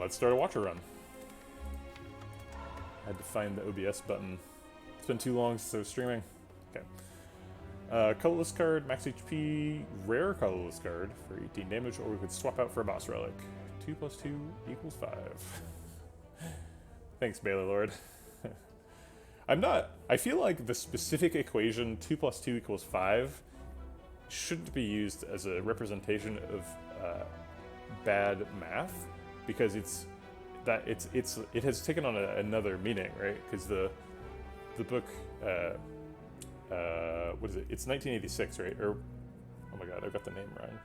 let's start a Watcher run. I had to find the OBS button. It's been too long since I was streaming. Okay. Colorless card, max HP, rare colorless card for 18 damage, or we could swap out for a boss relic. 2 + 2 = 5. Thanks, Baylor Lord. I feel like the specific equation 2 + 2 = 5 shouldn't be used as a representation of bad math, because it has taken on another meaning, right? Because the book, what is it? It's 1986, right? Or, oh my god, I got the name wrong.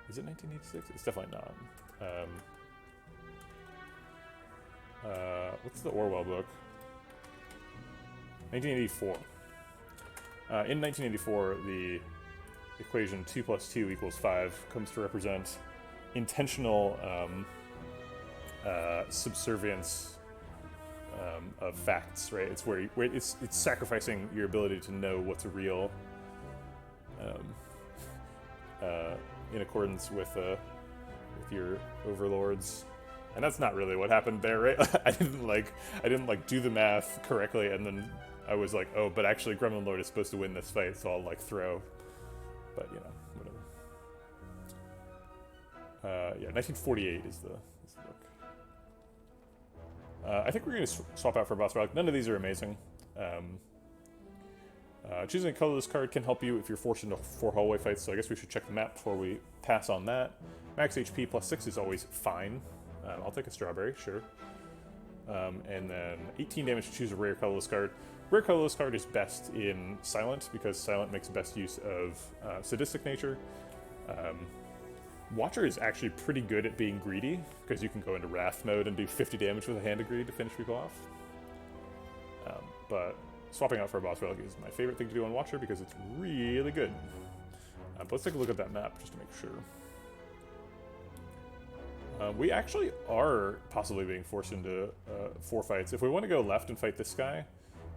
Is it 1986? It's definitely not. What's the Orwell book? 1984. In 1984, the equation 2 + 2 = 5 comes to represent intentional subservience of facts, right? It's where it's sacrificing your ability to know what's real in accordance with your overlords. And that's not really what happened there, right? I didn't do the math correctly, and then I was like, oh, but actually Gremlin Lord is supposed to win this fight, so I'll throw. But whatever. Yeah, 1948 is the book. I think we're going to swap out for a boss relic. None of these are amazing. Choosing a colorless card can help you if you're forced into 4 hallway fights, so I guess we should check the map before we pass on that. Max HP +6 is always fine. I'll take a strawberry, sure. And then 18 damage to choose a rare colorless card. Rare colorless card is best in Silent, because Silent makes best use of sadistic nature. Watcher is actually pretty good at being greedy, because you can go into Wrath mode and do 50 damage with a Hand of Greed to finish people off. But swapping out for a boss relic is my favorite thing to do on Watcher, because it's really good. But let's take a look at that map, just to make sure. We actually are possibly being forced into 4 fights. If we want to go left and fight this guy,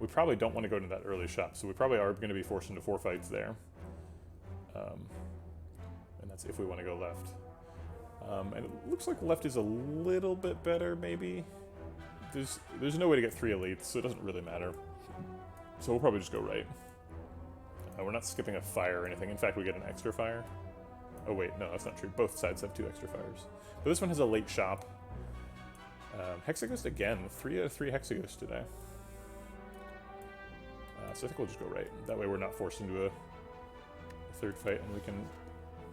we probably don't want to go into that early shop, so we probably are going to be forced into 4 fights there. And that's if we want to go left. And it looks like left is a little bit better, maybe. There's no way to get 3 elites, so it doesn't really matter. So we'll probably just go right. We're not skipping a fire or anything. In fact, we get an extra fire. Oh wait, no, that's not true. Both sides have 2 extra fires. But this one has a late shop. Hexaghost again. 3 out of 3 Hexaghost today. So I think we'll just go right. That way we're not forced into a 3rd fight, and we can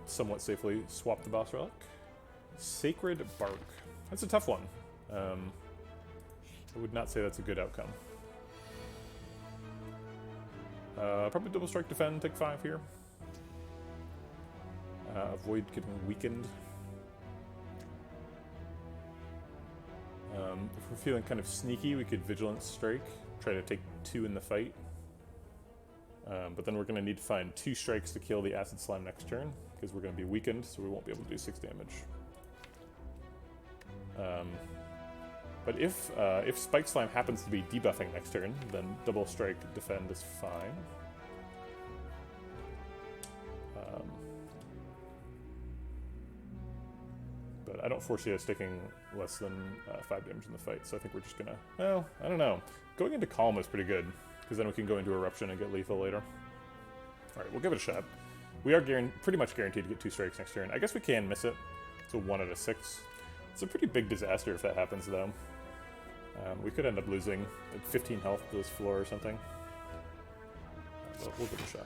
somewhat safely swap the boss relic. Sacred Bark. That's a tough one. I would not say that's a good outcome. Probably double strike defend, take 5 here. Avoid getting weakened. If we're feeling kind of sneaky, we could Vigilant Strike, try to take 2 in the fight. But then we're going to need to find 2 strikes to kill the Acid Slime next turn, because we're going to be weakened, so we won't be able to do 6 damage. But if Spike Slime happens to be debuffing next turn, then double strike defend is fine. But I don't foresee us taking less than 5 damage in the fight, so I think we're just gonna... Well, I don't know. Going into Calm is pretty good, because then we can go into Eruption and get lethal later. Alright, we'll give it a shot. We are pretty much guaranteed to get 2 strikes next turn. I guess we can miss it. It's a 1 out of 6. It's a pretty big disaster if that happens, though. We could end up losing like 15 health to this floor or something. But we'll give it a shot.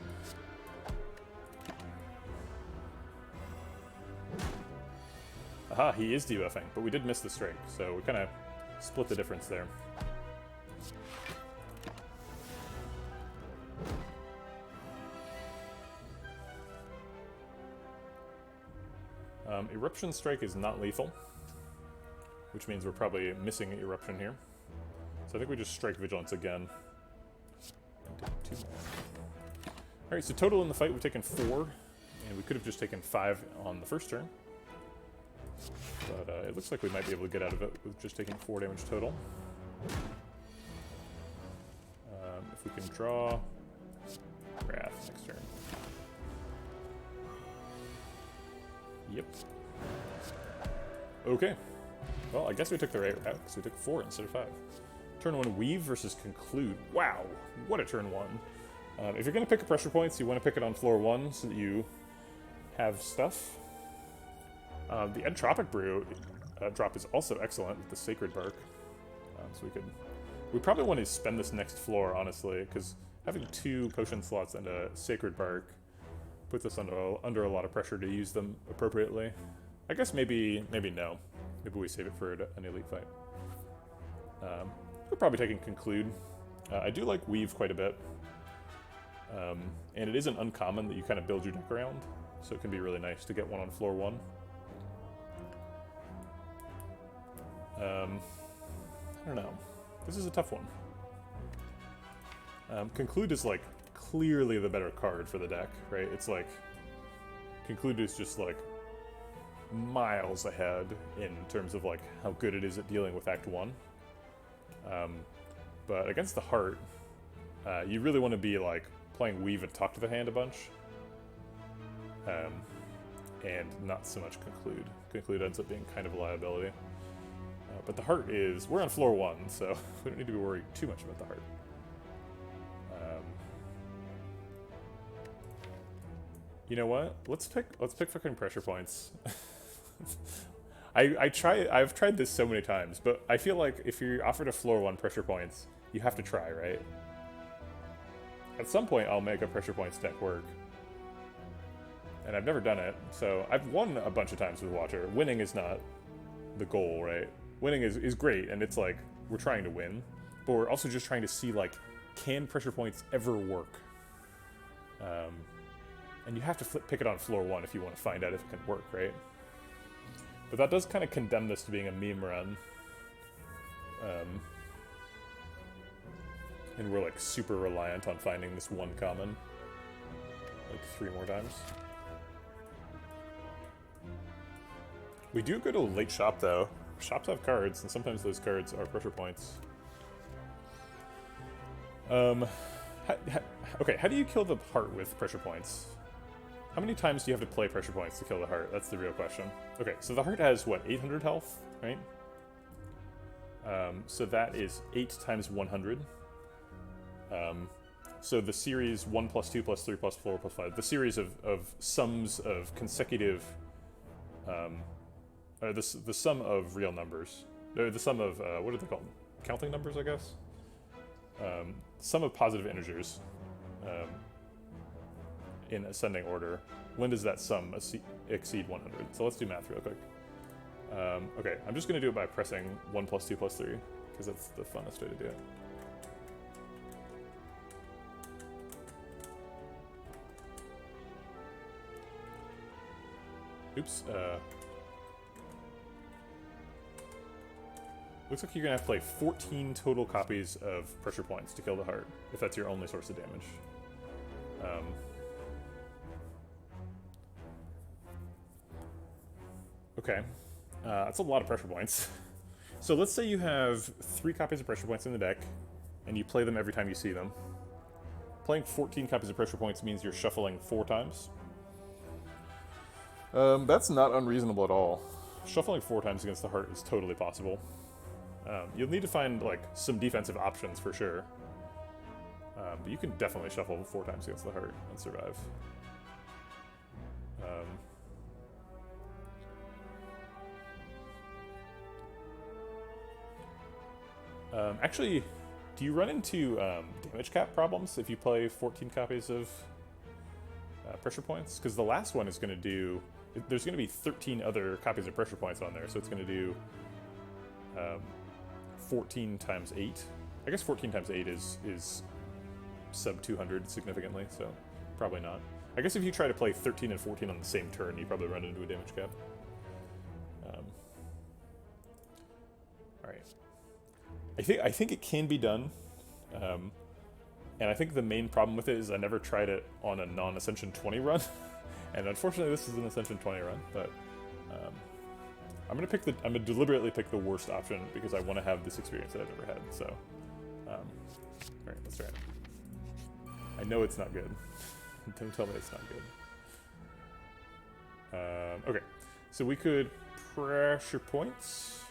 Aha, he is debuffing, but we did miss the strike, so we kind of split the difference there. Eruption Strike is not lethal, which means we're probably missing Eruption here. So I think we just strike Vigilance again. And take 2 more. Alright, so total in the fight we've taken 4, and we could have just taken 5 on the first turn. But it looks like we might be able to get out of it with just taking 4 damage total. If we can draw Wrath next turn. Yep. Okay. Well, I guess we took the right route, because we took 4 instead of 5. Turn 1, Weave versus Conclude. Wow, what a turn 1. If you're going to pick a pressure points, you want to pick it on floor 1 so that you have stuff. The Entropic Brew drop is also excellent with the Sacred Bark. So we probably want to spend this next floor, honestly, because having 2 potion slots and a Sacred Bark puts us under a lot of pressure to use them appropriately. I guess maybe no. Maybe we save it for an elite fight. We're probably taking Conclude. I do like Weave quite a bit. And it isn't uncommon that you kind of build your deck around, so it can be really nice to get one on floor 1. I don't know. This is a tough one. Conclude is like clearly the better card for the deck, right? It's like Conclude is just like miles ahead in terms of like how good it is at dealing with Act 1. But against the Heart, you really want to be like playing Weave and Talk to the Hand a bunch. And not so much Conclude. Conclude ends up being kind of a liability. But the Heart is... We're on floor 1, so we don't need to be worried too much about the Heart. You know what? Let's pick fucking pressure points. I've tried this so many times, but I feel like if you're offered a floor 1 pressure points, you have to try, right? At some point, I'll make a pressure points deck work. And I've never done it, so I've won a bunch of times with Watcher. Winning is not the goal, right? Winning is great, and it's like, we're trying to win, but we're also just trying to see, like, can pressure points ever work? And you have to pick it on floor 1 if you want to find out if it can work, right? But that does kind of condemn this to being a meme run. And we're, like, super reliant on finding this one common, like, 3 more times. We do go to a late shop, though. Shops have cards, and sometimes those cards are pressure points. Okay, how do you kill the Heart with pressure points? How many times do you have to play pressure points to kill the Heart? That's the real question. Okay, so the Heart has, what, 800 health, right? So that is 8 times 100. So the series 1 plus 2 plus 3 plus 4 plus 5, the series of sums of consecutive... the sum of real numbers. The sum of, what are they called? Counting numbers, I guess? Sum of positive integers in ascending order. When does that sum exceed 100? So let's do math real quick. Okay, I'm just going to do it by pressing 1 plus 2 plus 3, because that's the funnest way to do it. Oops, looks like you're gonna have to play 14 total copies of pressure points to kill the Heart, if that's your only source of damage. Okay, that's a lot of pressure points. So let's say you have 3 copies of pressure points in the deck, and you play them every time you see them. Playing 14 copies of pressure points means you're shuffling 4 times. That's not unreasonable at all. Shuffling 4 times against the Heart is totally possible. You'll need to find, like, some defensive options for sure. But you can definitely shuffle 4 times against the Heart and survive. Actually, do you run into damage cap problems if you play 14 copies of pressure points? Because the last one is going to do... There's going to be 13 other copies of pressure points on there, so it's going to do 14 times 8. I guess 14 times 8 is sub 200 significantly, so probably not. I guess if you try to play 13 and 14 on the same turn, you probably run into a damage cap. Alright. I think it can be done. And I think the main problem with it is I never tried it on a non-Ascension 20 run. And unfortunately this is an Ascension 20 run, but I'm gonna deliberately pick the worst option because I want to have this experience that I've never had. So, alright, let's try it. I know it's not good. Don't tell me it's not good. Okay, so we could pressure points.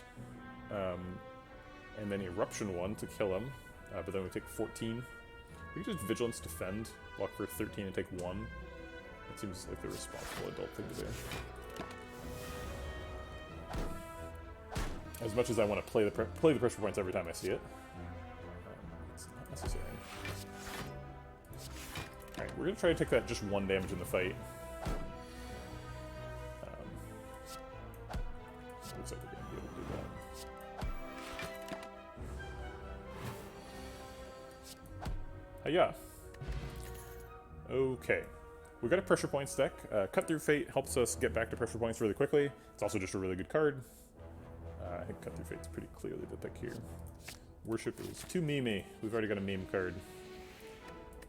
and then Eruption 1 to kill him, but then we take 14. We could just Vigilance Defend, block for 13 and take 1. That seems like the responsible adult thing to do. As much as I want to play the pressure points every time I see it, it's not necessary. Alright, we're going to try to take that just 1 damage in the fight. Looks like we're going to be able to do that. Yeah. Okay. We got a Pressure Points deck. Cut Through Fate helps us get back to Pressure Points really quickly. It's also just a really good card. I think Cut Through Fate's pretty clearly the pick here. Worship is too memey. We've already got a meme card.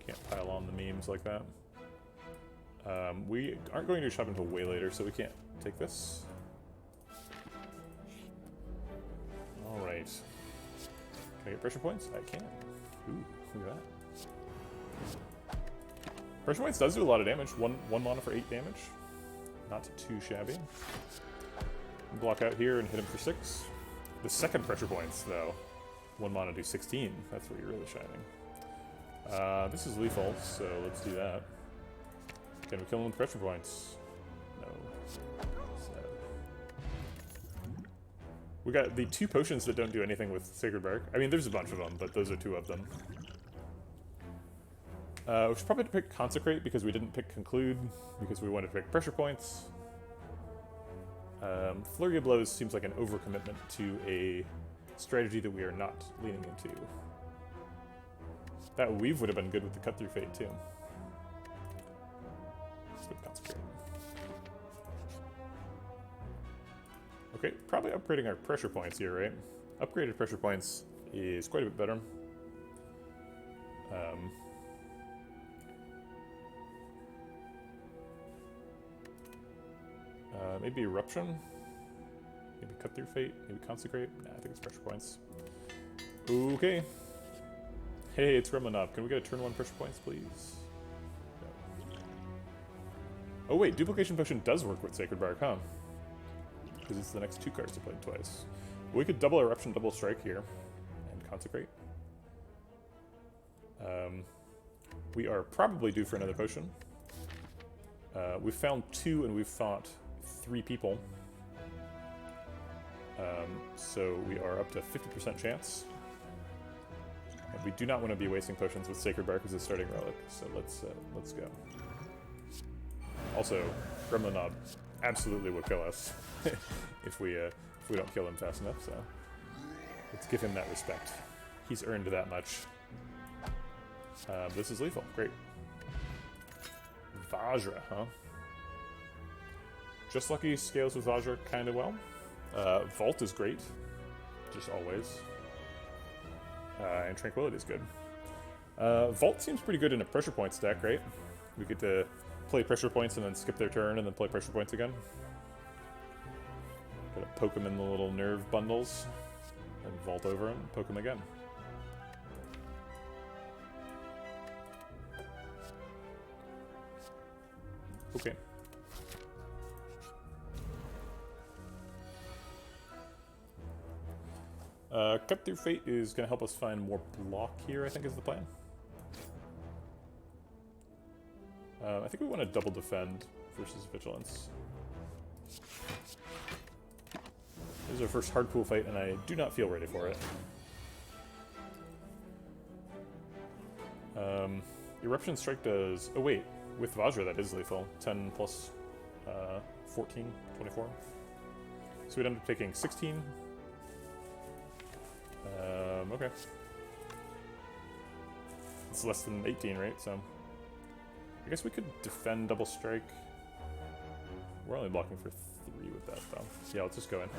Can't pile on the memes like that. We aren't going to shop until way later, so we can't take this. Alright. Can I get Pressure Points? I can. Ooh, look at that. Pressure Points does do a lot of damage. One mana for 8 damage. Not too shabby. Block out here and hit him for 6. The second Pressure Points, though. 1 mana do 16. That's where you're really shining. This is lethal, so let's do that. Can we kill him with Pressure Points? No. Sad. We got the 2 potions that don't do anything with Sacred Bark. I mean, there's a bunch of them, but those are 2 of them. We should probably pick Consecrate because we didn't pick Conclude, because we wanted to pick Pressure Points. Flurry of Blows seems like an overcommitment to a strategy that we are not leaning into. That Weave would have been good with the Cut Through Fate, too. Let's go Consecrate. Okay, probably upgrading our Pressure Points here, right? Upgraded Pressure Points is quite a bit better. Maybe Eruption? Maybe Cut Through Fate? Maybe Consecrate? Nah, I think it's Pressure Points. Okay. Hey, it's Gremlinob. Can we get a turn 1 Pressure Points, please? No. Oh wait, Duplication Potion does work with Sacred Bark, huh? Because it's the next 2 cards to play twice. We could double Eruption, double Strike here, and Consecrate. We are probably due for another potion. We've found 2 and we've fought 3 people. So we are up to 50% chance. And we do not want to be wasting potions with Sacred Bark as a starting relic, so let's go. Also, Gremlinob absolutely will kill us if we don't kill him fast enough, so let's give him that respect. He's earned that much. This is lethal. Great. Vajra, huh? Just Lucky scales with Vajra kind of well. Vault is great, just always. And Tranquility is good. Vault seems pretty good in a Pressure Points deck, right? We get to play Pressure Points and then skip their turn and then play Pressure Points again. Gotta poke them in the little nerve bundles and vault over them, poke them again. Okay. Cut Through Fate is going to help us find more block here, I think is the plan. I think we want to double defend versus Vigilance. This is our first hardpool fight, and I do not feel ready for it. Eruption Strike does... Oh wait, with Vajra that is lethal. 10 plus 14, 24. So we'd end up taking 16. Okay. It's less than 18, right? So I guess we could defend double strike. We're only blocking for 3 with that, though. Yeah, let's just go in.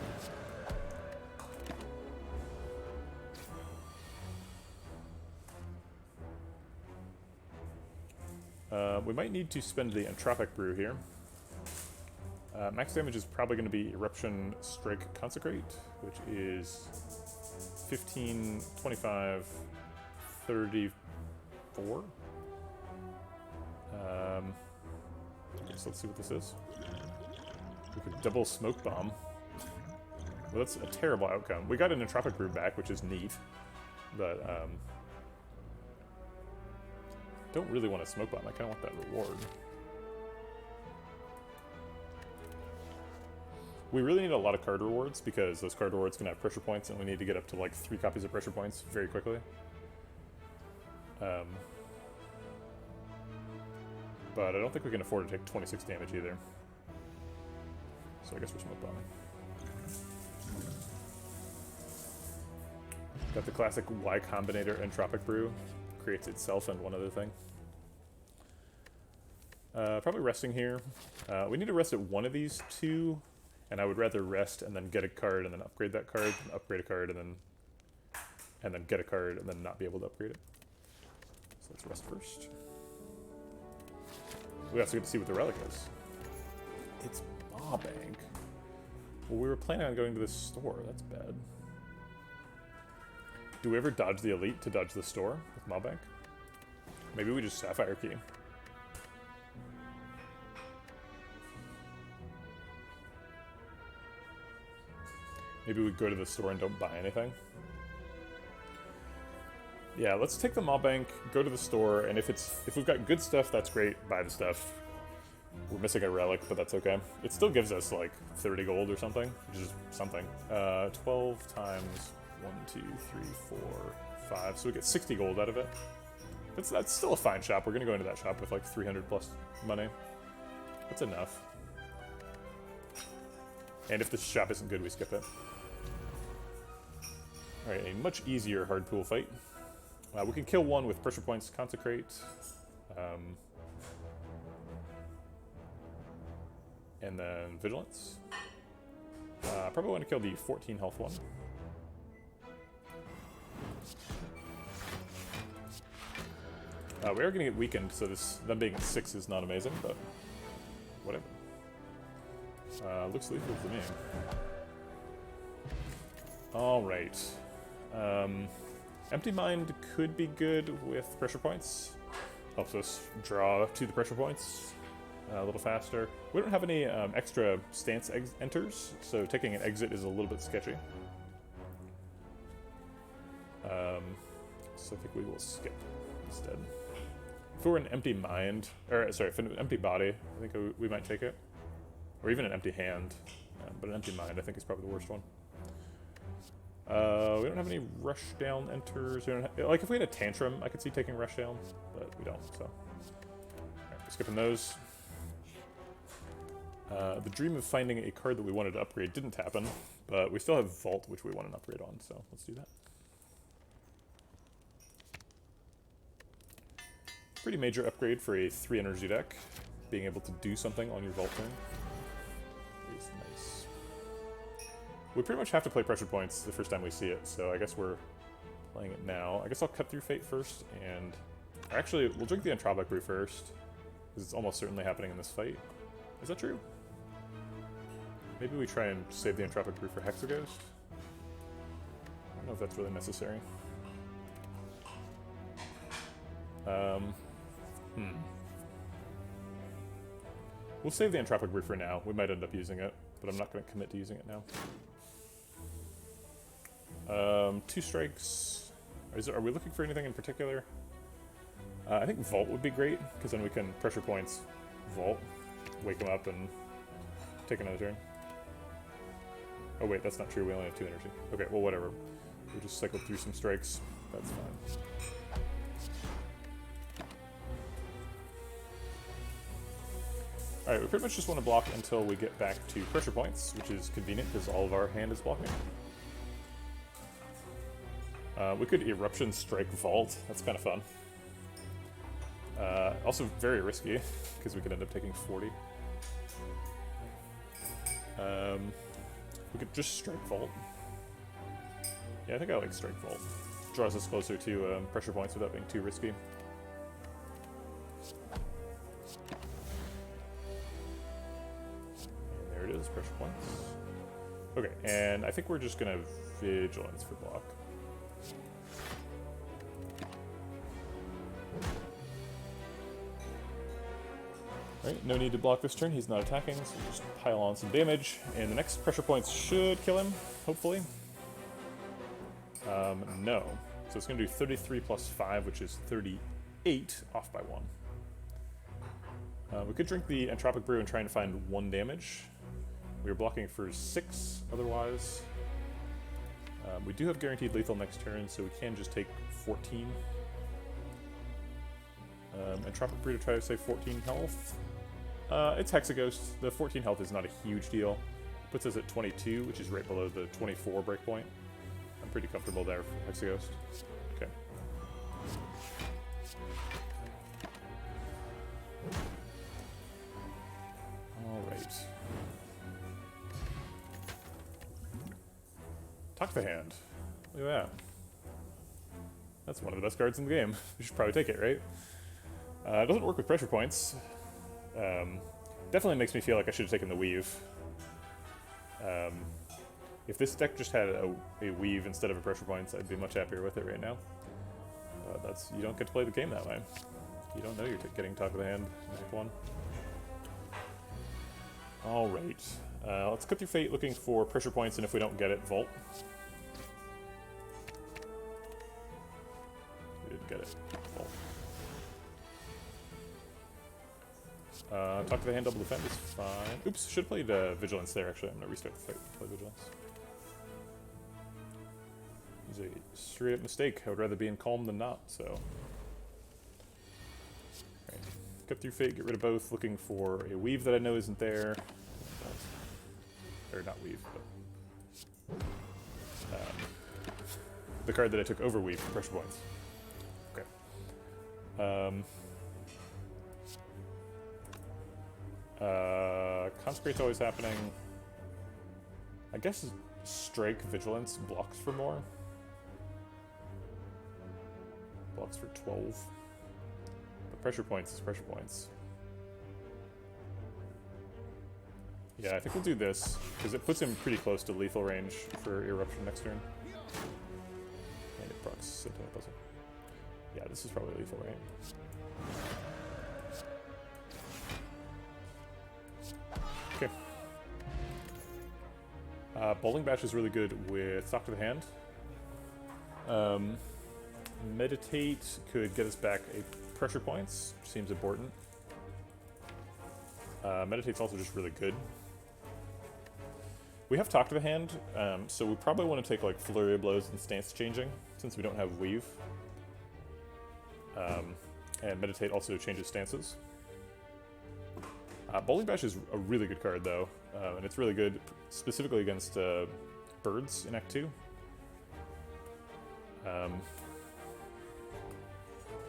We might need to spend the Entropic Brew here. Max damage is probably going to be Eruption Strike Consecrate, which is 15, 25, 34. Okay, so let's see what this is. We could double Smoke Bomb. Well, that's a terrible outcome. We got an Entropic Brew back, which is neat, but don't really want a Smoke Bomb. I kind of want that reward. We really need a lot of card rewards because those card rewards can have pressure points, and we need to get up to like 3 copies of pressure points very quickly. But I don't think we can afford to take 26 damage either. So I guess we're Smoke Bombing. Got the classic Y Combinator Entropic Brew. Creates itself and one other thing. Probably resting here. We need to rest at one of these two, and I would rather rest and then get a card and then upgrade that card, and upgrade a card and then get a card and then not be able to upgrade it. So let's rest first. We also get to see what the relic is. It's Maw Bank. Well, we were planning on going to this store. That's bad. Do we ever dodge the elite to dodge the store with Maw Bank? Maybe we just Sapphire Key. Maybe we go to the store and don't buy anything. Yeah, let's take the Maw Bank, go to the store, and if we've got good stuff, that's great. Buy the stuff. We're missing a relic, but that's okay. It still gives us like 30 gold or something, which is something. 12 times 1, 2, 3, 4, 5. So we get 60 gold out of it. That's still a fine shop. We're gonna go into that shop with like 300 plus money. That's enough. And if the shop isn't good, we skip it. Alright, a much easier hard pool fight. We can kill one with pressure points, consecrate. And then vigilance. Probably want to kill the 14 health one. We are going to get weakened, so them being at 6 is not amazing, but whatever. Looks lethal to me. Alright. Empty Mind could be good with pressure points. Helps us draw to the pressure points a little faster. We don't have any extra stance enters, so taking an exit is a little bit sketchy. So I think we will skip instead. If we're an empty mind, or sorry, if an empty body, I think we might take it. Or even an empty hand, but an empty mind I think is probably the worst one. We don't have any rush down enters. Like if we had a tantrum, I could see taking rush down, but we don't. So, alright, we're skipping those. The dream of finding a card that we wanted to upgrade didn't happen, but we still have Vault, which we want an upgrade on. So let's do that. Pretty major upgrade for a 3 energy deck. Being able to do something on your Vault turn is nice. We pretty much have to play pressure points the first time we see it, so I guess we're playing it now. I guess I'll cut through Fate first, and actually, we'll drink the Entropic Brew first, because it's almost certainly happening in this fight. Is that true? Maybe we try and save the Entropic Brew for Hexaghost? I don't know if that's really necessary. We'll save the Entropic Brew for now. We might end up using it, but I'm not going to commit to using it now. 2 strikes. Are we looking for anything in particular? I think Vault would be great, because then we can pressure points Vault, wake him up, and take another turn. Oh wait, that's not true. We only have 2 energy. Okay, well whatever. We'll just cycle through some strikes. That's fine. Alright, we pretty much just want to block until we get back to pressure points, which is convenient because all of our hand is blocking. We could Eruption Strike Vault. That's kind of fun. Also very risky, because we could end up taking 40. We could just Strike Vault. Yeah, I think I like Strike Vault. Draws us closer to pressure points without being too risky. And there it is, pressure points. Okay, and I think we're just gonna Vigilance for block. Alright, no need to block this turn, he's not attacking, so we'll just pile on some damage, and the next pressure points should kill him, hopefully. No. So it's going to do 33 plus 5, which is 38, off by 1. We could drink the Entropic Brew and try and find 1 damage. We are blocking for 6 otherwise. We do have guaranteed lethal next turn, so we can just take 14. Entropic Brew to try to save 14 health. It's Hexaghost. The 14 health is not a huge deal. Puts us at 22, which is right below the 24 breakpoint. I'm pretty comfortable there for Hexaghost. Okay. Alright. Talk the Hand. Look at that. That's one of the best cards in the game. We should probably take it, right? It doesn't work with pressure points. Definitely makes me feel like I should have taken the Weave. If this deck just had a Weave instead of a pressure points, I'd be much happier with it right now. You don't get to play the game that way. You don't know you're getting Talk of the Hand Magic 1. Alright. Let's cut through Fate looking for pressure points, and if we don't get it, Vault. We didn't get it. Vault. Talk to the Hand, double defend is fine. Oops, should have played Vigilance there, actually. I'm going to restart the fight to play Vigilance. It was a straight up mistake. I would rather be in Calm than not, so. Alright. Cut through Fate, get rid of both, looking for a Weave that I know isn't there. Or not Weave, but. The card that I took over Weave for pressure points. Okay. Consecrate's always happening. I guess Strike Vigilance blocks for more. Blocks for 12. But pressure points is pressure points. Yeah, I think we'll do this, because it puts him pretty close to lethal range for Eruption next turn. And it procs Sentinel Puzzle. Yeah, this is probably lethal, right? Okay. Bowling Bash is really good with Talk to the Hand. Meditate could get us back a pressure points, which seems important. Meditate's also just really good. We have Talk to the Hand, so we probably want to take like Flurry of Blows and Stance Changing, since we don't have Weave. And Meditate also changes stances. Bowling Bash is a really good card, though, and it's really good specifically against birds in Act 2.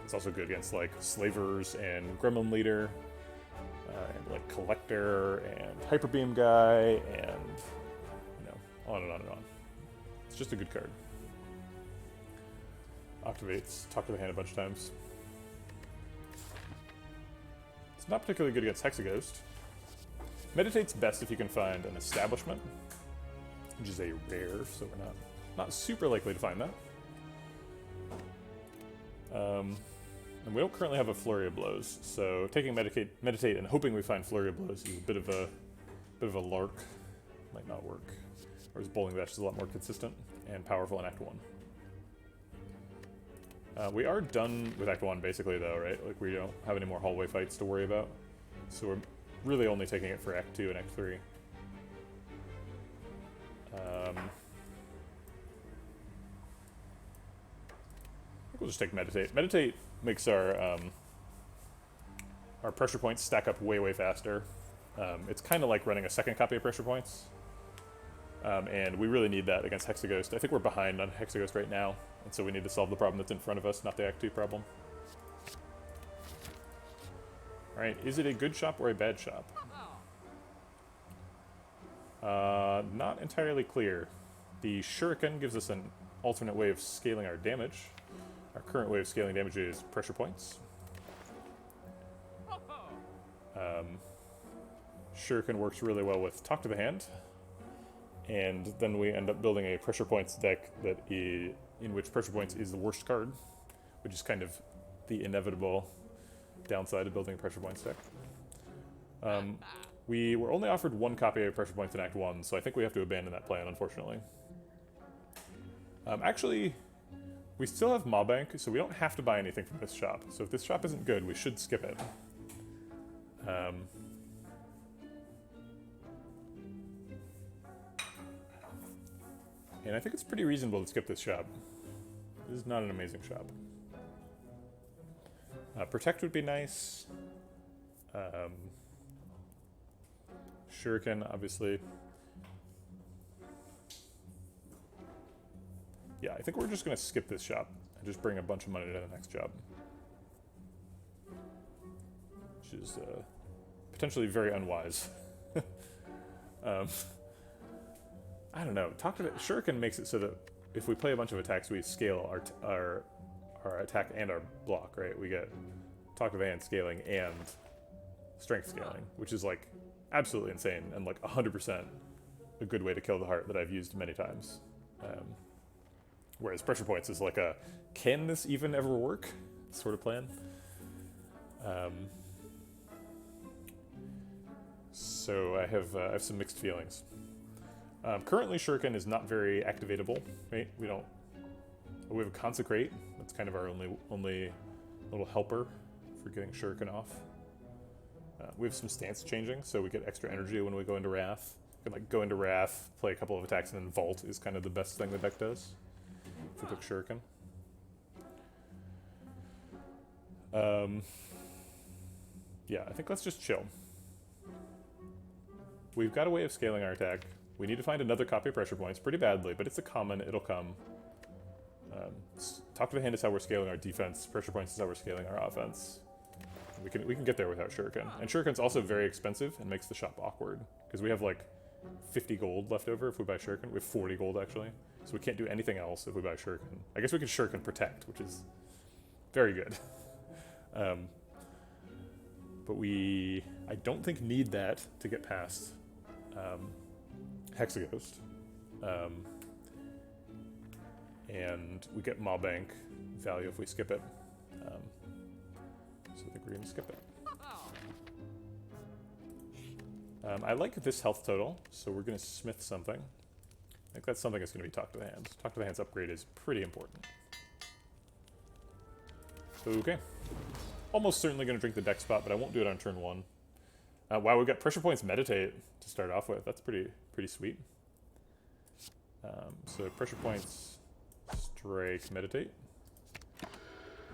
It's also good against like Slavers and Gremlin Leader, and like Collector and Hyper Beam Guy, and on and on and on. It's just a good card. Activates Talk to the Hand a bunch of times. It's not particularly good against Hexaghost. Meditate's best if you can find an Establishment, which is a rare, so we're not super likely to find that. And we don't currently have a Flurry of Blows, so taking Meditate and hoping we find Flurry of Blows is a bit of a lark. Might not work. Whereas Bowling Bash is a lot more consistent and powerful in Act 1. We are done with Act 1 basically though, right? Like we don't have any more hallway fights to worry about. So we're really only taking it for Act 2 and Act 3. I think we'll just take Meditate. Meditate makes our pressure points stack up way faster. It's kind of like running a second copy of pressure points. And we really need that against Hexaghost. I think we're behind on Hexaghost right now, and so we need to solve the problem that's in front of us, not the Act 2 problem. Alright, is it a good shop or a bad shop? Not entirely clear. The Shuriken gives us an alternate way of scaling our damage. Our current way of scaling damage is pressure points. Shuriken works really well with Talk to the Hand. And then we end up building a pressure points deck in which pressure points is the worst card, which is kind of the inevitable downside of building a pressure points deck. We were only offered one copy of Pressure Points in Act 1, so I think we have to abandon that plan, unfortunately. Actually, we still have Maw Bank, so we don't have to buy anything from this shop. So if this shop isn't good, we should skip it. And I think it's pretty reasonable to skip this shop. This is not an amazing shop. Protect would be nice. Shuriken, obviously. Yeah, I think we're just going to skip this shop and just bring a bunch of money to the next job. Which is potentially very unwise. I don't know. Shuriken makes it so that if we play a bunch of attacks, we scale our attack and our block, right? We get Talk to the Hand scaling and strength scaling, which is like absolutely insane and like 100% a good way to kill the heart that I've used many times. Whereas Pressure Points is like a, can this even ever work sort of plan. So I have some mixed feelings. Currently, Shuriken is not very activatable, right? We have a Consecrate. That's kind of our only little helper for getting Shuriken off. We have some stance changing, so we get extra energy when we go into Wrath. We can like go into Wrath, play a couple of attacks, and then Vault is kind of the best thing the deck does if we pick Shuriken. Yeah, I think let's just chill. We've got a way of scaling our attack. We need to find another copy of Pressure Points pretty badly, but it's a common, it'll come. Talk to the Hand is how we're scaling our defense. Pressure Points is how we're scaling our offense. We can get there without Shuriken. And Shuriken's also very expensive and makes the shop awkward, because we have like 50 gold left over if we buy Shuriken. We have 40 gold actually, so we can't do anything else if we buy Shuriken. I guess we can Shuriken Protect, which is very good. But I don't think need that to get past Hexaghost. And we get Maw Bank value if we skip it. So I think we're going to skip it. I like this health total, so we're going to smith something. I think that's something that's going to be Talk to the Hand. Talk to the Hand's upgrade is pretty important. Okay. Almost certainly going to drink the deck spot, but I won't do it on turn 1. Wow, we've got Pressure Points Meditate to start off with. That's pretty sweet. So Pressure Points Strike Meditate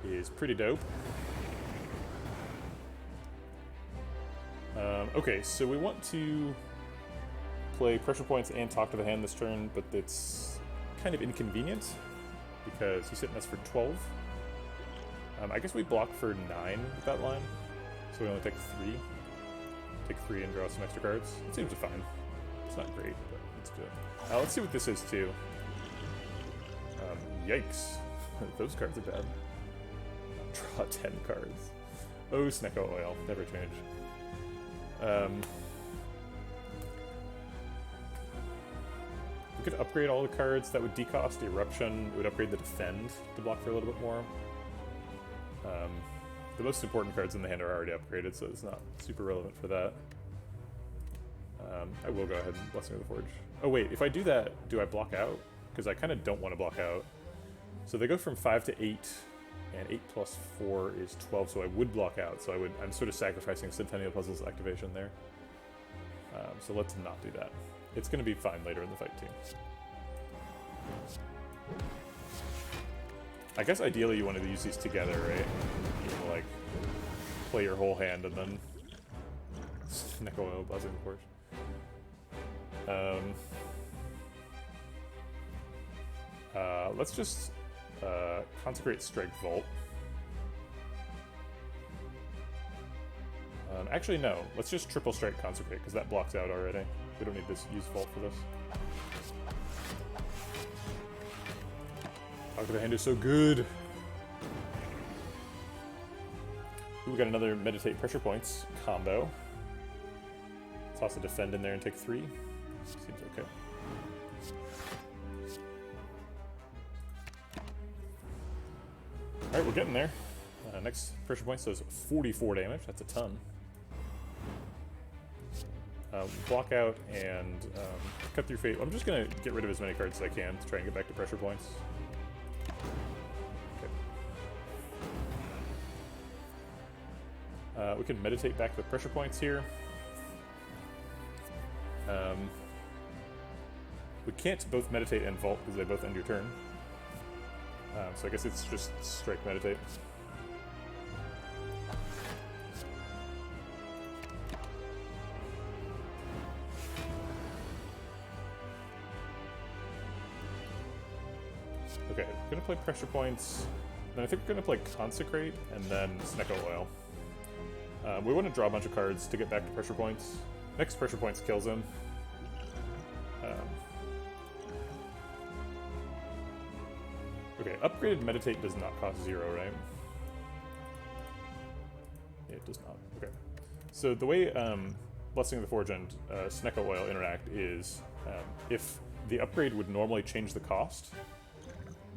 is pretty dope. Okay, so we want to play Pressure Points and Talk to the Hand this turn, but it's kind of inconvenient because he's hitting us for 12. I guess we block for 9 with that line, so we only take 3. Take 3 and draw some extra cards. It seems fine. It's not great, but it's good. Let's see what this is too. Yikes. Those cards are bad. Draw 10 cards. Oh, Snecko Oil. Never change. We could upgrade all the cards. That would decost Eruption. It would upgrade the Defend to block for a little bit more. The most important cards in the hand are already upgraded, so it's not super relevant for that. I will go ahead and Blessing of the Forge. Oh wait, if I do that, do I block out? Because I kind of don't want to block out. So they go from 5 to 8, and 8 plus 4 is 12, so I would block out. So I'm sort of sacrificing Centennial Puzzle's activation there. So let's not do that. It's going to be fine later in the fight too. I guess ideally you wanted to use these together, right? You know, like play your whole hand and then Nickel Oil Blessing of course. Let's just Consecrate Strike Vault. Actually no, let's just Triple Strike Consecrate because that blocks out already. We don't need to use Vault for this. Talk to the Hand is so good. Ooh, we got another Meditate Pressure Points combo. Toss a Defend in there and take 3. Seems okay. Alright, we're getting there. Next Pressure Point does 44 damage. That's a ton. Block out and cut through fate. I'm just going to get rid of as many cards as I can to try and get back to pressure points. Okay. We can meditate back the pressure points here. We can't both meditate and vault because they both end your turn. So I guess it's just strike meditate. Okay, we're gonna play pressure points. Then I think we're gonna play consecrate and then Snecko Oil. We want to draw a bunch of cards to get back to pressure points. Next pressure points kills him. Okay, upgraded meditate does not cost 0, right? It does not. Okay. So the way Blessing of the Forge and Snecko Oil interact is if the upgrade would normally change the cost,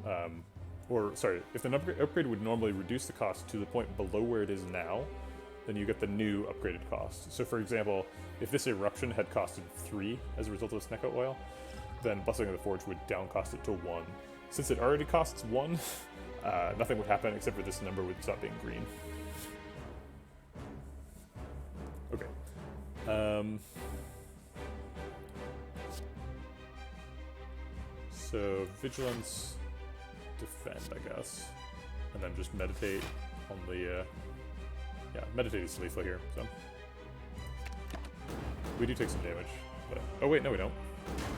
if the upgrade would normally reduce the cost to the point below where it is now, then you get the new upgraded cost. So for example, if this eruption had costed 3 as a result of Snecko Oil, then Blessing of the Forge would down cost it to 1. Since it already costs 1, nothing would happen except for this number would stop being green. Okay. So Vigilance, Defend, I guess, and then just meditate on the. Yeah, meditate is lethal here. So we do take some damage, but oh wait, no, we don't.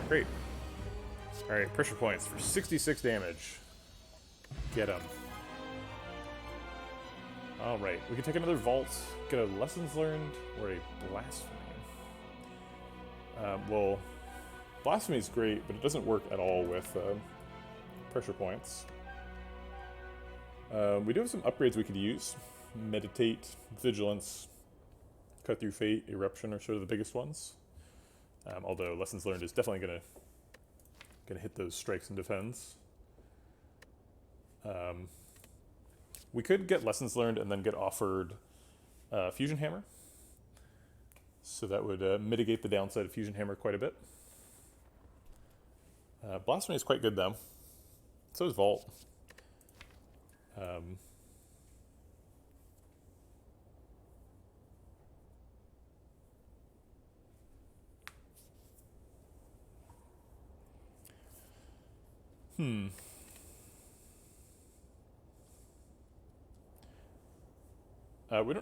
Great. All right, pressure points for 66 damage. Get him. All right, we can take another vault, get a lessons learned, or a blasphemy. Well, blasphemy is great, but it doesn't work at all with pressure points. We do have some upgrades we could use. Meditate, Vigilance, Cut Through Fate, Eruption are sort of the biggest ones. Although lessons learned is definitely gonna hit those strikes and defends. We could get lessons learned and then get offered Fusion Hammer. So that would mitigate the downside of Fusion Hammer quite a bit. Blasphemy is quite good though. So is Vault.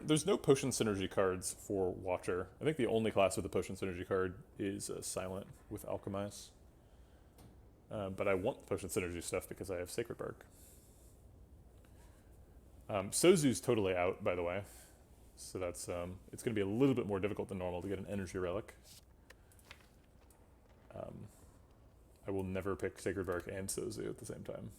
There's no potion synergy cards for Watcher. I think the only class with a potion synergy card is Silent with Alchemize. But I want potion synergy stuff because I have Sacred Bark. Sozu's totally out, by the way. So that's it's going to be a little bit more difficult than normal to get an Energy Relic. I will never pick Sacred Bark and Sozu at the same time.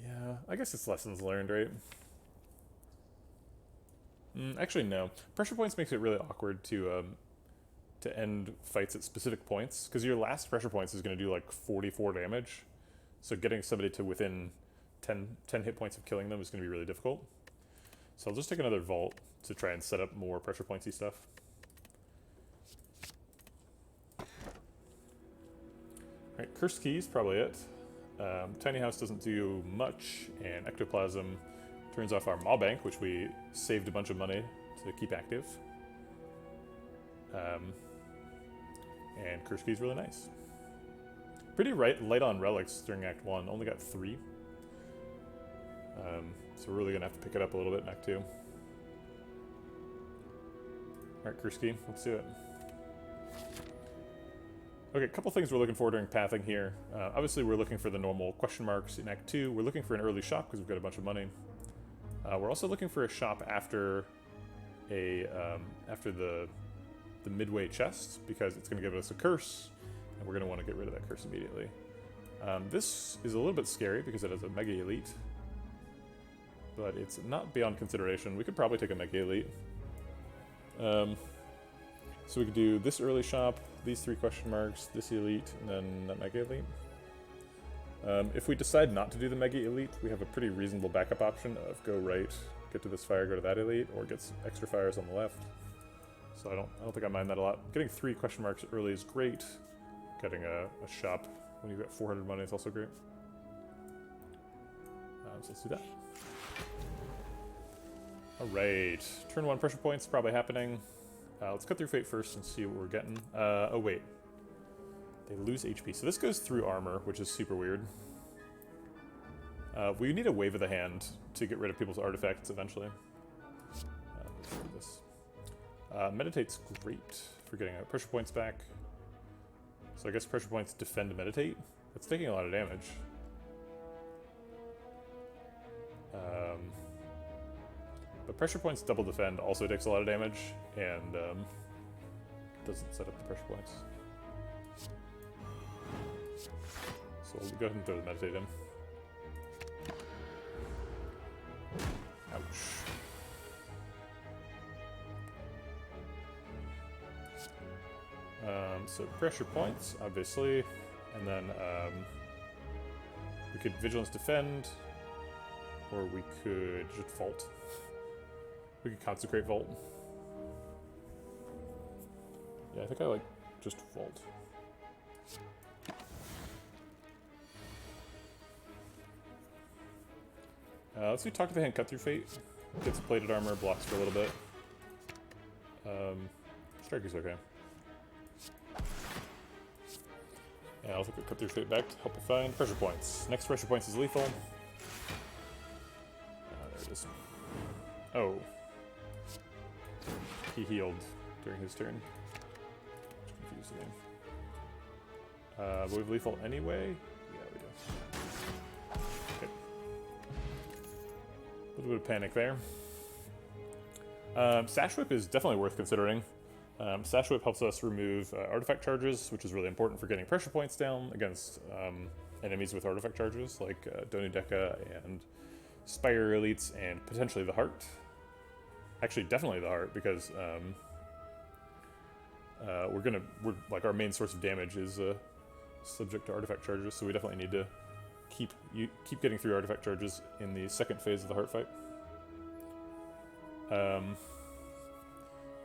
Yeah, I guess it's lessons learned, right? Actually, no. Pressure points makes it really awkward to end fights at specific points, because your last pressure points is going to do like 44 damage. So getting somebody to within 10 hit points of killing them is going to be really difficult. So I'll just take another Vault to try and set up more pressure pointsy stuff. Alright, Cursed Key is probably it. Tiny House doesn't do much, and Ectoplasm turns off our Maw Bank, which we saved a bunch of money to keep active. And Cursed Key is really nice. Pretty light on relics during Act 1, only got 3. So we're really going to have to pick it up a little bit in Act 2. Alright, Cursed Key, let's do it. Okay, a couple things we're looking for during pathing here. Obviously, we're looking for the normal question marks in Act 2. We're looking for an early shop because we've got a bunch of money. We're also looking for a shop after the midway chest, because it's going to give us a curse, and we're going to want to get rid of that curse immediately. This is a little bit scary because it has a Mega Elite, but it's not beyond consideration. We could probably take a Mega Elite. So we could do this early shop, these 3 question marks, this Elite, and then that Mega Elite. If we decide not to do the Mega Elite, we have a pretty reasonable backup option of go right, get to this fire, go to that elite, or get extra fires on the left. So I don't think I mind that a lot. Getting 3 question marks early is great. Getting a shop when you get 400 money is also great. So let's do that. Alright, turn 1 pressure points probably happening. Let's cut through fate first and see what we're getting. Oh wait. They lose HP. So this goes through armor, which is super weird. We need a wave of the hand to get rid of people's artifacts eventually. Let's do this. Meditate's great for getting our pressure points back. So I guess pressure points defend meditate. It's taking a lot of damage. But pressure points double defend also takes a lot of damage, and doesn't set up the pressure points. So we'll go ahead and throw the meditate in. Ouch. So pressure points, obviously, and then we could vigilance defend, or we could just vault. We could consecrate vault. Yeah, I think I like just vault. Let's do talk to the hand, cut through fate. Gets plated armor, blocks for a little bit. Strike is okay. Yeah, I'll take a cut through fate back to help you find pressure points. Next pressure points is lethal. There it is. Oh. He healed during his turn. Which confused the game. But we have lethal anyway? Yeah, we do. Okay. A little bit of panic there. Sash Whip is definitely worth considering. Sash Whip helps us remove artifact charges, which is really important for getting pressure points down against enemies with artifact charges, like Donudeka and Spire elites, and potentially the Heart. Actually, definitely the Heart, because we're like our main source of damage is subject to artifact charges, so we definitely need to keep getting through artifact charges in the second phase of the Heart fight.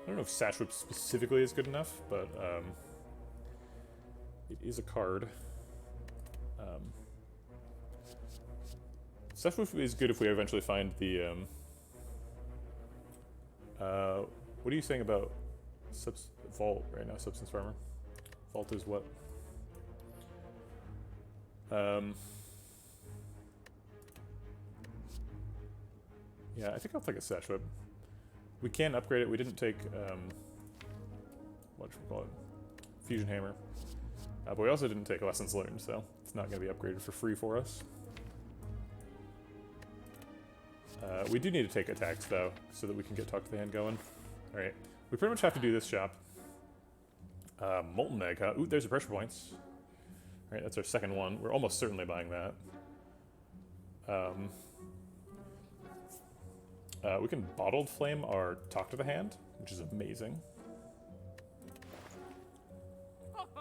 I don't know if Sash Whip specifically is good enough, but it is a card. Sash Whip is good if we eventually find the... what are you saying about Vault right now, Substance Farmer? Vault is what? Yeah, I think I'll take a Sash Whip. We can upgrade it. We didn't take, whatchamacallit, Fusion Hammer. But we also didn't take Lessons Learned, so it's not going to be upgraded for free for us. We do need to take attacks, though, so that we can get Talk to the Hand going. Alright, we pretty much have to do this shop. Molten Egg, huh? Ooh, there's the pressure points. Alright, that's our second one. We're almost certainly buying that. We can Bottled Flame our Talk to the Hand, which is amazing.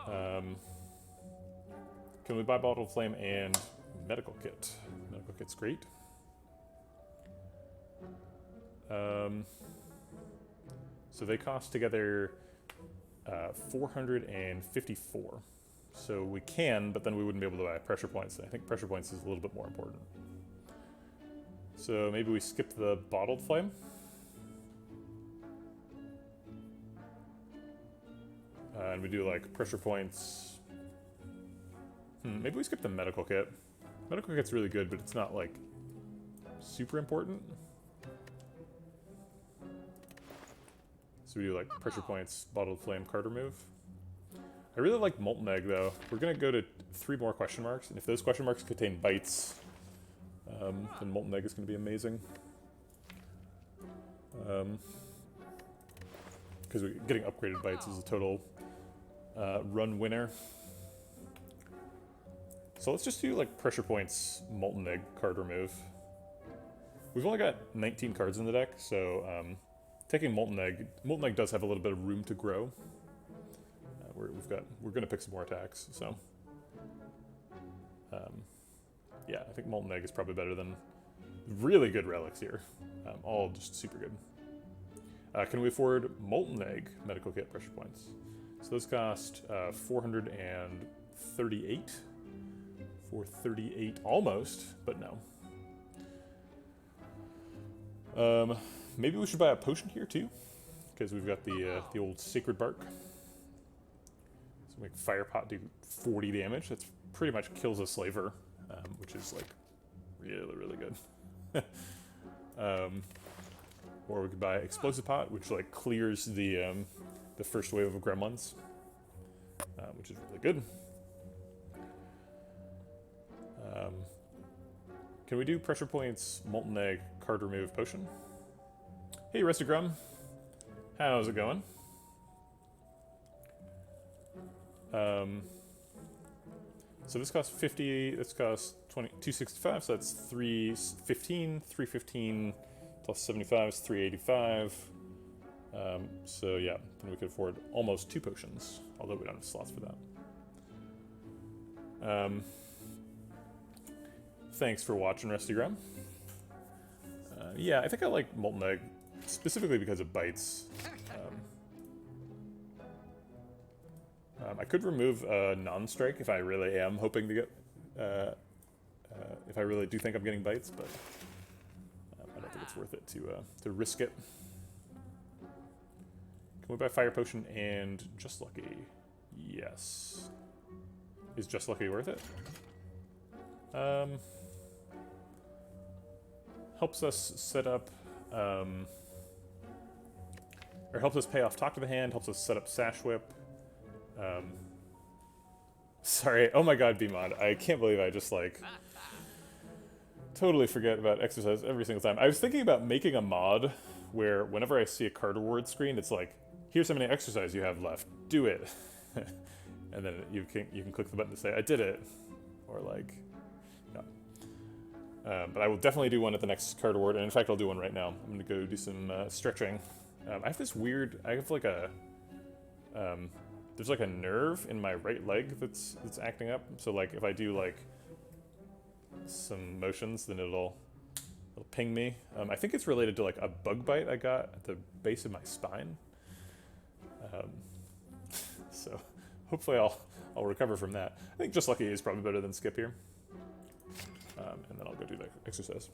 Can we buy Bottled Flame and Medical Kit? Medical Kit's great. So they cost together 454. So we can, but then we wouldn't be able to buy pressure points. I think pressure points is a little bit more important. So maybe we skip the Bottled Flame. And we do like pressure points. Maybe we skip the Medical Kit. Medical Kit's really good, but it's not like super important. So we do like pressure points, Bottled Flame, card remove. I really like Molten Egg though. We're gonna go to 3 more question marks, and if those question marks contain bites, then Molten Egg is going to be amazing. Because getting upgraded bites is a total run winner. So let's just do like pressure points, Molten Egg, card remove. We've only got 19 cards in the deck, so taking Molten Egg does have a little bit of room to grow. We're going to pick some more attacks, so. Yeah, I think Molten Egg is probably better than really good relics here. All just super good. Can we afford Molten Egg medical kit pressure points? So those cost 438. 438 almost, but no. Maybe we should buy a potion here too, because we've got the old Sacred Bark. So make Fire Pot do 40 damage. That's pretty much kills a slaver, which is like really, really good. Or we could buy Explosive Pot, which like clears the first wave of gremlins, which is really good. Can we do pressure points, Molten Egg, card remove, potion? Hey, Rusty Grum. How's it going? So this costs 50, this costs 265, so that's 315, 315 plus 75 is 385. So yeah, then we could afford almost 2 potions, although we don't have slots for that. Thanks for watching, Rusty Grum. Yeah, I think I like Molten Egg, specifically because it bites. I could remove non-strike if I really am hoping to get, if I really do think I'm getting bites, but I don't think it's worth it to risk it. Can we buy Fire Potion and Just Lucky? Yes. Is Just Lucky worth it? Helps us set up, or helps us pay off Talk to the Hand, helps us set up Sash Whip. Sorry, oh my god, Bmod, I can't believe I just like totally forget about exercise every single time. I was thinking about making a mod where whenever I see a card reward screen, it's like, here's how many exercise you have left, do it. And then you can click the button to say, I did it. Or like, no. But I will definitely do one at the next card award, and in fact I'll do one right now. I'm gonna go do some stretching. I have this weird, I have like a, there's like a nerve in my right leg that's acting up. So like if I do like some motions, then it'll ping me. I think it's related to like a bug bite I got at the base of my spine. So hopefully I'll recover from that. I think Just Lucky is probably better than Skip here. And then I'll go do the exercise.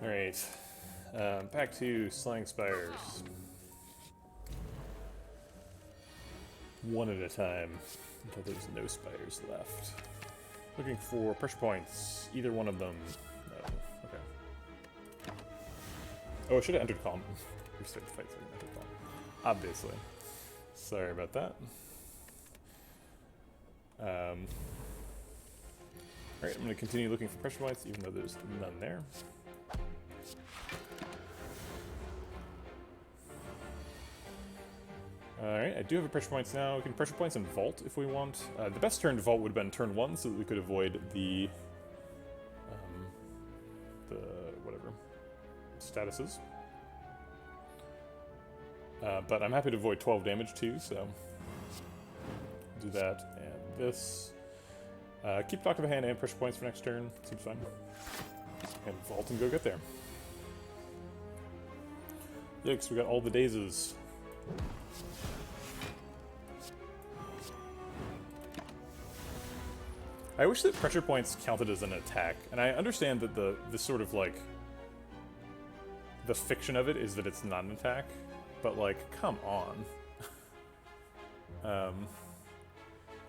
Alright, back to slaying spires. One at a time, until there's no spires left. Looking for pressure points, either one of them. No, okay. Oh, I should have entered column. Restart the fight so I can enter column. Obviously. Sorry about that. Alright, I'm going to continue looking for pressure points, even though there's none there. Alright, I do have a pressure points now. We can pressure points and vault if we want. The best turn to vault would have been turn 1 so that we could avoid the whatever statuses. But I'm happy to avoid 12 damage too, so do that and this. Keep Talk to the Hand and pressure points for next turn. Seems fine. And vault and go get there. Yikes, we got all the dazes. I wish that pressure points counted as an attack, and I understand that the sort of like the fiction of it is that it's not an attack, but like, come on.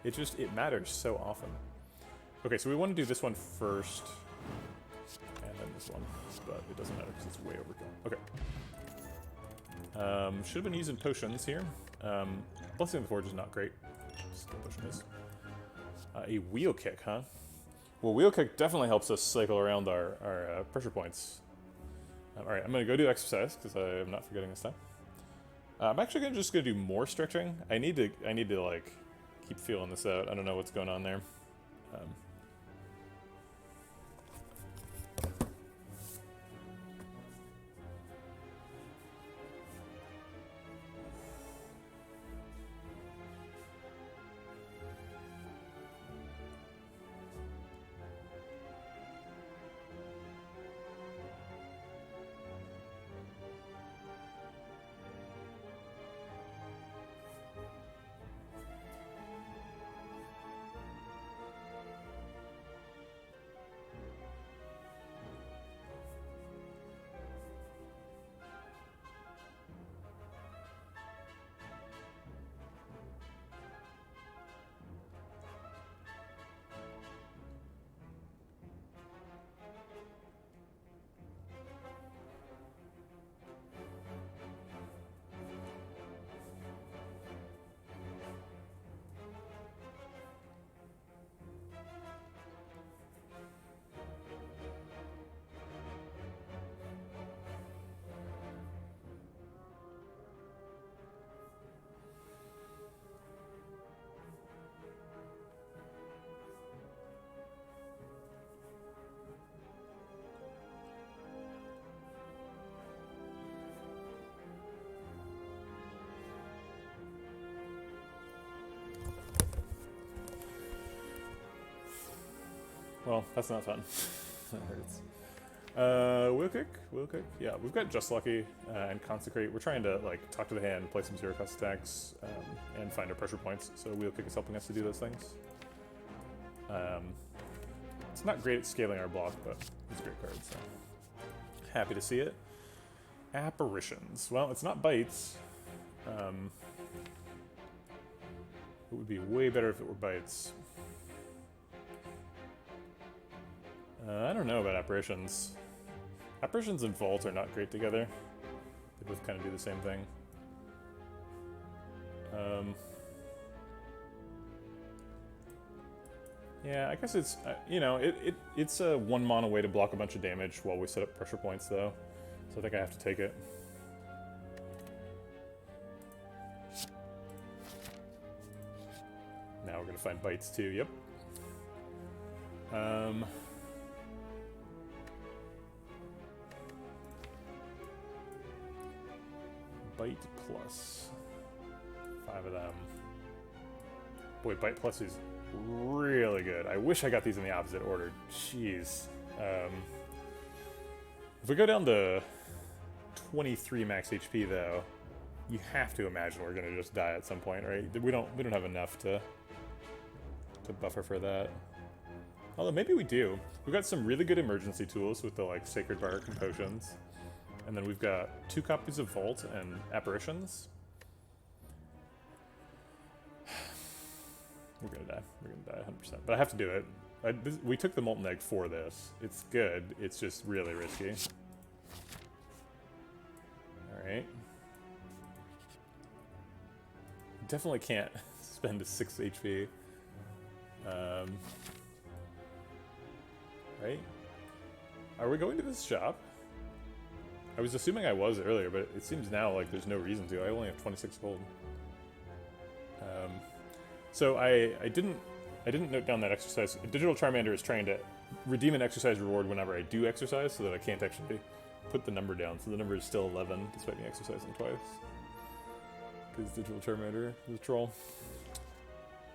It matters so often. Okay, so we want to do this one first, and then this one, but it doesn't matter because it's way overkill. Okay. Should have been using potions here. Blessing of the Forge is not great. Still potion is. A wheel kick, huh? Well, wheel kick definitely helps us cycle around our pressure points. Alright, I'm going to go do exercise, because I am not forgetting this time. I'm actually just going to do more stretching. I need to like, keep feeling this out. I don't know what's going on there. Well, that's not fun. That hurts. Wheel kick. Yeah, we've got Just Lucky and Consecrate. We're trying to like talk to the hand, play some zero cost attacks, and find our pressure points. So wheel kick is helping us to do those things. It's not great at scaling our block, but it's a great card. So happy to see it. Apparitions. Well, it's not bites. It would be way better if it were bites. I don't know about apparitions. Apparitions and Vault are not great together. They both kind of do the same thing. Yeah, I guess it's, you know, it's a 1 mana way to block a bunch of damage while we set up pressure points, though. So I think I have to take it. Now we're gonna find bites too, yep. Bite plus 5 of them. Boy, Bite plus is really good. I wish I got these in the opposite order. Jeez. If we go down to 23 max HP, though, you have to imagine we're gonna just die at some point, right? We don't have enough to buffer for that. Although maybe we do. We've got some really good emergency tools with the like Sacred Bark and potions. And then we've got 2 copies of Vault and Apparitions. We're gonna die 100%. But I have to do it. We took the Molten Egg for this. It's good, it's just really risky. Alright. Definitely can't spend a 6 HP. Right? Are we going to this shop? I was assuming I was earlier, but it seems now like there's no reason to. I only have 26 gold. So I didn't note down that exercise. Digital Charmander is trying to redeem an exercise reward whenever I do exercise, so that I can't actually put the number down. So the number is still 11, despite me exercising twice. Because Digital Charmander is a troll.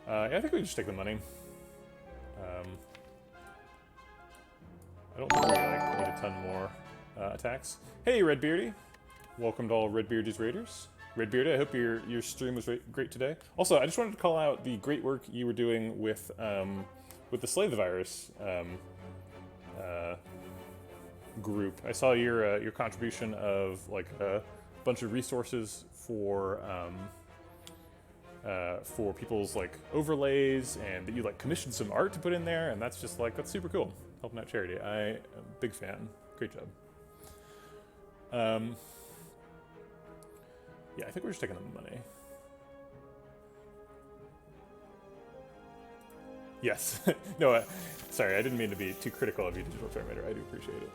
Yeah, I think we just take the money. I don't think we like, need a ton more attacks. Hey, Redbeardy! Welcome to all Redbeard's Raiders. Redbeard, I hope your stream was great today. Also, I just wanted to call out the great work you were doing with the Slay the Virus group. I saw your contribution of like a bunch of resources for people's like overlays, and that you like commissioned some art to put in there, and that's just like, that's super cool. Helping out charity. I am a big fan. Great job. Yeah, I think we're just taking the money. Yes. No, sorry, I didn't mean to be too critical of you, Digital Terminator. I do appreciate it.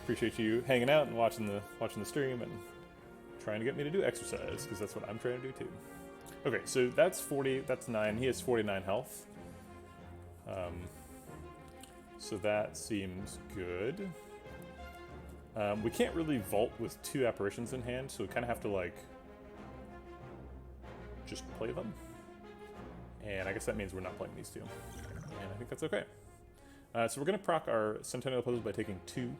Appreciate you hanging out and watching the stream and trying to get me to do exercise, because that's what I'm trying to do too. Okay, so that's 40, that's 9. He has 49 health. So that seems good. We can't really vault with 2 apparitions in hand, so we kind of have to like just play them. And I guess that means we're not playing these 2. And I think that's okay. So we're going to proc our Centennial Puzzles by taking 2.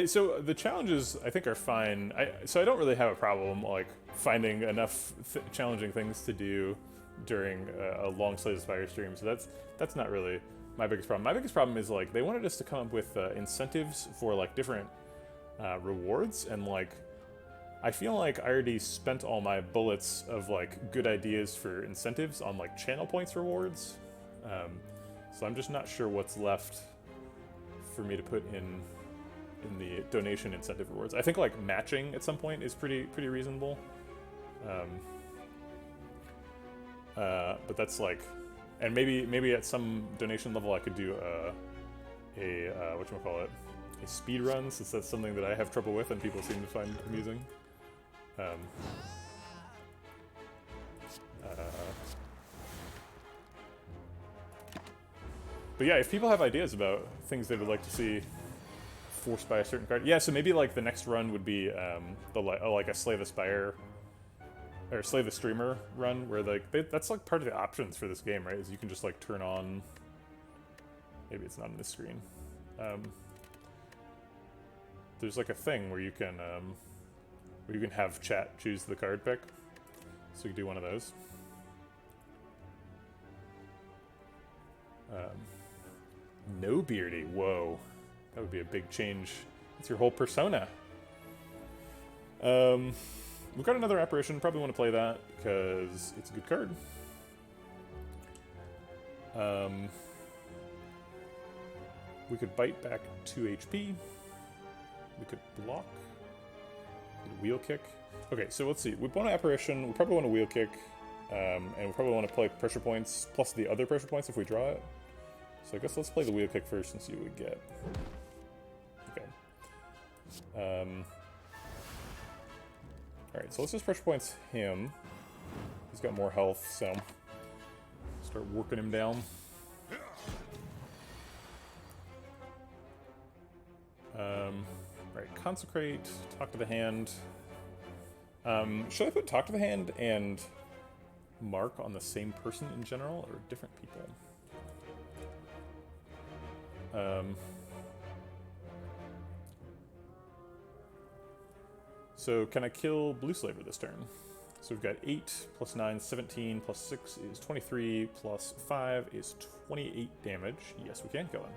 So the challenges, I think, are fine. So I don't really have a problem like finding enough challenging things to do during a long Slay the Spire stream. So that's not really my biggest problem. My biggest problem is like they wanted us to come up with incentives for like different rewards, and like I feel like I already spent all my bullets of like good ideas for incentives on like channel points rewards. So I'm just not sure what's left for me to put in the donation incentive rewards. I think like matching at some point is pretty reasonable. But that's like, and maybe at some donation level I could do a whatchamacallit, a speed run, since that's something that I have trouble with and people seem to find amusing. But yeah, if people have ideas about things they would like to see forced by a certain card, yeah. So maybe like the next run would be like a Slay the Spire or Slay the Streamer run, where like that's like part of the options for this game, right? Is you can just like turn on. Maybe it's not on this screen. There's like a thing where you can have chat choose the card pick, so you can do one of those. No Beardy, whoa. That would be a big change. It's your whole persona. We've got another apparition. Probably want to play that because it's a good card. We could bite back 2 HP. We could block. We could wheel kick. Okay, so let's see. We want an apparition. We probably want a wheel kick. And we probably want to play pressure points plus the other pressure points if we draw it. So I guess let's play the wheel kick first and see what we get. Okay. Alright, so let's just pressure points him. He's got more health, so start working him down. Right, consecrate, talk to the hand. Should I put talk to the hand and mark on the same person in general, or different people? So can I kill Blue Slaver this turn? So we've got 8 plus 9, 17 plus 6 is 23 plus 5 is 28 damage. Yes, we can kill him.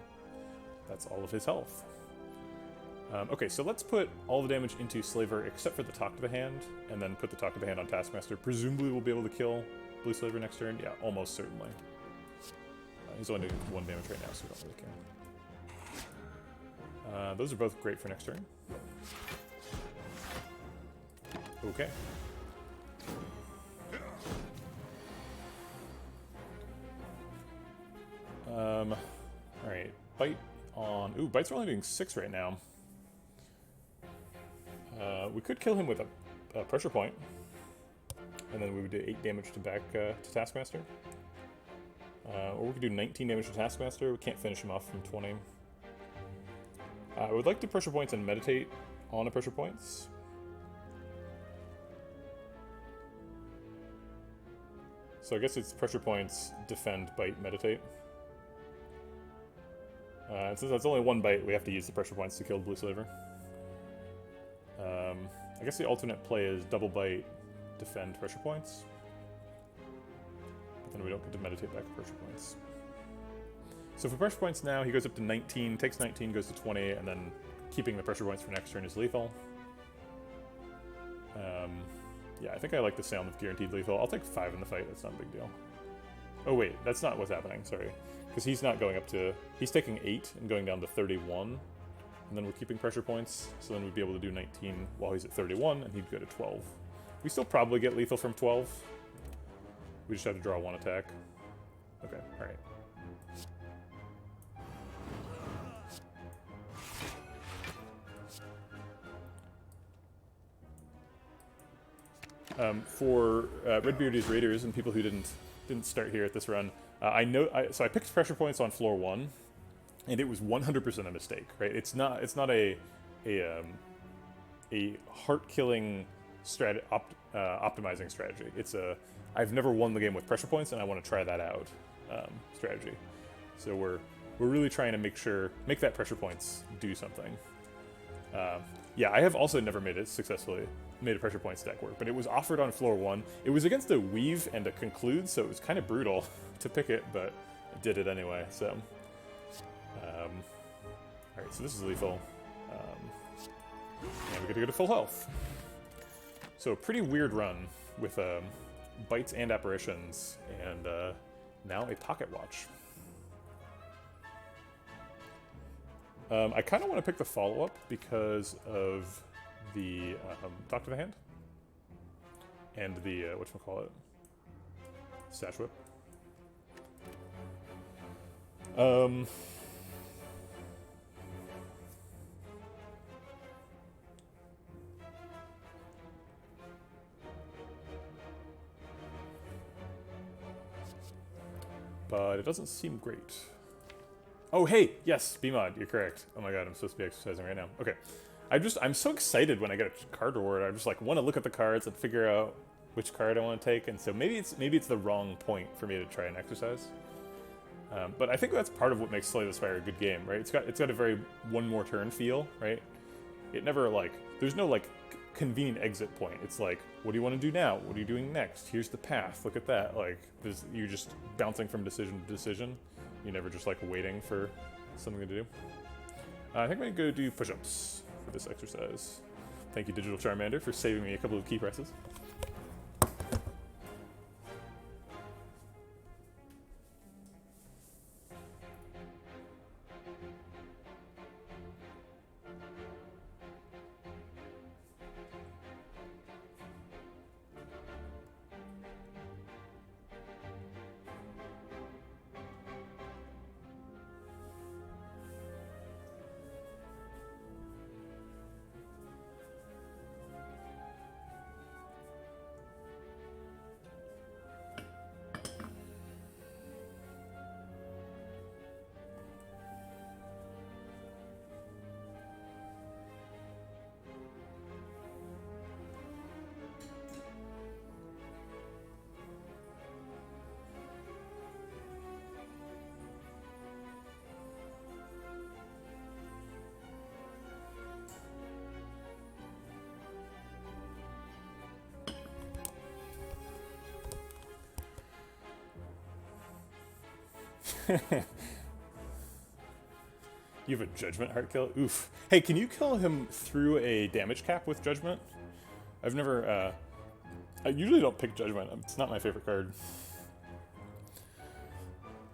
That's all of his health. Okay, so let's put all the damage into Slaver except for the talk to the hand, and then put the talk to the hand on Taskmaster. Presumably we'll be able to kill Blue Slaver next turn. Yeah, almost certainly. He's only doing 1 damage right now, so we don't really care. Those are both great for next turn. Okay. Alright, bite on... Ooh, bites are only doing 6 right now. We could kill him with a pressure point, and then we would do 8 damage to back to Taskmaster. Or we could do 19 damage to Taskmaster. We can't finish him off from 20. I would like to pressure points and meditate on the pressure points. So I guess it's pressure points, defend, bite, meditate. Since that's only one bite, we have to use the pressure points to kill Blue Slaver. I guess the alternate play is double bite, defend pressure points. But then we don't get to meditate back to pressure points. So for pressure points now, he goes up to 19, takes 19, goes to 20, and then keeping the pressure points for next turn is lethal. Yeah, I think I like the sound of guaranteed lethal. I'll take 5 in the fight, that's not a big deal. Oh wait, that's not what's happening, sorry. Because he's not going up to... He's taking 8 and going down to 31. And then we're keeping pressure points, so then we'd be able to do 19 while he's at 31, and he'd go to 12. We still probably get lethal from 12. We just have to draw 1 attack. Okay, alright. For Redbeardy's Raiders and people who didn't start here at this run, so I picked pressure points on floor 1, and it was 100% a mistake, right? It's not a heart-killing optimizing strategy. It's I've never won the game with pressure points, and I want to try that out strategy. So we're really trying to make that pressure points do something. Yeah, I have also never made a pressure points deck work, but it was offered on floor 1. It was against a Weave and a Conclude, so it was kind of brutal to pick it, but I did it anyway, so. Alright, so this is lethal. And we get to go to full health. So a pretty weird run with bites and apparitions, and now a pocket watch. I kind of want to pick the follow-up because of the Doctor of the Hand and the whatchamacallit, Stash Whip. But it doesn't seem great. Oh, hey, yes, BMod, you're correct. Oh my god, I'm supposed to be exercising right now. Okay. I'm so excited when I get a card reward. I just like want to look at the cards and figure out which card I want to take, and so maybe it's the wrong point for me to try and exercise. But I think that's part of what makes Slay the Spire a good game, right? It's got a very one more turn feel, right? It never there's no convenient exit point. It's like, what do you want to do now? What are you doing next? Here's the path. Look at that. You're just bouncing from decision to decision. You're never just waiting for something to do. I think I'm gonna go do push-ups for this exercise. Thank you, Digital Charmander, for saving me a couple of key presses. You have a Judgment Heart kill? Oof. Hey, can you kill him through a damage cap with Judgment? I've never, I usually don't pick Judgment. It's not my favorite card.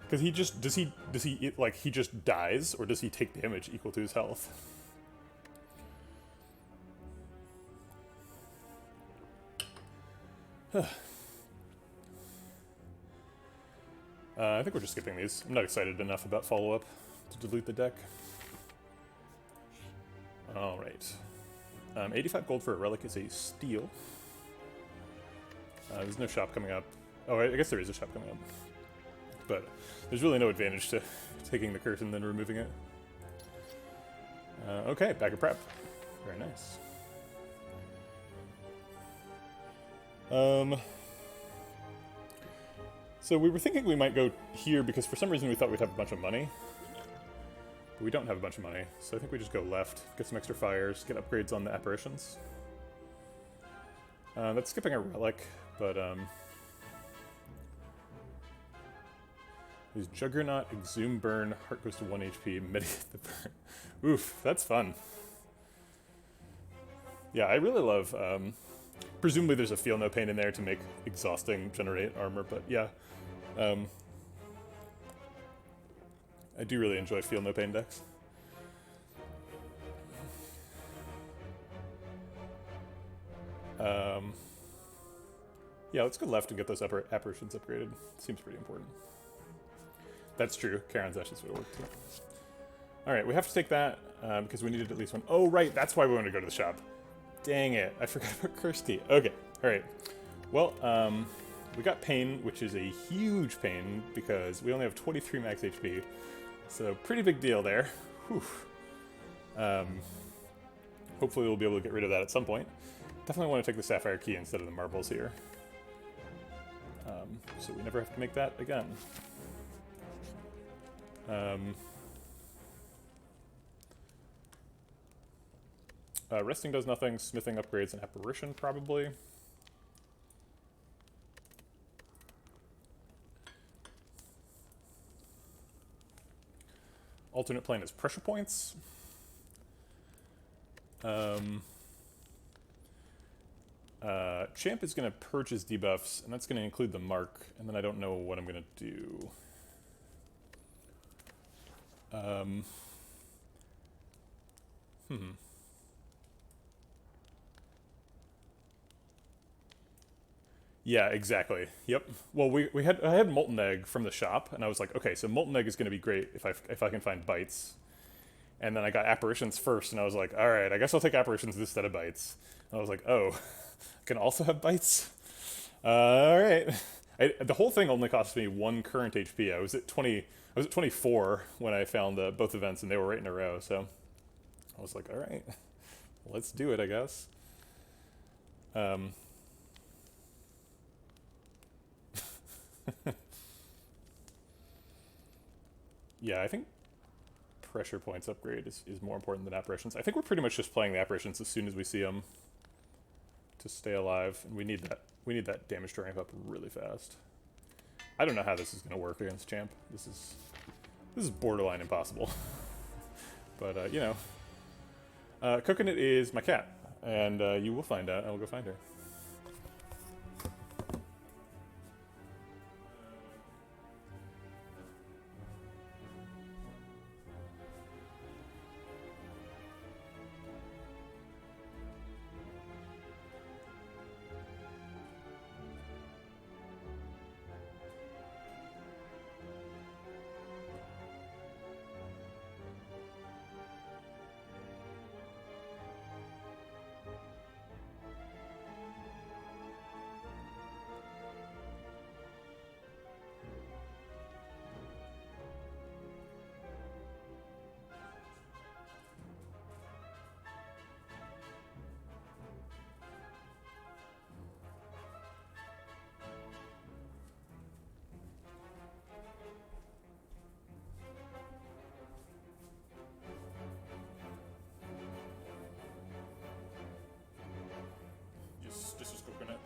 Because he just, does he he just dies, or does he take damage equal to his health? I think we're just skipping these. I'm not excited enough about follow-up to delete the deck. Alright. 85 gold for a relic is a steal. There's no shop coming up. Oh, I guess there is a shop coming up. But there's really no advantage to taking the curse and then removing it. Okay, back of prep. Very nice. So we were thinking we might go here because for some reason we thought we'd have a bunch of money. But we don't have a bunch of money, so I think we just go left, get some extra fires, get upgrades on the apparitions. That's skipping a relic, but is Juggernaut, Exhume Burn, Heart goes to 1 HP, mitigate the burn. Oof, that's fun. Yeah, I really love, presumably there's a Feel No Pain in there to make Exhausting generate armor, but yeah. I do really enjoy Feel No Pain decks. Yeah, let's go left and get those apparitions upgraded. Seems pretty important. That's true. Charon's Ashes would work too. Alright, we have to take that because we needed at least one. Oh, right, that's why we wanted to go to the shop. Dang it, I forgot about Kirsty. Okay, alright. Well, we got Pain, which is a huge pain because we only have 23 max HP. So, pretty big deal there. Whew. Hopefully we'll be able to get rid of that at some point. Definitely want to take the Sapphire Key instead of the marbles here. So we never have to make that again. Resting does nothing, smithing upgrades an apparition probably. Alternate plane is pressure points. Champ is going to purge his debuffs, and that's going to include the mark, and then I don't know what I'm going to do. Yeah, exactly. Yep. Well, I had Molten Egg from the shop, and I was like, okay, so Molten Egg is going to be great if I can find bites. And then I got Apparitions first, and I was like, all right, I guess I'll take Apparitions instead of bites. And I was like, oh, I can also have bites? All right. The whole thing only cost me 1 current HP. I was at 24 when I found both events, and they were right in a row. So I was like, all right, let's do it, I guess. Yeah, I think pressure points upgrade is more important than apparitions. I think we're pretty much just playing the apparitions as soon as we see them to stay alive, and we need that damage to ramp up really fast. I don't know how this is going to work against Champ. This is borderline impossible. But you know, Coconut is my cat, and you will find out. I will go find her. This is Coconut.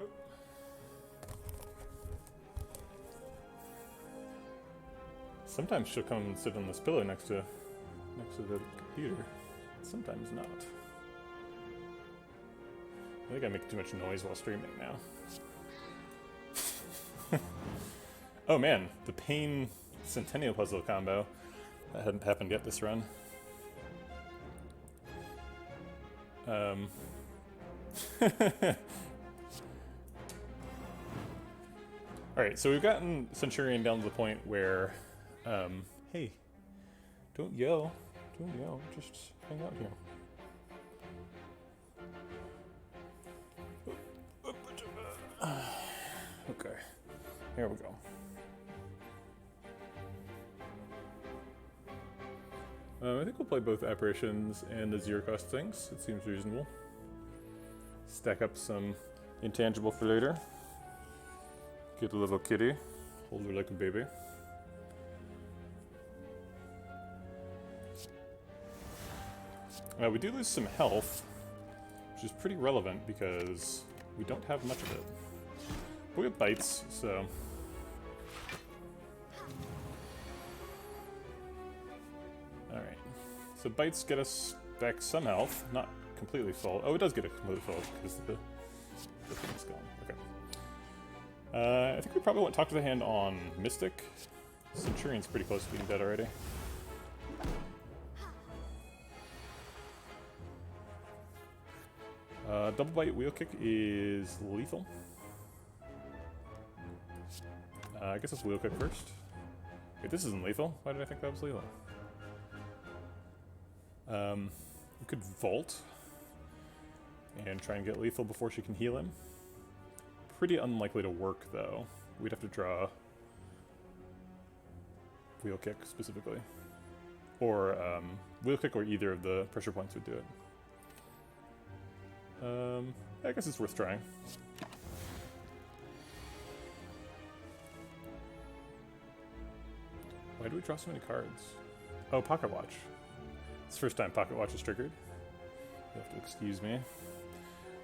Oh. Sometimes she'll come and sit on this pillow next to the computer. Sometimes not. I think I make too much noise while streaming now. Oh man, the Pain Centennial Puzzle combo. That hadn't happened yet this run. Alright, so we've gotten Centurion down to the point where, hey, don't yell, just hang out here. Okay, here we go. I think we'll play both Apparitions and the zero cost things. It seems reasonable. Stack up some intangible for later. Get a little kitty. Hold her like a baby. We do lose some health, which is pretty relevant because we don't have much of it. But we have bites, so... Alright. So bites get us back some health, not completely full. Oh, it does get it completely full because the thing's gone. Okay. I think we probably want to talk to the hand on Mystic. Centurion's pretty close to being dead already. Double bite wheel kick is lethal. I guess it's wheel kick first. Wait, this isn't lethal. Why did I think that was lethal? We could vault and try and get lethal before she can heal him. Pretty unlikely to work though. We'd have to draw wheel kick specifically, or wheel kick or either of the pressure points would do it. I guess it's worth trying. Why do we draw so many cards? Oh, Pocket Watch. It's the first time Pocket Watch is triggered. You have to excuse me.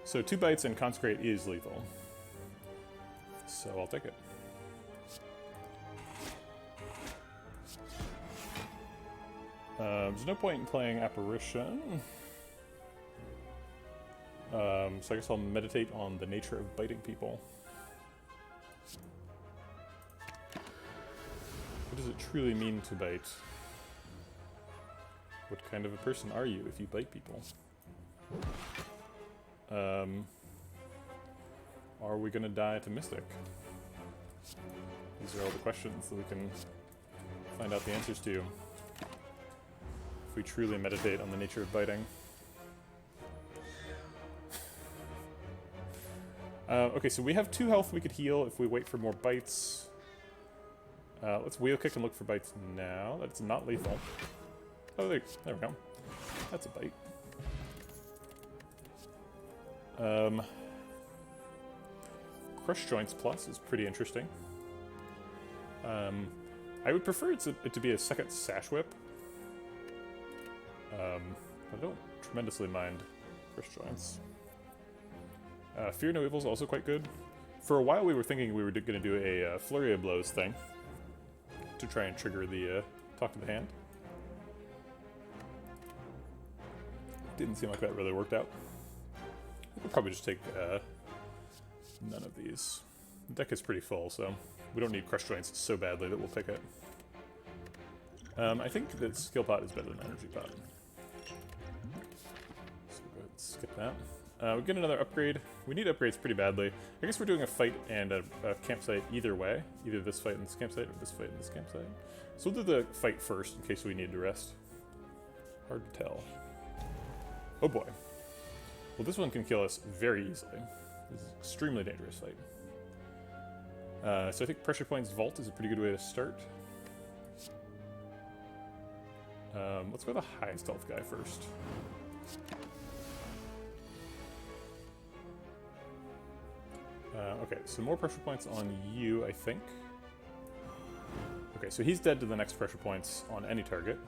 So 2 bites and Consecrate is lethal. So I'll take it. There's no point in playing Apparition. So I guess I'll meditate on the nature of biting people. What does it truly mean to bite? What kind of a person are you if you bite people? Are we gonna die to Mystic? These are all the questions that we can find out the answers to if we truly meditate on the nature of biting. Okay, so we have 2 health we could heal if we wait for more bites. Let's wheel kick and look for bites now. That's not lethal. Oh, there we go. That's a bite. Crush Joints Plus is pretty interesting. I would prefer it to be a second Sash Whip. But I don't tremendously mind Crush Joints. Fear No Evil is also quite good. For a while we were thinking we were going to do a Flurry of Blows thing to try and trigger the Talk to the Hand. Didn't seem like that really worked out. We'll probably just take none of these. The deck is pretty full, so we don't need Crush Joints so badly that we'll pick it. I think that Skill Pot is better than Energy Pot. So go ahead and skip that. We get another upgrade. We need upgrades pretty badly. I guess we're doing a fight and a campsite either way. Either this fight and this campsite, or this fight and this campsite. So we'll do the fight first in case we need to rest. Hard to tell. Oh boy. Well, this one can kill us very easily. This is an extremely dangerous fight. So I think Pressure Points Vault is a pretty good way to start. Let's go with the highest health guy first. Okay, so more pressure points on you, I think. Okay, so he's dead to the next pressure points on any target.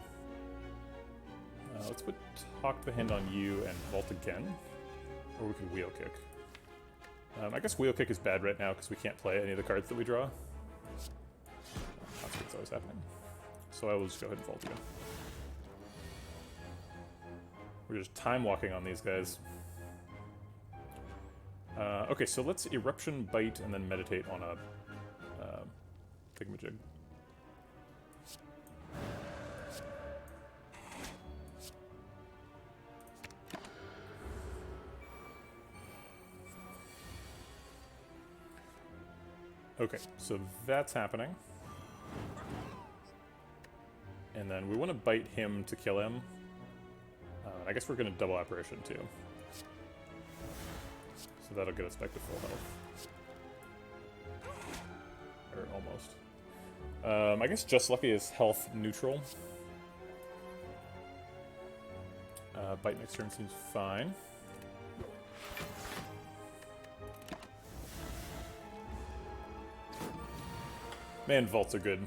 Let's put Talk the Hand on you and Vault again. Or we can Wheel Kick. I guess Wheel Kick is bad right now because we can't play any of the cards that we draw. That's what's always happening. So I will just go ahead and Vault you. We're just time walking on these guys. Okay, so let's Eruption, Bite, and then Meditate on a Thingamajig. Okay, so that's happening. And then we want to bite him to kill him. I guess we're going to double Apparition too. So that'll get us back to full health. Or almost. I guess Just Lucky is health neutral. Bite next turn seems fine. Man, vaults are good.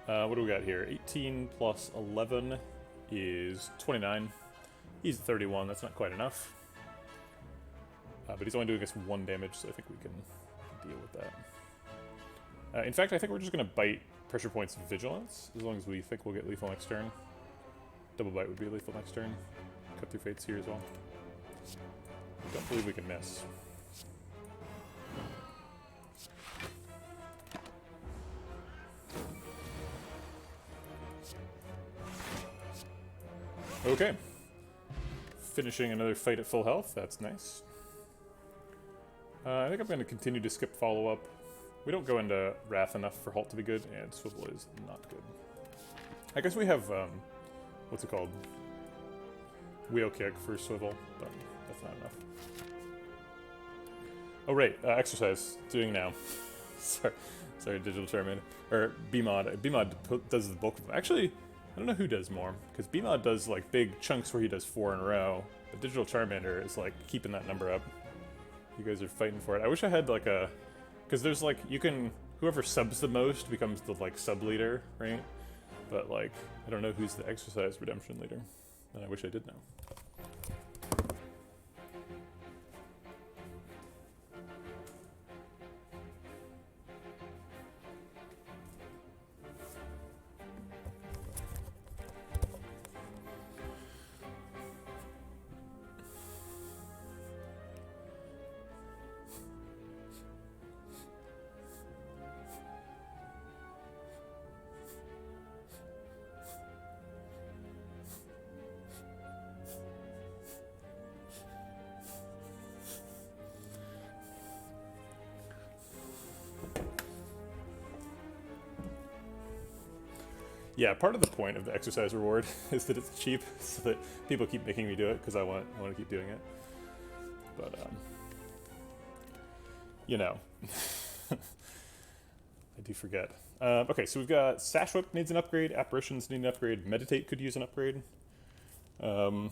What do we got here? 18 plus 11 is 29. He's 31, that's not quite enough. But he's only doing us 1 damage, so I think we can deal with that. In fact, I think we're just going to bite pressure points vigilance, as long as we think we'll get lethal next turn. Double bite would be lethal next turn. Cut through fates here as well. I don't believe we can miss. Okay. Finishing another fight at full health, that's nice. I think I'm going to continue to skip follow-up. We don't go into Wrath enough for Halt to be good, and Swivel is not good. I guess we have, what's it called? Wheel Kick for Swivel, but that's not enough. Oh right, exercise, doing now. sorry, Digital Charmander. Or BMod. BMod does the bulk of them. Actually, I don't know who does more, because BMod does like big chunks where he does 4 in a row, but Digital Charmander is like keeping that number up. You guys are fighting for it. I wish I had like a, because there's like, you can, whoever subs the most becomes the like sub leader, right? But like, I don't know who's the exercise redemption leader, and I wish I did know. Yeah, part of the point of the exercise reward is that it's cheap, so that people keep making me do it because I want to keep doing it. But you know, I do forget. Okay, so we've got Sash Whip needs an upgrade, Apparitions need an upgrade, Meditate could use an upgrade. We're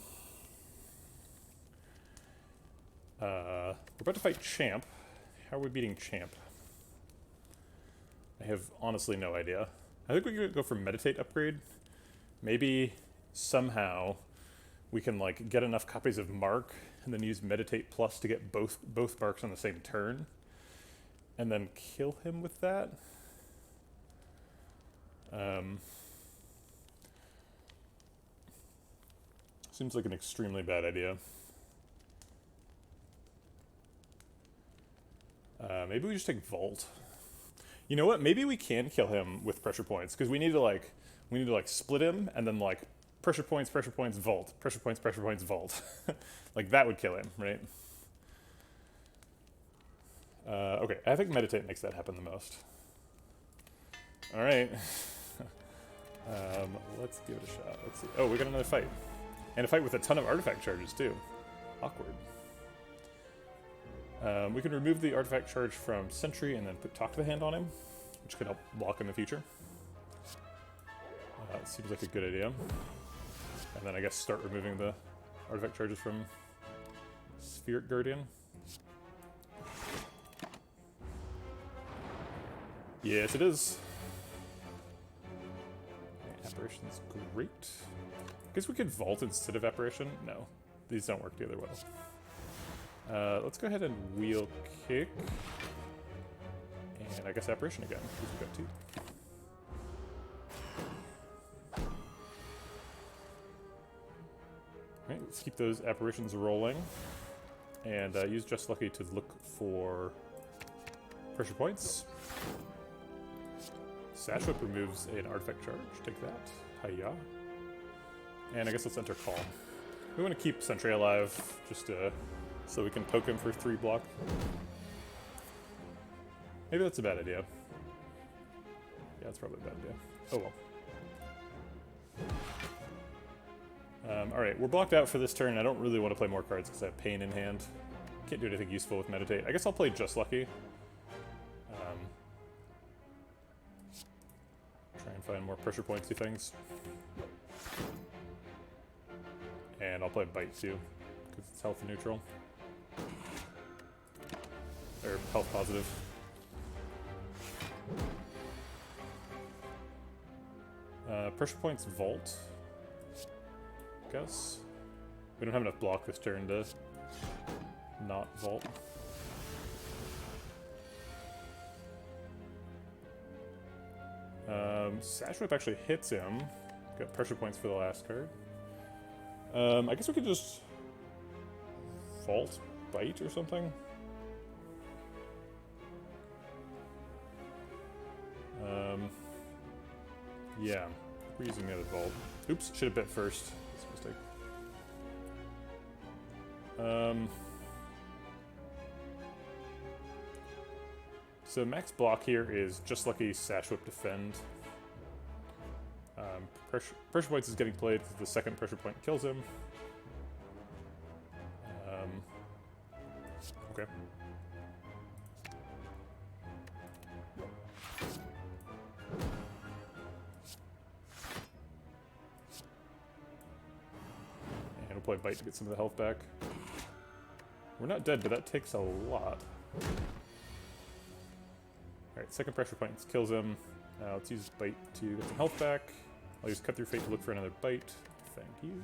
about to fight Champ. How are we beating Champ? I have honestly no idea. I think we could go for Meditate upgrade. Maybe somehow we can like get enough copies of Mark and then use Meditate Plus to get both Marks on the same turn, and then kill him with that. Seems like an extremely bad idea. Maybe we just take Vault. You know what? Maybe we can kill him with pressure points, because we need to like split him and then like pressure points, vault, pressure points, vault. Like that would kill him, right? Okay, I think Meditate makes that happen the most. All right, let's give it a shot. Let's see. Oh, we got another fight, and a fight with a ton of artifact charges too. Awkward. We can remove the artifact charge from Sentry and then put Talk to the Hand on him, which could help block in the future. Seems like a good idea. And then I guess start removing the artifact charges from Spheric Guardian. Yes, it is. Apparition's great. I guess we could Vault instead of Apparition. No, these don't work together well. Let's go ahead and Wheel Kick. And I guess Apparition again, because we've got 2. Alright, let's keep those Apparitions rolling. And use Just Lucky to look for pressure points. Sash Whip removes an artifact charge. Take that. Hiya. And I guess let's enter Calm. We want to keep Sentry alive, just so we can poke him for 3 block. Maybe that's a bad idea. Yeah, that's probably a bad idea. Oh well. Alright, we're blocked out for this turn. I don't really want to play more cards because I have Pain in hand. Can't do anything useful with Meditate. I guess I'll play Just Lucky. Try and find more pressure pointsy things. And I'll play Bite too, because it's health neutral. Or health positive. Pressure points Vault. Guess. We don't have enough block this turn to not Vault. Sash Whip actually hits him. Got pressure points for the last card. I guess we could just Vault Bite or something. Yeah, we're using the other Vault. Oops, should have bit first. That's a mistake. So max block here is just lucky Sash Whip defend. Pressure points is getting played because the second pressure point kills him. Okay. And we'll play Bite to get some of the health back. We're not dead, but that takes a lot. Alright, second pressure point kills him. Let's use Bite to get some health back. I'll use Cut Through Fate to look for another Bite. Thank you.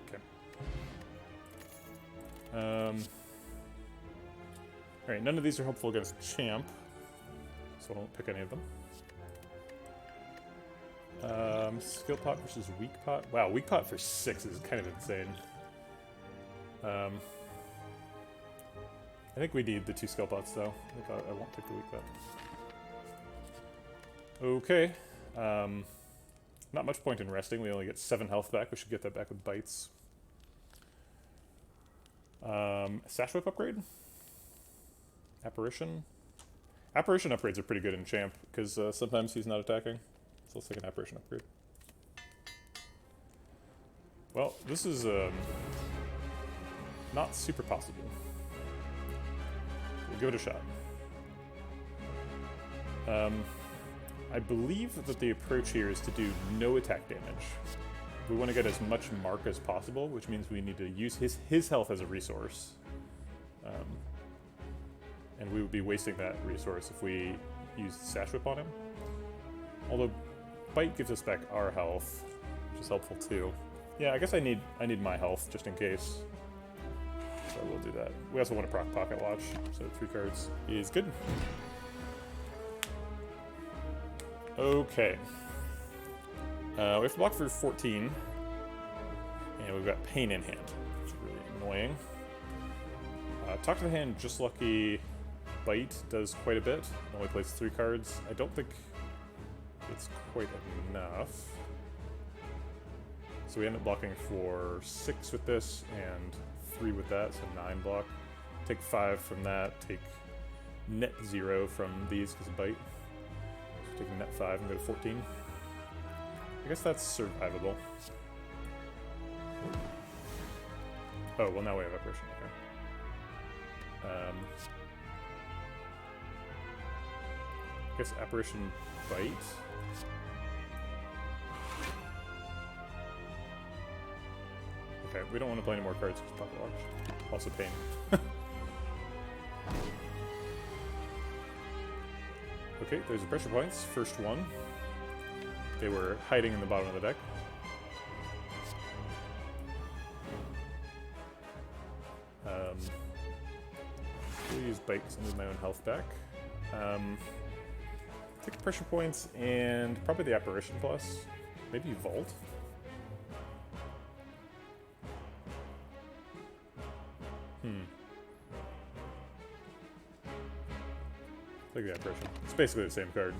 Okay. Alright, none of these are helpful against Champ, so I won't pick any of them. Skill Pot versus Weak Pot. Wow, Weak Pot for 6 is kind of insane. I think we need the 2 Skill Pots though. I think I won't take the Weak Pot. Okay. Not much point in resting. We only get 7 health back. We should get that back with Bites. Sash Whip upgrade? Apparition? Apparition upgrades are pretty good in Champ, because sometimes he's not attacking. So let's take an Apparition upgrade. Well, this is not super possible. We'll give it a shot. I believe that the approach here is to do no attack damage. We want to get as much mark as possible, which means we need to use his health as a resource. And we would be wasting that resource if we used Sash Whip on him. Although Bite gives us back our health, which is helpful too. Yeah, I guess I need my health just in case. So we'll do that. We also want to proc Pocket Watch, so 3 cards is good. Okay. We have to block for 14. And we've got Pain in hand, which is really annoying. Talk to the Hand, just lucky Bite does quite a bit. It only plays 3 cards. I don't think it's quite enough. So we end up blocking for 6 with this and 3 with that, so 9 block. Take 5 from that, take net 0 from these because of Bite. So taking net 5 and go to 14. I guess that's survivable. Oh, well now we have Apparition, okay. I guess Apparition Bite. Okay, we don't want to play any more cards because Pocket Watch. Also Pain. Okay, there's the pressure points. First one. They were hiding in the bottom of the deck. We'll use Bite because I need my own health back. Take the pressure points and probably the Apparition plus. Maybe Vault. Take the Apparition. It's basically the same card.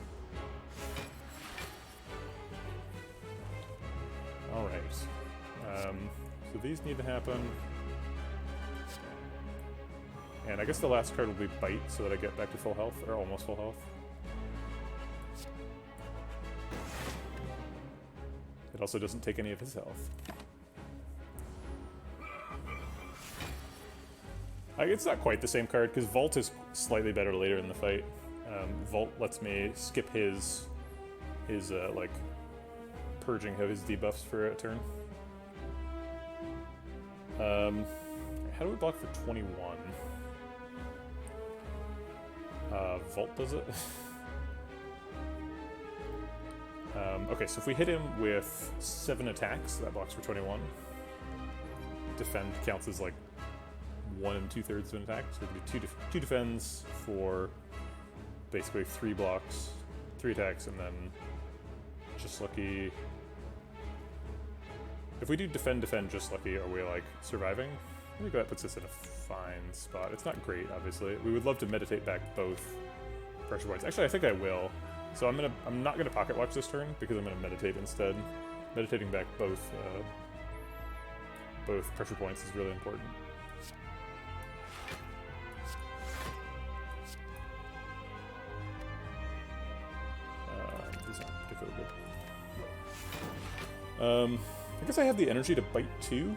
Alright. So these need to happen. And I guess the last card will be Bite so that I get back to full health, or almost full health. It also doesn't take any of his health. It's not quite the same card, because Vault is slightly better later in the fight. Vault lets me skip his like, purging of his debuffs for a turn. How do we block for 21? Vault does it? Okay, so if we hit him with 7 attacks, that blocks for 21. Defend counts as like 1 2/3 of an attack, so we can do two defends for basically 3 blocks, 3 attacks, and then just lucky. If we do defend, just lucky, are we like surviving? I think that puts us in a fine spot. It's not great, obviously. We would love to meditate back both pressure points. Actually, I think I will. So I'm not gonna pocket watch this turn because I'm gonna meditate instead. Meditating back both pressure points is really important. These aren't particularly good. I guess I have the energy to bite too.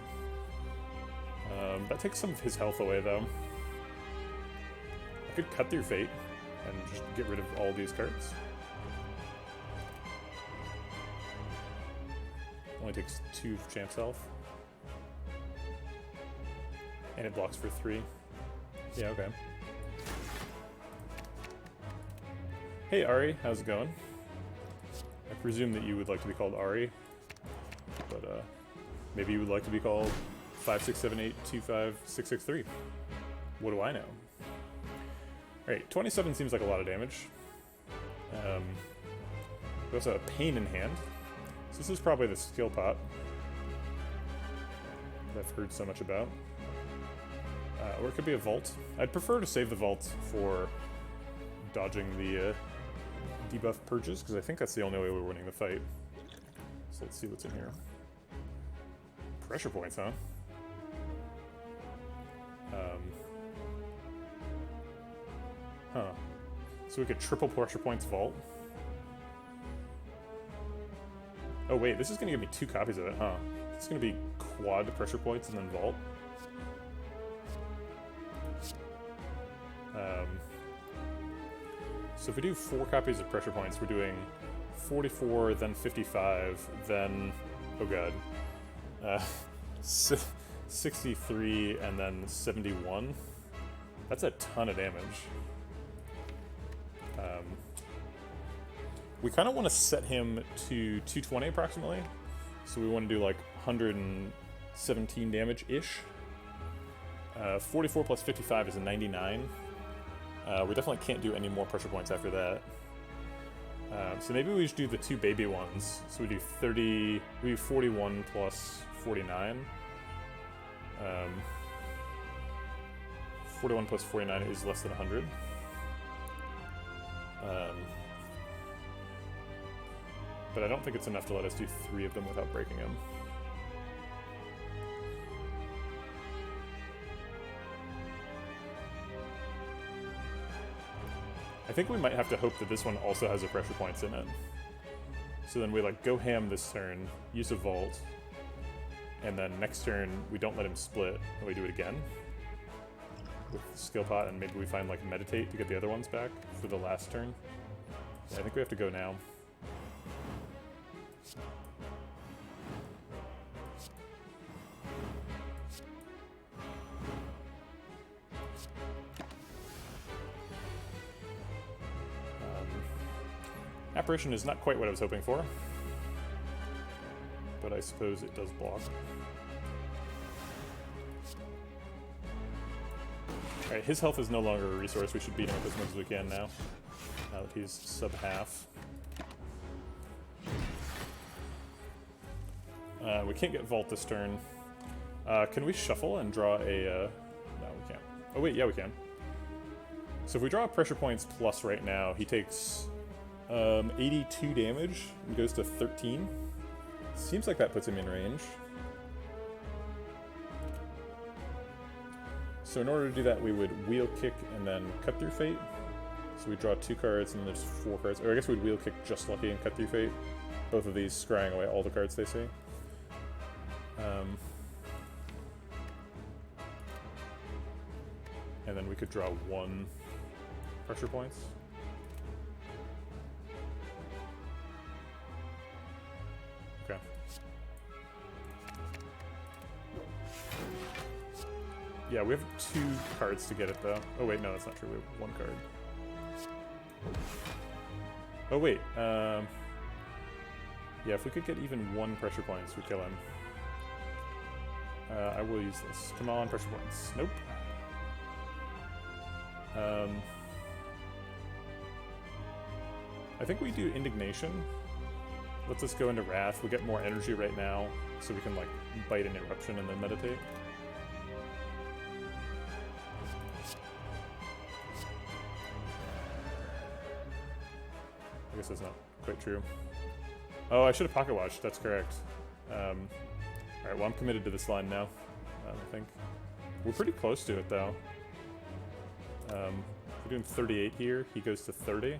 That takes some of his health away, though. I could cut through fate and just get rid of all these cards. Only takes 2 champ's health. And it blocks for 3. Yeah, okay. Hey Ari, how's it going? I presume that you would like to be called Ari, but maybe you would like to be called 567825663. What do I know? Alright, 27 seems like a lot of damage. We also have a pain in hand. So this is probably the skill pot that I've heard so much about. Or it could be a vault. I'd prefer to save the vault for dodging the debuff purges, because I think that's the only way we're winning the fight. So let's see what's in here. Pressure points, huh? So we could triple pressure points vault. Oh wait, this is gonna give me 2 copies of it, huh? It's gonna be quad pressure points and then vault. So if we do 4 copies of pressure points, we're doing 44, then 55, then, oh god, 63, and then 71. That's a ton of damage. We kind of want to set him to 220 approximately. So we want to do like 117 damage-ish. 44 plus 55 is a 99. We definitely can't do any more pressure points after that. So maybe we just do the 2 baby ones. So we do 30, we do 41 plus 49. 41 plus 49 is less than 100. But I don't think it's enough to let us do 3 of them without breaking them. I think we might have to hope that this one also has a pressure points in it. So then we like go ham this turn, use a vault, and then next turn we don't let him split, and we do it again with the skill pot, and maybe we find like meditate to get the other ones back for the last turn. Yeah, I think we have to go now. Apparition is not quite what I was hoping for, but I suppose it does block. Alright, his health is no longer a resource. We should beat him up as much as we can now that he's sub-half. We can't get Vault this turn. Can we shuffle and draw a... no, we can't. Oh wait, yeah we can. So if we draw pressure points plus right now, he takes 82 damage and goes to 13. Seems like that puts him in range. So in order to do that, we would wheel kick and then cut through fate. So we draw 2 cards and there's 4 cards. Or I guess we'd wheel kick just lucky and cut through fate. Both of these scrying away all the cards they see. And then we could draw 1 pressure points. Yeah, we have 2 cards to get it, though. Oh, wait, no, that's not true. We have 1 card. Oh, wait. Yeah, if we could get even 1 pressure points, we kill him. I will use this. Come on, pressure points. Nope. I think we do Indignation. Let's just go into Wrath. We get more energy right now, so we can, like, bite an Eruption and then meditate. I guess that's not quite true. Oh, I should have Pocket Watched. That's correct. Alright, well, I'm committed to this line now, I think. We're pretty close to it, though. We're doing 38 here. He goes to 30.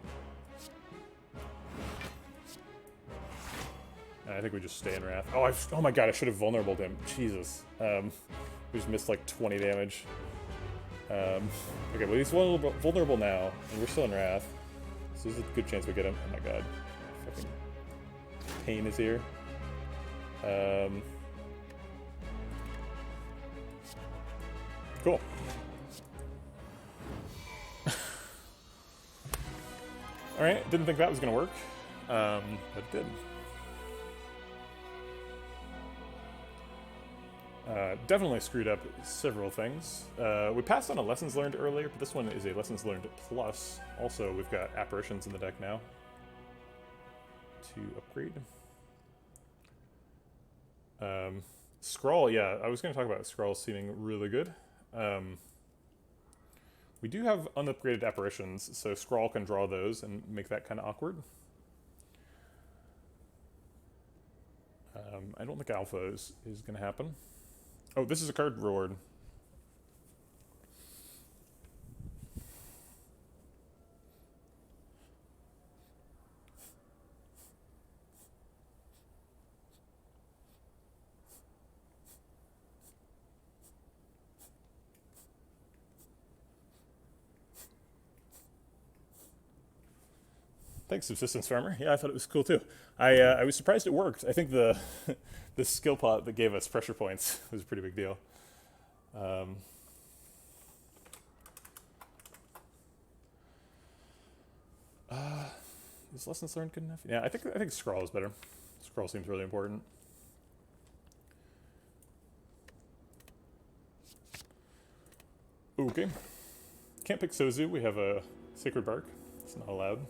And I think we just stay in Wrath. Oh, oh my god, I should have vulnerabled him. Jesus. We just missed like 20 damage. Okay, well, he's vulnerable now, and we're still in Wrath. So there's a good chance we get him. Oh my god. Fucking pain is here. Cool. Alright, didn't think that was gonna work. But it did. Definitely screwed up several things. We passed on a Lessons Learned earlier, but this one is a Lessons Learned Plus. Also, we've got Apparitions in the deck now to upgrade. Scrawl, yeah, I was going to talk about Scrawl seeming really good. We do have unupgraded Apparitions, so Scrawl can draw those and make that kind of awkward. I don't think Alpha is going to happen. Oh, this is a card reward. Thanks, Subsistence Farmer. Yeah, I thought it was cool too. I was surprised it worked. I think the the skill pot that gave us pressure points was a pretty big deal. Is Lessons Learned good enough? Yeah, I think Scrawl is better. Scrawl seems really important. Okay. Can't pick Sozu. We have a Sacred Bark. It's not allowed.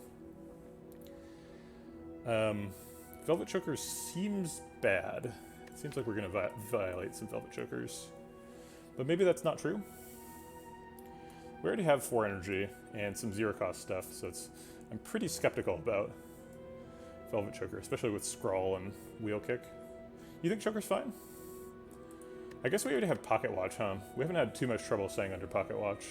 Velvet Choker seems bad. It seems like we're going to violate some Velvet Chokers. But maybe that's not true. We already have 4 energy and some 0-cost stuff, so I'm pretty skeptical about Velvet Choker, especially with Scrawl and Wheel Kick. You think Choker's fine? I guess we already have Pocket Watch, huh? We haven't had too much trouble staying under Pocket Watch.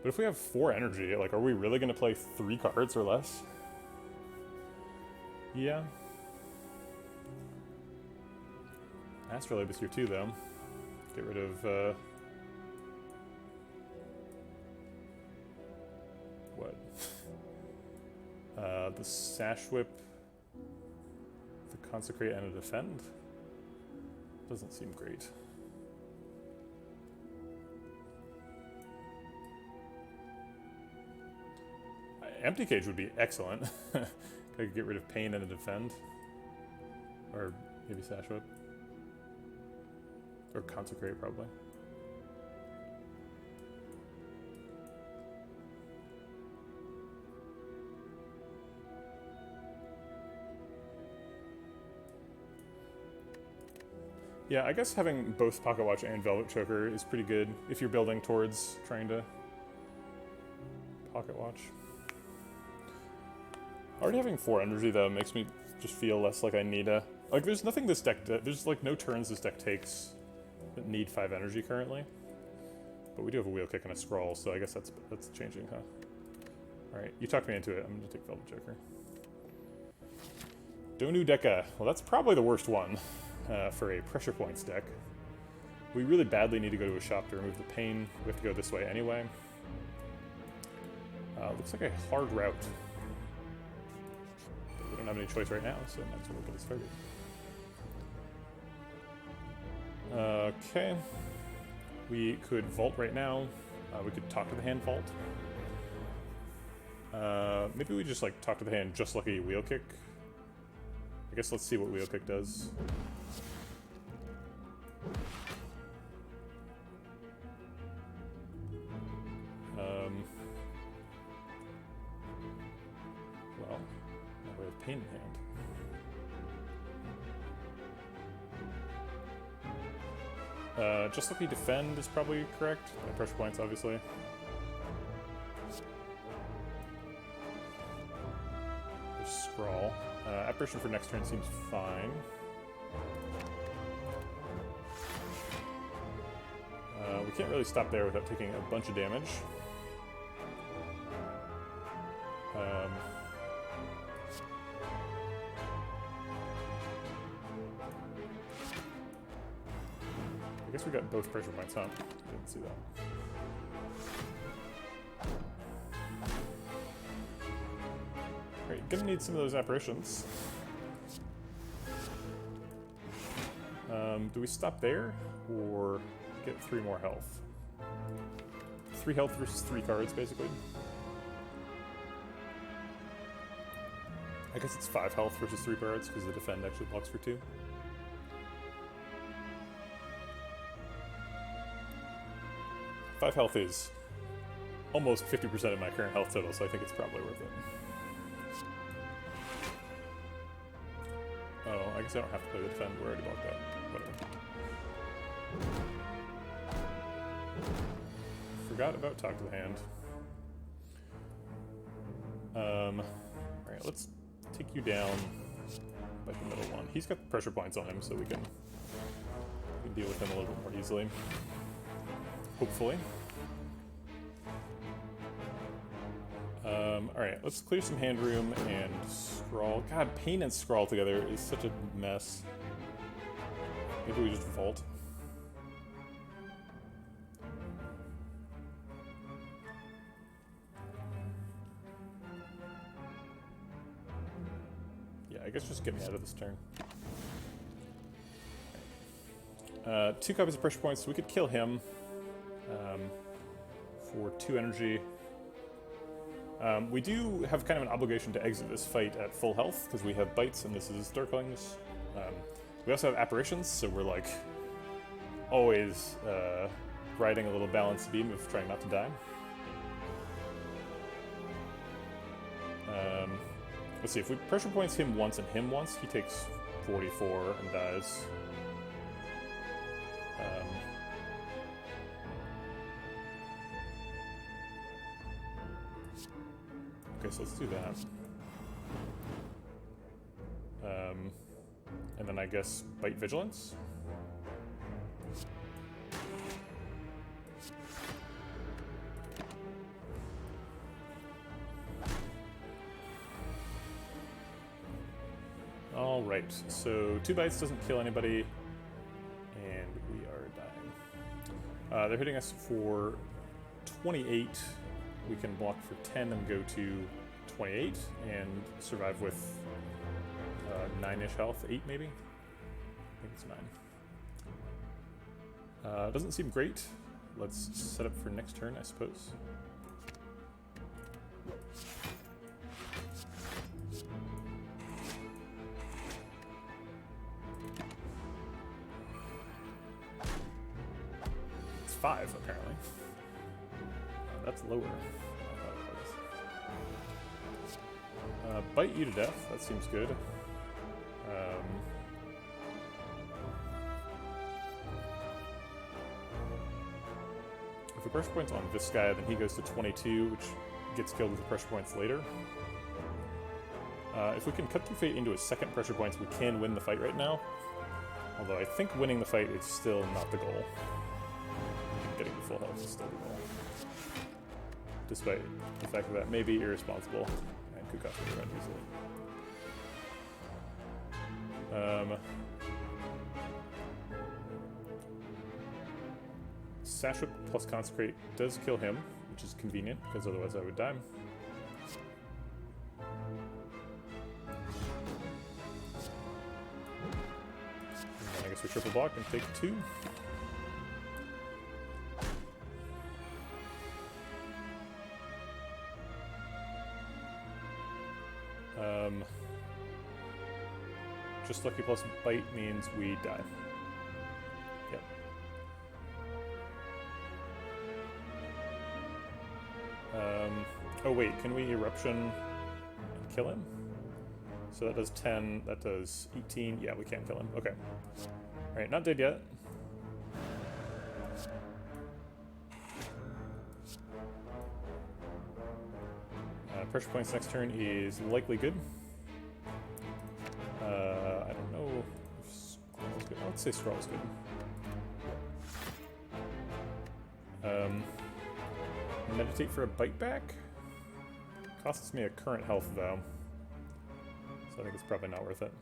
But if we have 4 energy, like, are we really going to play 3 cards or less? Yeah. Astrolabe is here too, though. Get rid of, what? The Sash Whip, the Consecrate, and a Defend? Doesn't seem great. Empty Cage would be excellent. I could get rid of Pain and a Defend. Or maybe Sash Whip. Or Consecrate, probably. Yeah, I guess having both Pocket Watch and Velvet Choker is pretty good if you're building towards trying to Pocket Watch. Already having 4 energy, though, makes me just feel less like I need a... Like, there's nothing this deck... There's, like, no turns this deck takes that need 5 energy currently. But we do have a Wheel Kick and a Scroll, so I guess that's changing, huh? Alright, you talked me into it. I'm going to take Velvet Choker. Donu Deka. Well, that's probably the worst one for a Pressure Points deck. We really badly need to go to a shop to remove the pain. We have to go this way anyway. Looks like a hard route. We don't have any choice right now, so might as well get it started. Okay. We could vault right now. We could talk to the hand vault. Maybe we just like talk to the hand just like a wheel kick. I guess let's see what wheel kick does. Well, now we have pain in hand. Just like we defend is probably correct. And pressure points, obviously. There's Scrawl. Apparition for next turn seems fine. We can't really stop there without taking a bunch of damage. I guess we got both pressure points, huh? Didn't see that. Alright, gonna need some of those apparitions. Do we stop there, or get 3 more health? 3 health versus 3 cards, basically. I guess it's 5 health versus 3 cards, because the defend actually blocks for 2. Five health is almost 50% of my current health total, so I think it's probably worth it. Oh, I guess I don't have to play the defend. We're already blocked out. Whatever. Forgot about talk to the hand. Alright, let's take you down like the middle one. He's got the pressure points on him, so we can deal with him a little bit more easily. Hopefully. Alright, let's clear some hand room and Scrawl. God, Pain and Scrawl together is such a mess. Maybe we just vault. Yeah, I guess just get me out of this turn. 2 copies of pressure points, so we could kill him. For 2 energy. We do have kind of an obligation to exit this fight at full health, because we have bites and this is Darklings. We also have apparitions, so we're like always riding a little balanced beam of trying not to die. Let's see, if we pressure points him once and him once, he takes 44 and dies. Okay, so let's do that. And then I guess Bite Vigilance. Alright, so 2 bites doesn't kill anybody, and we are dying. They're hitting us for 28. We can block for 10 and go to 28 and survive with 9-ish health, 8 maybe? I think it's 9. Doesn't seem great. Let's set up for next turn, I suppose. It's 5, apparently. That's lower. Bite you to death, that seems good. If the pressure point's on this guy, then he goes to 22, which gets killed with the pressure points later. If we can cut through fate into his second pressure points, we can win the fight right now. Although I think winning the fight is still not the goal. Getting to full health is still the goal. Despite the fact that that may be irresponsible and could cost me around easily. Sash Whip plus Consecrate does kill him, which is convenient, because otherwise I would die. And I guess we triple block and take 2. Just lucky plus bite means we die. Yep. Oh wait, can we eruption and kill him? So that does 10, that does 18. Yeah, we can't kill him. Okay. Alright, not dead yet. Pressure points next turn is likely good. I don't know if Scrawl's good. Let's say Scrawl's good. Meditate for a bite back? Costs me a current health though. So I think it's probably not worth it.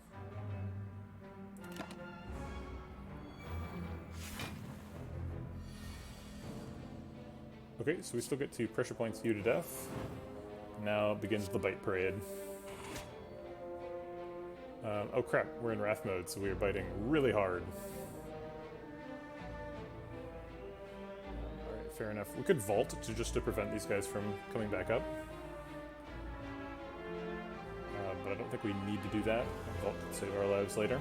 Okay, so we still get to pressure points you to death. Now begins the bite parade. Oh crap, we're in wrath mode, so we are biting really hard. Alright, fair enough. We could vault just to prevent these guys from coming back up. But I don't think we need to do that. Vault could save our lives later.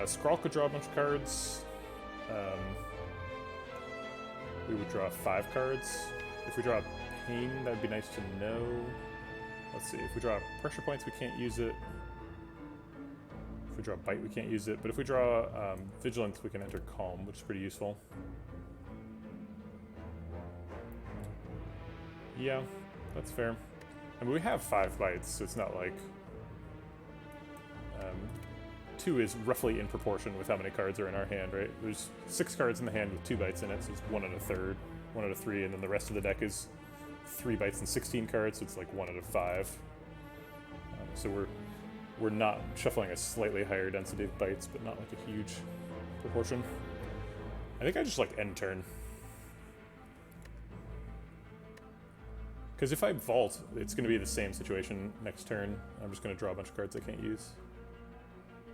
Skrull could draw a bunch of cards. We would draw 5 cards. If we draw Pain, that would be nice to know. Let's see, if we draw pressure points, we can't use it. If we draw Bite, we can't use it. But if we draw Vigilance, we can enter Calm, which is pretty useful. Yeah, that's fair. I mean, we have 5 bites, so it's not like... 2 is roughly in proportion with how many cards are in our hand, right? There's 6 cards in the hand with 2 bites in it, so it's 1 out of 1 out of 3, and then the rest of the deck is 3 bites and 16 cards, so it's like 1 out of 5. So we're not shuffling a slightly higher density of bites, but not like a huge proportion. I think I just like end turn. Because if I vault, it's going to be the same situation next turn. I'm just going to draw a bunch of cards I can't use.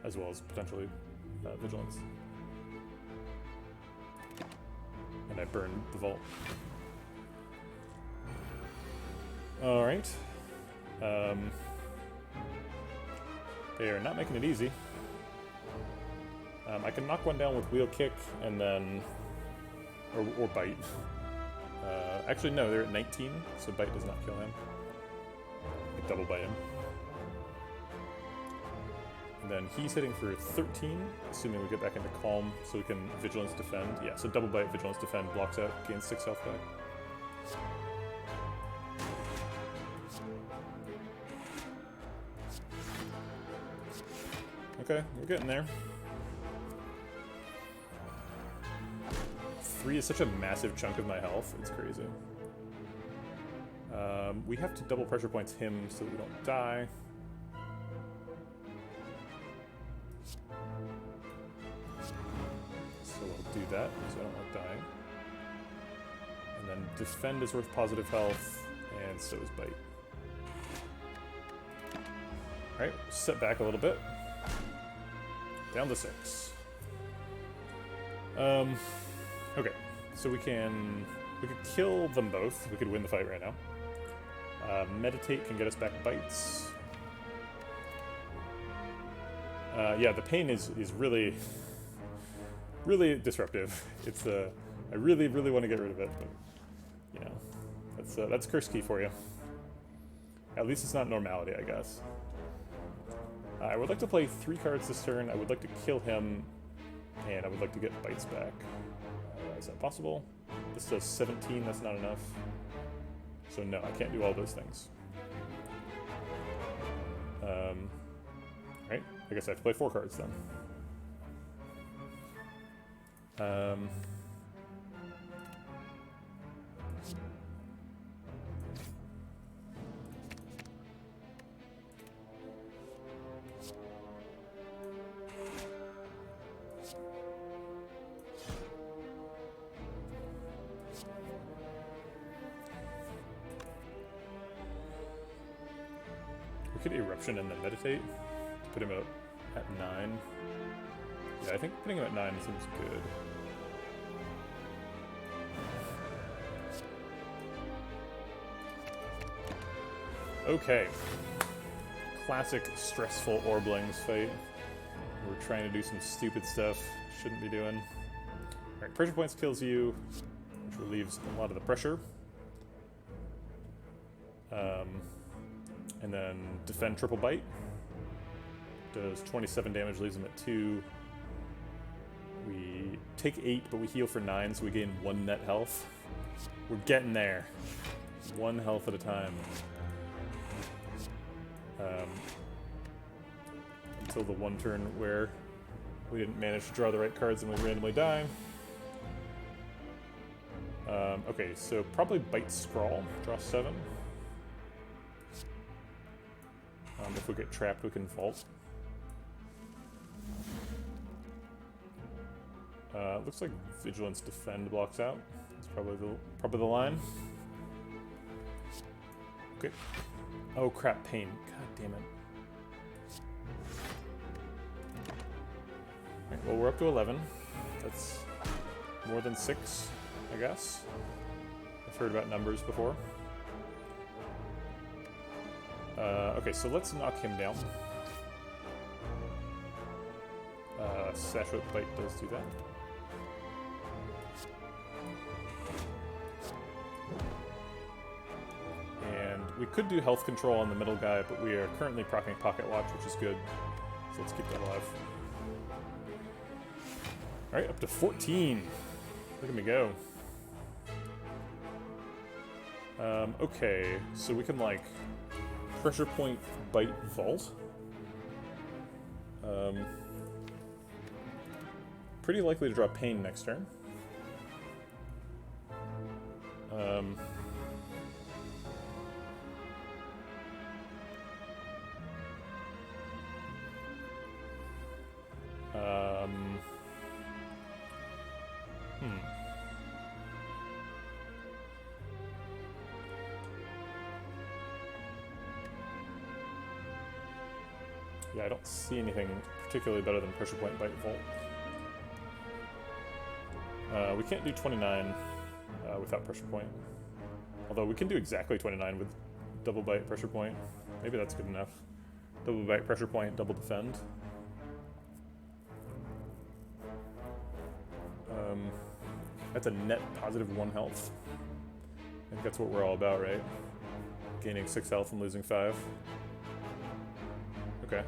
As well as potentially Vigilance. And I burn the vault. Alright. They are not making it easy. I can knock one down with Wheel Kick and then... Or Bite. Actually, no, they're at 19, so Bite does not kill him. I double bite him. And then he's hitting for 13, assuming we get back into Calm, so we can Vigilance Defend. Yeah, so double bite, Vigilance Defend, blocks out, gains 6 health back. Okay, we're getting there. 3 is such a massive chunk of my health, it's crazy. We have to double pressure points him so that we don't die. So we'll do that, so I don't want to die. And then Defend is worth positive health, and so is Bite. Alright, set back a little bit. Down to 6. Okay, so we could kill them both. We could win the fight right now. Meditate can get us back bites. Yeah, the pain is really, really disruptive. It's I really want to get rid of it, but you know, that's curse key for you. At least it's not normality, I guess. I would like to play 3 cards this turn. I would like to kill him, and I would like to get bites back. Is that possible? This does 17, that's not enough. So no, I can't do all those things. Right, I guess I have to play 4 cards then. We could Eruption and then Meditate to put him at 9. Yeah, I think putting him at 9 seems good. Okay. classic stressful Orblings fight. We're trying to do some stupid stuff. Shouldn't be doing. Alright, pressure points kills you, which relieves a lot of the pressure. And then defend triple bite. Does 27 damage, leaves him at 2. We take 8, but we heal for 9, so we gain 1 net health. We're getting there. 1 health at a time. Until the one turn where we didn't manage to draw the right cards and we randomly die. Okay, so probably Bite Scrawl, draw 7. If we get trapped, we can vault. Looks like Vigilance Defend blocks out. That's probably the line. Okay. Oh crap, Pain. God damn it. Alright, well, we're up to 11. That's more than 6, I guess. I've heard about numbers before. Okay, so let's knock him down. Saturate Bite does do that. And we could do health control on the middle guy, but we are currently proccing Pocket Watch, which is good. So let's keep that alive. Alright, up to 14. Look at me go. Okay, so we can, like, pressure point, bite, vault. Pretty likely to draw Pain next turn. Yeah, I don't see anything particularly better than pressure point, bite, vault. We can't do 29 without pressure point. Although we can do exactly 29 with double bite, pressure point. Maybe that's good enough. Double bite, pressure point, double defend. That's a net positive 1 health. I think that's what we're all about, right? Gaining 6 health and losing 5. Okay.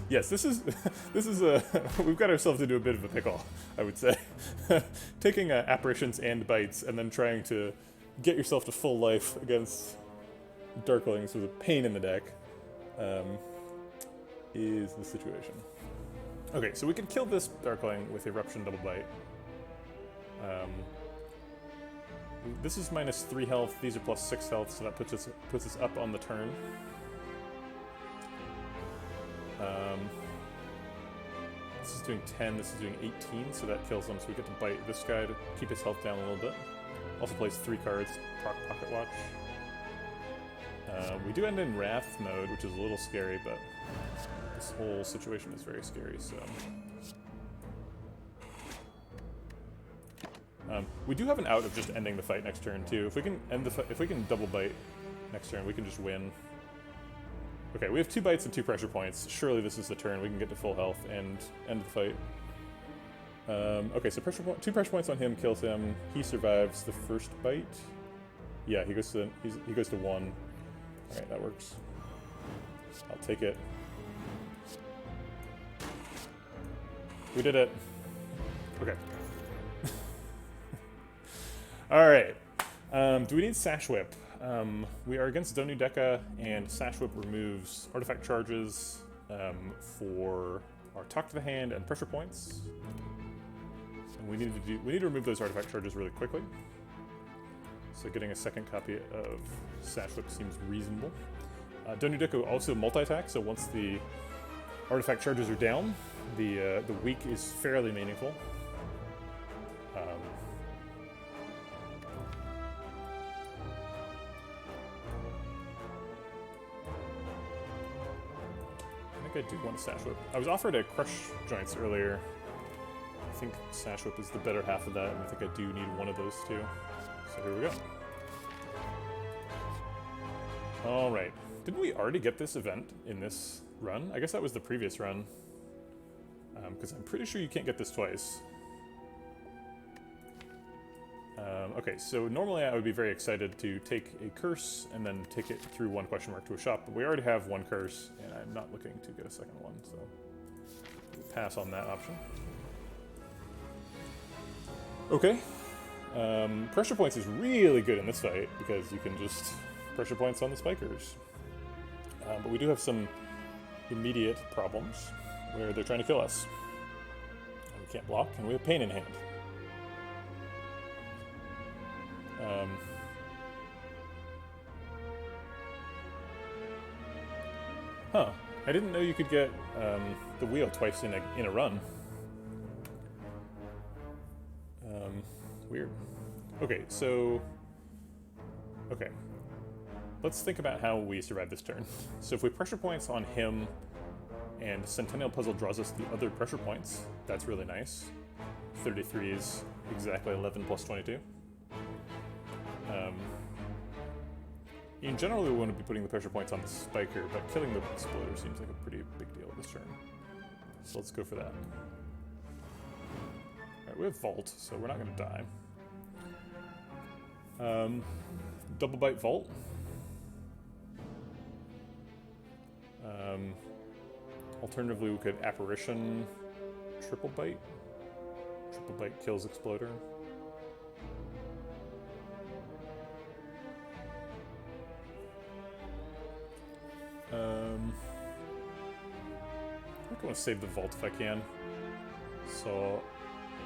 Yes, this is we've got ourselves into a bit of a pickle, I would say. Taking apparitions and bites and then trying to get yourself to full life against Darklings with a Pain in the deck is the situation. Okay, so we can kill this Darkling with Eruption Double Bite. This is minus 3 health, these are plus 6 health, so that puts us up on the turn. This is doing 10, this is doing 18, so that kills him, so we get to bite this guy to keep his health down a little bit. Also plays 3 cards, proc Pocket Watch. We do end in Wrath mode, which is a little scary, but this whole situation is very scary, so... we do have an out of just ending the fight next turn, too. If we can end the if we can double bite next turn, we can just win. Okay, we have 2 bites and 2 pressure points. Surely this is the turn. We can get to full health and end the fight. Okay, so 2 pressure points on him kills him. He survives the first bite. Yeah, he goes to 1. All right, that works. I'll take it. We did it. Okay. All right. Do we need Sash Whip? We are against Donu Deka, and Sash Whip removes artifact charges for our Talk to the Hand and pressure points. And we need to remove those artifact charges really quickly. So getting a second copy of Sash Whip seems reasonable. Donu Deka also multi-attack, so once the artifact charges are down, the weak is fairly meaningful. I do want to Sash Whip. I was offered a Crush Joints earlier, think Sash Whip is the better half of that, and I think I do need one of those two. So here we go. Alright. Didn't we already get this event in this run? I guess that was the previous run. Because I'm pretty sure you can't get this twice. Okay, so normally I would be very excited to take a curse and then take it through one question mark to a shop, but we already have one curse, and I'm not looking to get a second one, so we'll pass on that option. Okay. Pressure points is really good in this fight, because you can just pressure points on the spikers. But we do have some immediate problems where they're trying to kill us. And we can't block, and we have pain in hand. Huh. I didn't know you could get the wheel twice in a run. Weird. Okay, so... Okay. Let's think about how we survive this turn. So if we pressure points on him, and Centennial Puzzle draws us the other pressure points, that's really nice. 33 is exactly 11 plus 22. In general, we want to be putting the pressure points on the spiker, but killing the exploder seems like a pretty big deal this turn. So let's go for that. Alright, we have Vault, so we're not going to die. Double Bite Vault. Alternatively, we could Apparition Triple Bite. Triple Bite kills Exploder. I think I want to save the Vault if I can. So,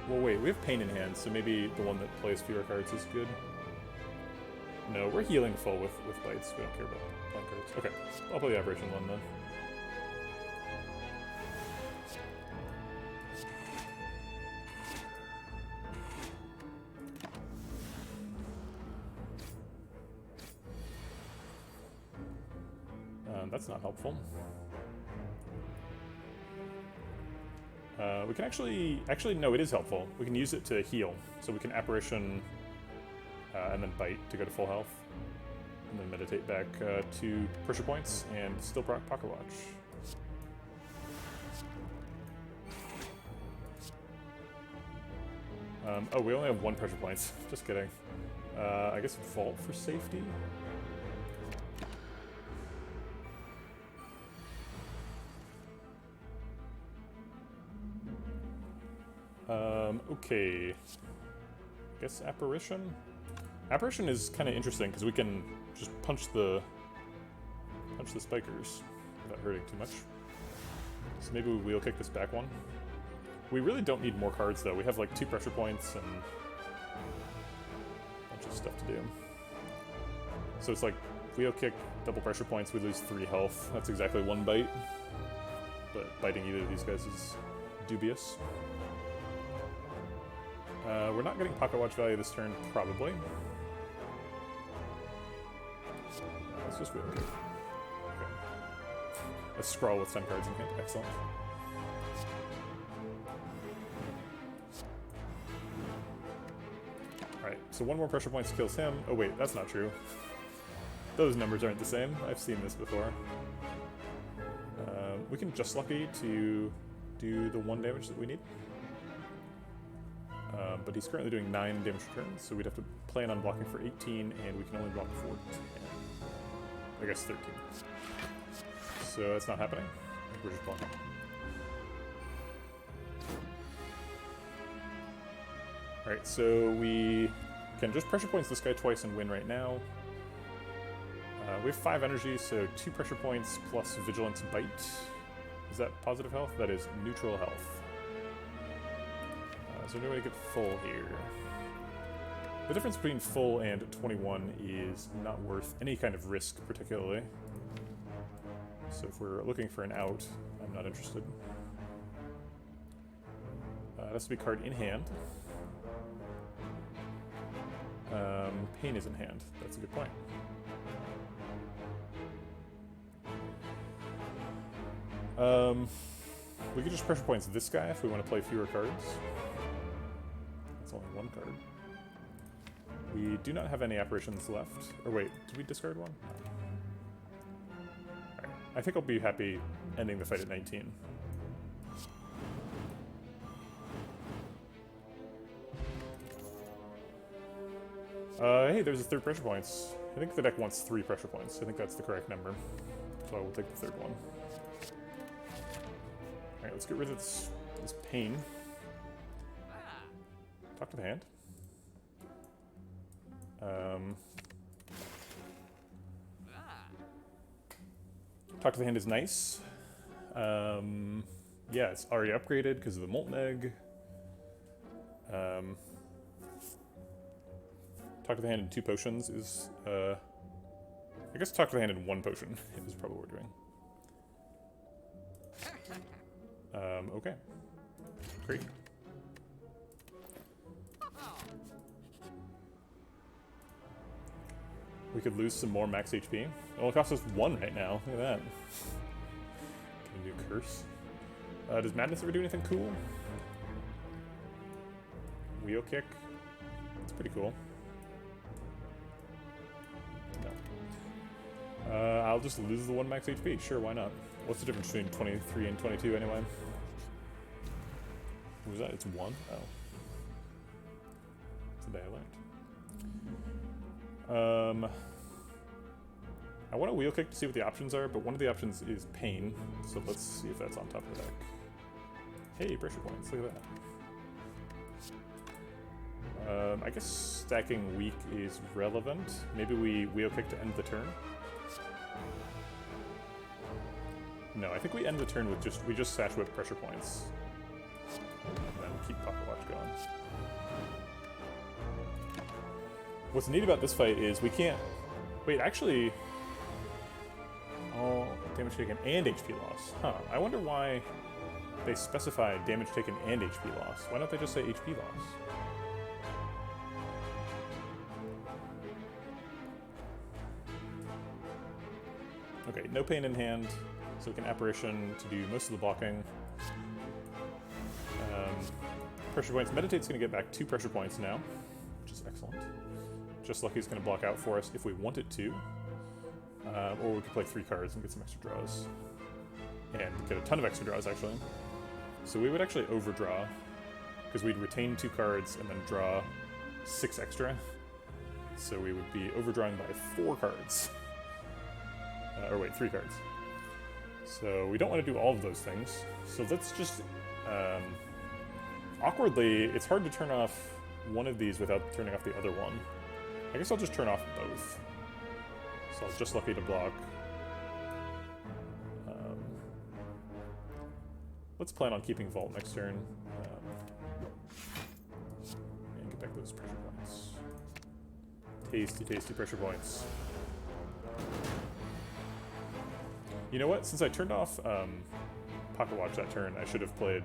well wait, we have Pain in hand, so maybe the one that plays fewer cards is good. No, we're healing full with bites. We don't care about playing cards. Okay, I'll play the Apparition one then. That's not helpful. We can actually no, it is helpful. We can use it to heal. So we can Apparition and then Bite to go to full health. And then Meditate back 2 pressure points and still proc Pocket Watch. Oh, we only have 1 pressure points. Just kidding. I guess Vault for safety? Okay. I guess Apparition? Apparition is kind of interesting because we can just punch the spikers without hurting too much. So maybe we wheel kick this back one. We really don't need more cards though. We have like 2 pressure points and a bunch of stuff to do. So it's like wheel kick, double pressure points, we lose 3 health. That's exactly 1 bite. But biting either of these guys is dubious. We're not getting Pocket Watch value this turn, probably. Let's just wheel kick. Okay. A scroll with 10 cards in hand. Excellent. Alright, so 1 more pressure points kills him. Oh wait, that's not true. Those numbers aren't the same. I've seen this before. We can just lucky to do the 1 damage that we need. But he's currently doing 9 damage returns, so we'd have to plan on blocking for 18, and we can only block for 10. I guess 13. So that's not happening. I think we're just blocking. Alright, so we can just pressure points this guy twice and win right now. We have 5 energy, so 2 pressure points plus Vigilance Bite. Is that positive health? That is neutral health. Is there any way to get full here? The difference between full and 21 is not worth any kind of risk, particularly. So if we're looking for an out, I'm not interested. It has to be card in hand. Pain is in hand. That's a good point. We could just pressure points this guy if we want to play fewer cards. It's only one card. We do not have any apparitions left. Or wait, did we discard one? No. Alright, I think I'll be happy ending the fight at 19. Hey, there's a third pressure points. I think the deck wants 3 pressure points. I think that's the correct number. So I will take the third one. Alright, let's get rid of this pain. Talk to the hand. Talk to the hand is nice. Yeah, it's already upgraded because of the Molten Egg. Talk to the hand in 2 potions is, I guess talk to the hand in 1 potion is probably what we're doing. Okay. Great. We could lose some more max HP. It only costs us 1 right now. Look at that. Can we do Curse? Does Madness ever do anything cool? Wheel Kick? That's pretty cool. No. I'll just lose the 1 max HP. Sure, why not? What's the difference between 23 and 22 anyway? What was that? It's 1? Oh. Today I learned. I want a Wheel Kick to see what the options are, but one of the options is Pain, so let's see if that's on top of the deck. Hey, pressure points, look at that. I guess stacking Weak is relevant. Maybe we Wheel Kick to end the turn? No, I think we end the turn with we just Sash Whip pressure points. And then keep Pocket Watch going. What's neat about this fight is we can't... Wait, actually... All damage taken and HP loss. Huh. I wonder why they specify damage taken and HP loss. Why don't they just say HP loss? Okay, no pain in hand, so we can Apparition to do most of the blocking. Pressure points. Meditate's going to get back 2 pressure points now, which is excellent. Just Lucky's going to block out for us if we wanted to. Or we could play 3 cards and get some extra draws. And get a ton of extra draws, actually. So we would actually overdraw, because we'd retain 2 cards and then draw 6 extra. So we would be overdrawing by 4 cards. Or wait, 3 cards. So we don't want to do all of those things. So let's just... awkwardly, it's hard to turn off one of these without turning off the other one. I guess I'll just turn off both. So I'll just Lucky to block. Let's plan on keeping Vault next turn. And get back those pressure points. Tasty, tasty pressure points. You know what? Since I turned off Pocket Watch that turn, I should have played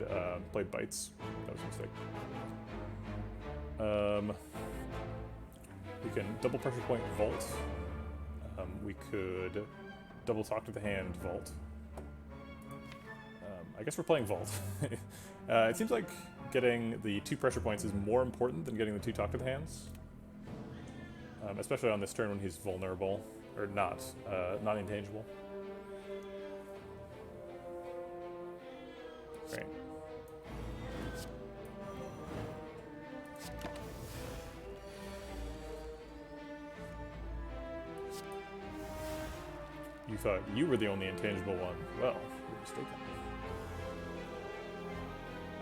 Bites. That was a mistake. We can double pressure point Vault. We could double Talk to the Hand Vault. I guess we're playing Vault. It seems like getting the 2 pressure points is more important than getting the 2 Talk to the Hands. Especially on this turn when he's vulnerable. Or not intangible. Great. You thought you were the only intangible one. Well, you're mistaken.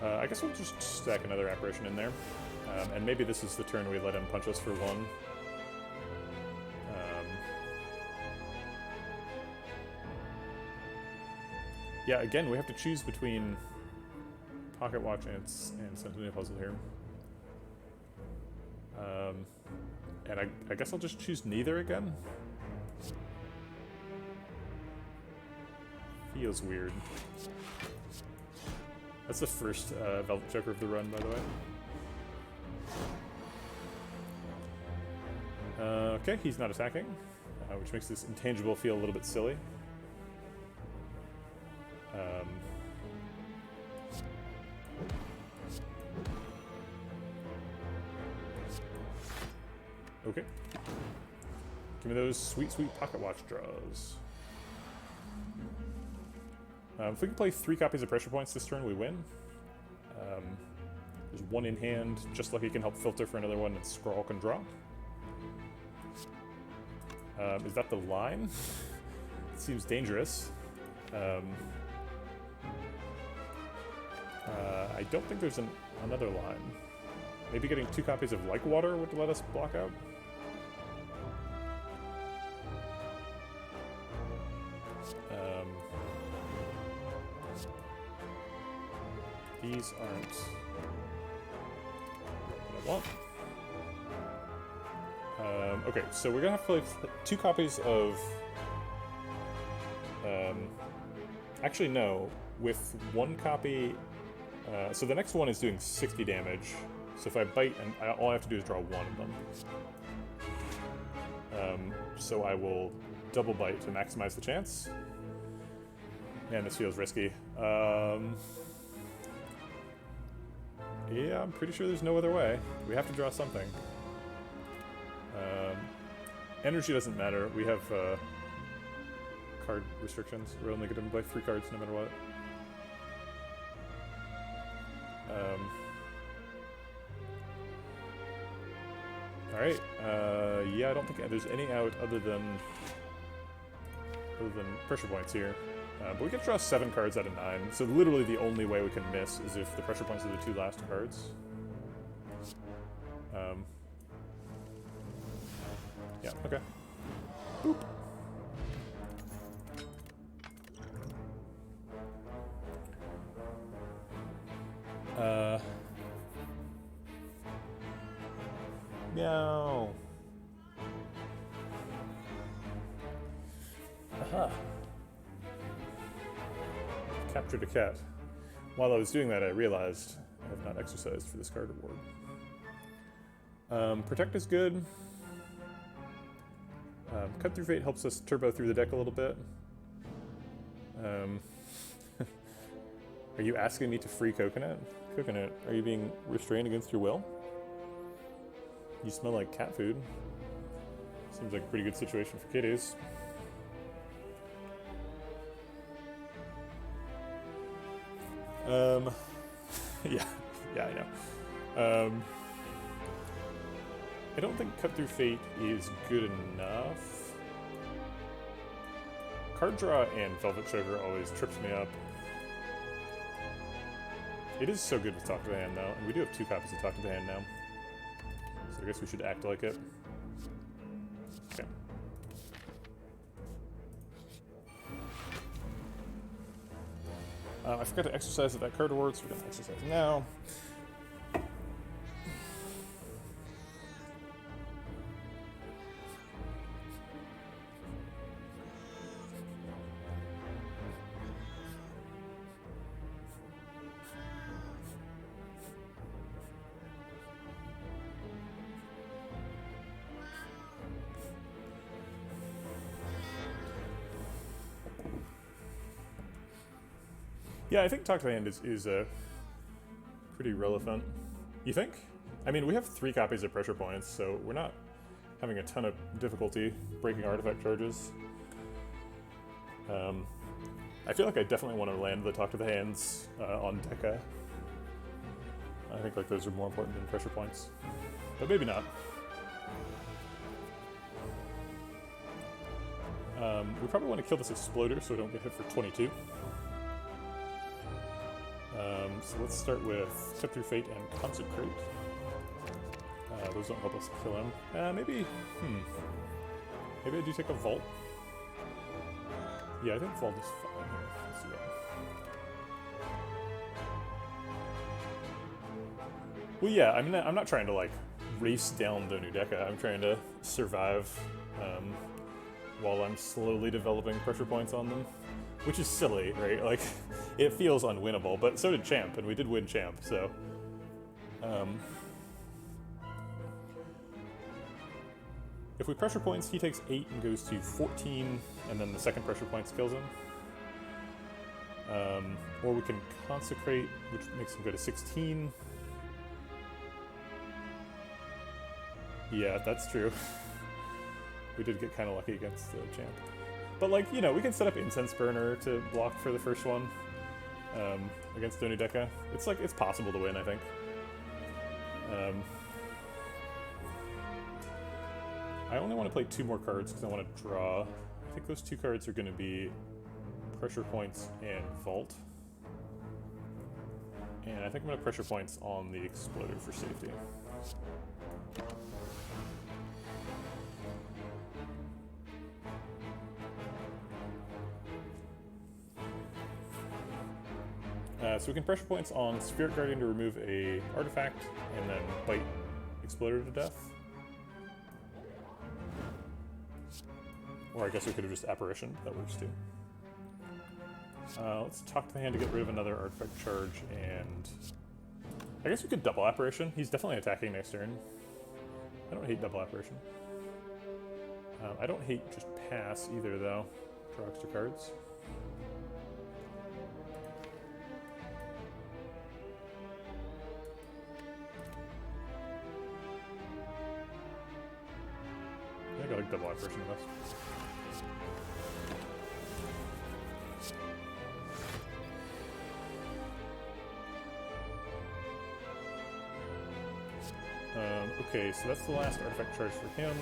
I guess we'll just stack another Apparition in there. And maybe this is the turn we let him punch us for 1. Yeah, again, we have to choose between Pocket Watch and Centennial Puzzle here. And I guess I'll just choose neither again. Feels weird. That's the first Velvet Choker of the run, by the way. Okay, he's not attacking, which makes this intangible feel a little bit silly. Okay. Give me those sweet, sweet pocket watch draws. If we can play 3 copies of pressure points this turn, we win. There's 1 in hand, just like he can help filter for another one that Scrawl can draw. Is that the line? It seems dangerous. I don't think there's another line. Maybe getting 2 copies of Like Water would let us block out. These aren't what I want. Okay, so we're gonna have to play 2 copies of. Actually, no. With 1 copy. So the next one is doing 60 damage. So if I bite, and all I have to do is draw 1 of them. So I will double bite to maximize the chance. Man, this feels risky. Yeah, I'm pretty sure there's no other way. We have to draw something. Energy doesn't matter. We have card restrictions. We're only going to play 3 cards no matter what. Alright. Yeah, I don't think there's any out other than pressure points here. But we can draw 7 cards out of 9, so literally the only way we can miss is if the pressure points are the 2 last cards. Yeah, okay. Boop. Meow. Aha. Captured a cat. While I was doing that, I realized I have not exercised for this card reward. Protect is good. Cut Through Fate helps us turbo through the deck a little bit. Are you asking me to free Coconut? Coconut, are you being restrained against your will? You smell like cat food. Seems like a pretty good situation for kitties. Yeah, I know. I don't think Cut Through Fate is good enough. Card draw and Velvet Sugar always trips me up. It is so good with Talk to the Hand, though, and we do have 2 copies of Talk to the Hand now. So I guess we should act like it. Okay. I forgot to exercise at that card award, so we're going to exercise now. Yeah, I think Talk to the Hand is pretty relevant. You think? I mean, we have 3 copies of pressure points, so we're not having a ton of difficulty breaking artifact charges. I feel like I definitely want to land the Talk to the Hands on Deca. I think like those are more important than pressure points, but maybe not. We probably want to kill this Exploder so we don't get hit for 22. So let's start with Cut Through Fate and Consecrate. Those don't help us kill him. Maybe I do take a Vault. Yeah, I think Vault is fine here. Let's do that. Well, yeah, I mean, I'm not trying to, like, race down the new Deca. I'm trying to survive while I'm slowly developing pressure points on them. Which is silly, right? Like, it feels unwinnable, but so did Champ, and we did win Champ, so... If we pressure points, he takes 8 and goes to 14, and then the second pressure points kills him. Or we can Consecrate, which makes him go to 16. Yeah, that's true. We did get kind of lucky against the champ. But, like, you know, we can set up Incense Burner to block for the first one against Donudeka. It's, like, it's possible to win, I think. I only want to play 2 more cards because I want to draw. I think those 2 cards are going to be Pressure Points and Vault. And I think I'm going to Pressure Points on the Exploder for safety. So we can Pressure Points on Spirit Guardian to remove a artifact, and then bite Exploder to death. Or I guess we could have just Apparition, that works too. Let's talk to the hand to get rid of another artifact charge, and I guess we could double Apparition. He's definitely attacking next turn. I don't hate double Apparition. I don't hate just pass either, though. Draw extra cards. I think I like double Apparition the best. Okay, so that's the last artifact charge for him.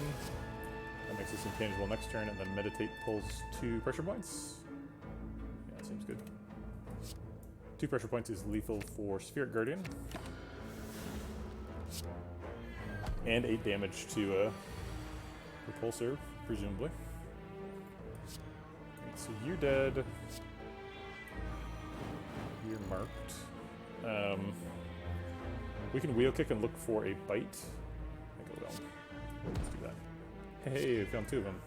That makes us intangible next turn, and then Meditate pulls 2 pressure points. Yeah, seems good. 2 pressure points is lethal for Spirit Guardian. And 8 damage to Repulsor, presumably. Okay, so you're dead. You're marked. We can wheel kick and look for a bite. I think I will. Let's do that. Hey, I found 2 of them.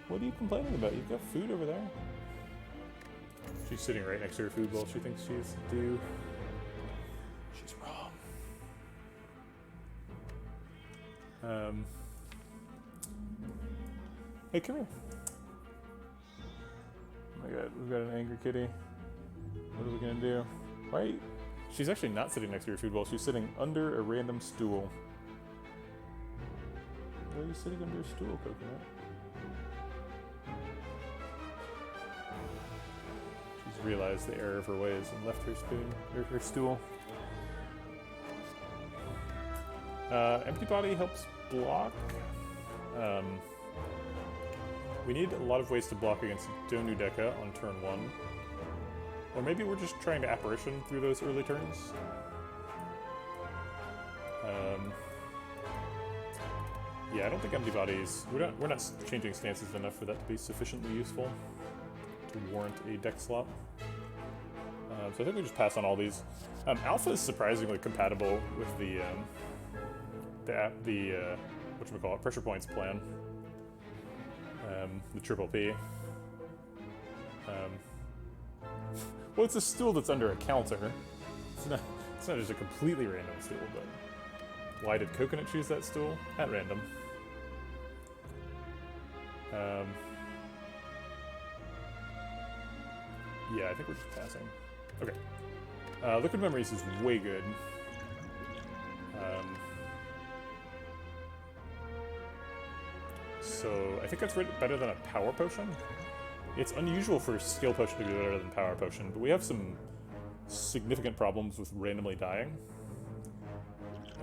What are you complaining about? You've got food over there. She's sitting right next to her food bowl. She thinks she's due. She's wrong. Hey, come here. Oh my god, we've got an angry kitty. What are we gonna do? Why? She's actually not sitting next to her food bowl. She's sitting under a random stool. Why are you sitting under a stool, Coconut? She's realized the error of her ways and left her spoon, or her stool. Empty Body helps block. We need a lot of ways to block against Donudeka on turn 1. Or maybe we're just trying to Apparition through those early turns. Yeah, I don't think Empty Bodies... We're not changing stances enough for that to be sufficiently useful to warrant a deck slot. So I think we just pass on all these. Alpha is surprisingly compatible with the whatchamacallit, Pressure Points plan. The triple P. Well, it's a stool that's under a counter. It's not just a completely random stool, but why did Coconut choose that stool? At random. Yeah, I think we're just passing. Okay. Liquid Memories is way good. So I think that's better than a Power Potion. It's unusual for Skill Potion to be better than Power Potion, but we have some significant problems with randomly dying.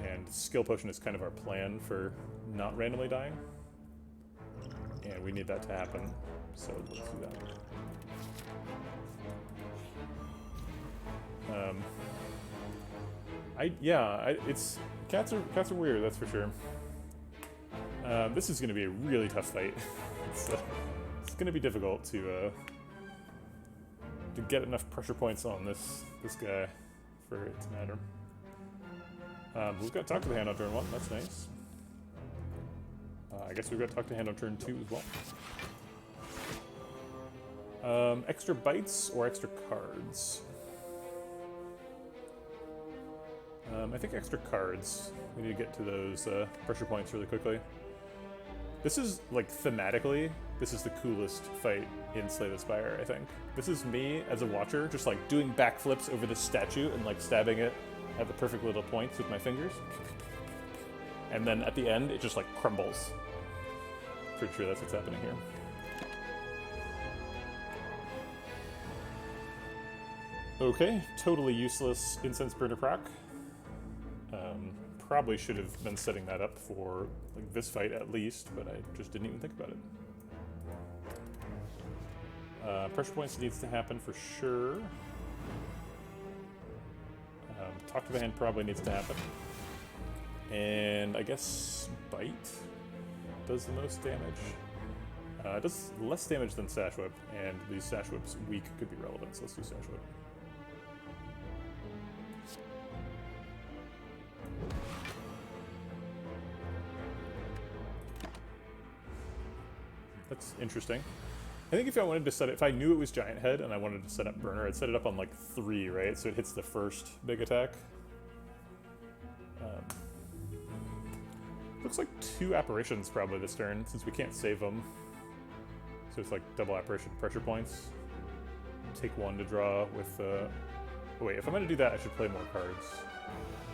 And Skill Potion is kind of our plan for not randomly dying. And we need that to happen, so let's do that. Cats are weird, that's for sure. This is going to be a really tough fight. It's going to be difficult to get enough pressure points on this guy for it to matter. We've got to talk to the hand on turn 1. That's nice. I guess we've got to talk to the hand on turn 2 as well. Extra bites or extra cards? I think extra cards. We need to get to those pressure points really quickly. This is, like, thematically, this is the coolest fight in Slay the Spire, I think. This is me, as a watcher, just, like, doing backflips over this statue and, like, stabbing it at the perfect little points with my fingers. and then at the end, it just like crumbles. Pretty sure that's what's happening here. Okay, totally useless incense burner proc. Probably should have been setting that up for like this fight at least, but I just didn't even think about it. Pressure points needs to happen for sure. Talk to the hand probably needs to happen. And I guess Bite does the most damage. It does less damage than Sash Whip, and these Sash Whips weak could be relevant, so let's do Sash Whip. That's interesting. I think if I wanted to set it, if I knew it was Giant Head and I wanted to set up Burner, I'd set it up on like 3, right? So it hits the first big attack. Looks like 2 apparitions probably this turn, since we can't save them. So it's like double apparition pressure points. Take 1 to draw with oh wait, if I'm gonna do that, I should play more cards.